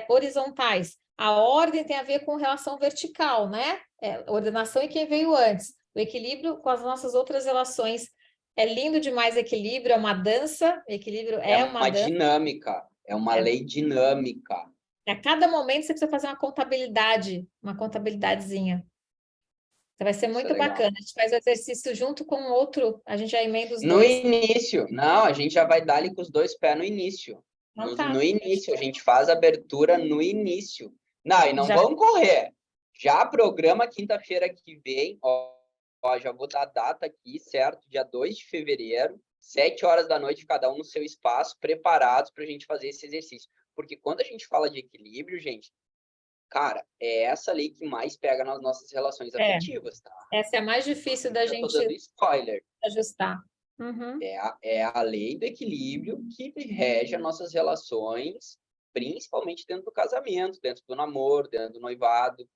horizontais. A ordem tem a ver com relação vertical, né? Ordenação e quem veio antes. O equilíbrio com as nossas outras relações. É lindo demais equilíbrio, é uma dança. Equilíbrio é uma dança. dinâmica, é uma lei dinâmica. A cada momento você precisa fazer uma contabilidadezinha. Então vai ser muito bacana. A gente faz o exercício junto com o outro, a gente já emenda os No dois. início, não, a gente já vai dar ali com os dois pés no início. Então tá. No início, a gente faz a abertura no início. Não, e não Já. vão correr. Já programa quinta-feira que vem, ó, já vou dar a data aqui, certo? Dia 2 de fevereiro, 7 horas da noite, cada um no seu espaço, preparados para a gente fazer esse exercício. Porque quando a gente fala de equilíbrio, gente, cara, é essa lei que mais pega nas nossas relações afetivas, tá? Essa é a mais difícil da Já tô gente dando spoiler. ajustar. Uhum. É a lei do equilíbrio que rege as nossas relações, principalmente dentro do casamento, dentro do namoro, dentro do noivado.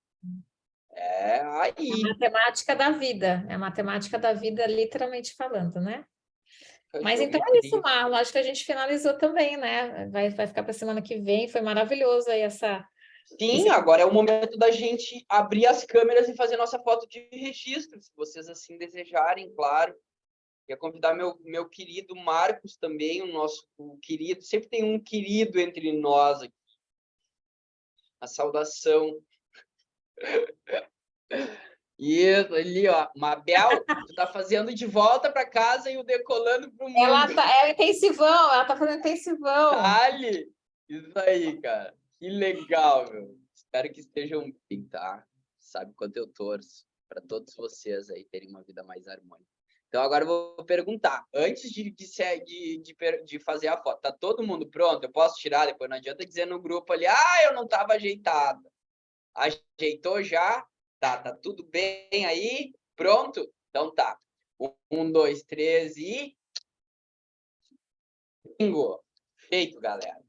É É a aí. matemática da vida. É a matemática da vida, literalmente falando, né? Mas então é isso, Geometria. Marlon. Acho que a gente finalizou também, né? Vai ficar para a semana que vem. Foi maravilhoso aí Sim, agora é o momento da gente abrir as câmeras e fazer nossa foto de registro, se vocês assim desejarem, claro. Ia convidar meu querido Marcos também, o querido. Sempre tem um querido entre nós aqui. A saudação. Isso, ali, ó. Mabel, tu tá fazendo de volta para casa e o decolando pro mundo. É o intensivão, ela tá fazendo intensivão. Dale! Isso aí, cara. Que legal, meu. Espero que estejam bem, tá? Sabe quanto eu torço para todos vocês aí terem uma vida mais harmônica. Então, agora eu vou perguntar. Antes de fazer a foto, tá todo mundo pronto? Eu posso tirar? Depois não adianta dizer no grupo ali, eu não estava ajeitada. Ajeitou já? Tá tudo bem aí? Pronto? Então tá. 1, 2, 3 e... Bingo! Feito, galera.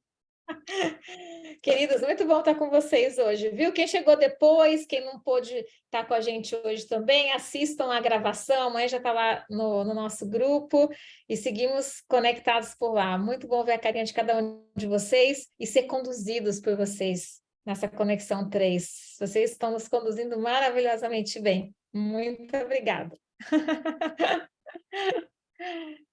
Queridos, muito bom estar com vocês hoje, viu? Quem chegou depois, quem não pôde estar com a gente hoje também, assistam a gravação, amanhã já está lá no nosso grupo e seguimos conectados por lá. Muito bom ver a carinha de cada um de vocês e ser conduzidos por vocês nessa conexão 3. Vocês estão nos conduzindo maravilhosamente bem. Muito obrigada.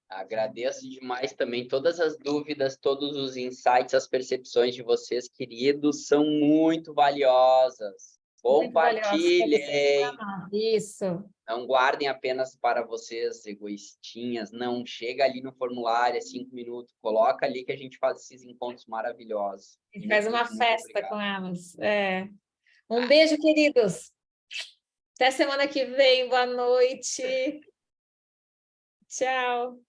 Agradeço demais também todas as dúvidas, todos os insights, as percepções de vocês, queridos, são muito valiosas. Muito valiosa. Compartilhem. Isso. Não guardem apenas para vocês, egoístinhas. Não, chega ali no formulário, 5 minutos, coloca ali que a gente faz esses encontros maravilhosos. E faz uma Muito festa obrigado. com elas. Um beijo, queridos. Até semana que vem. Boa noite. Tchau.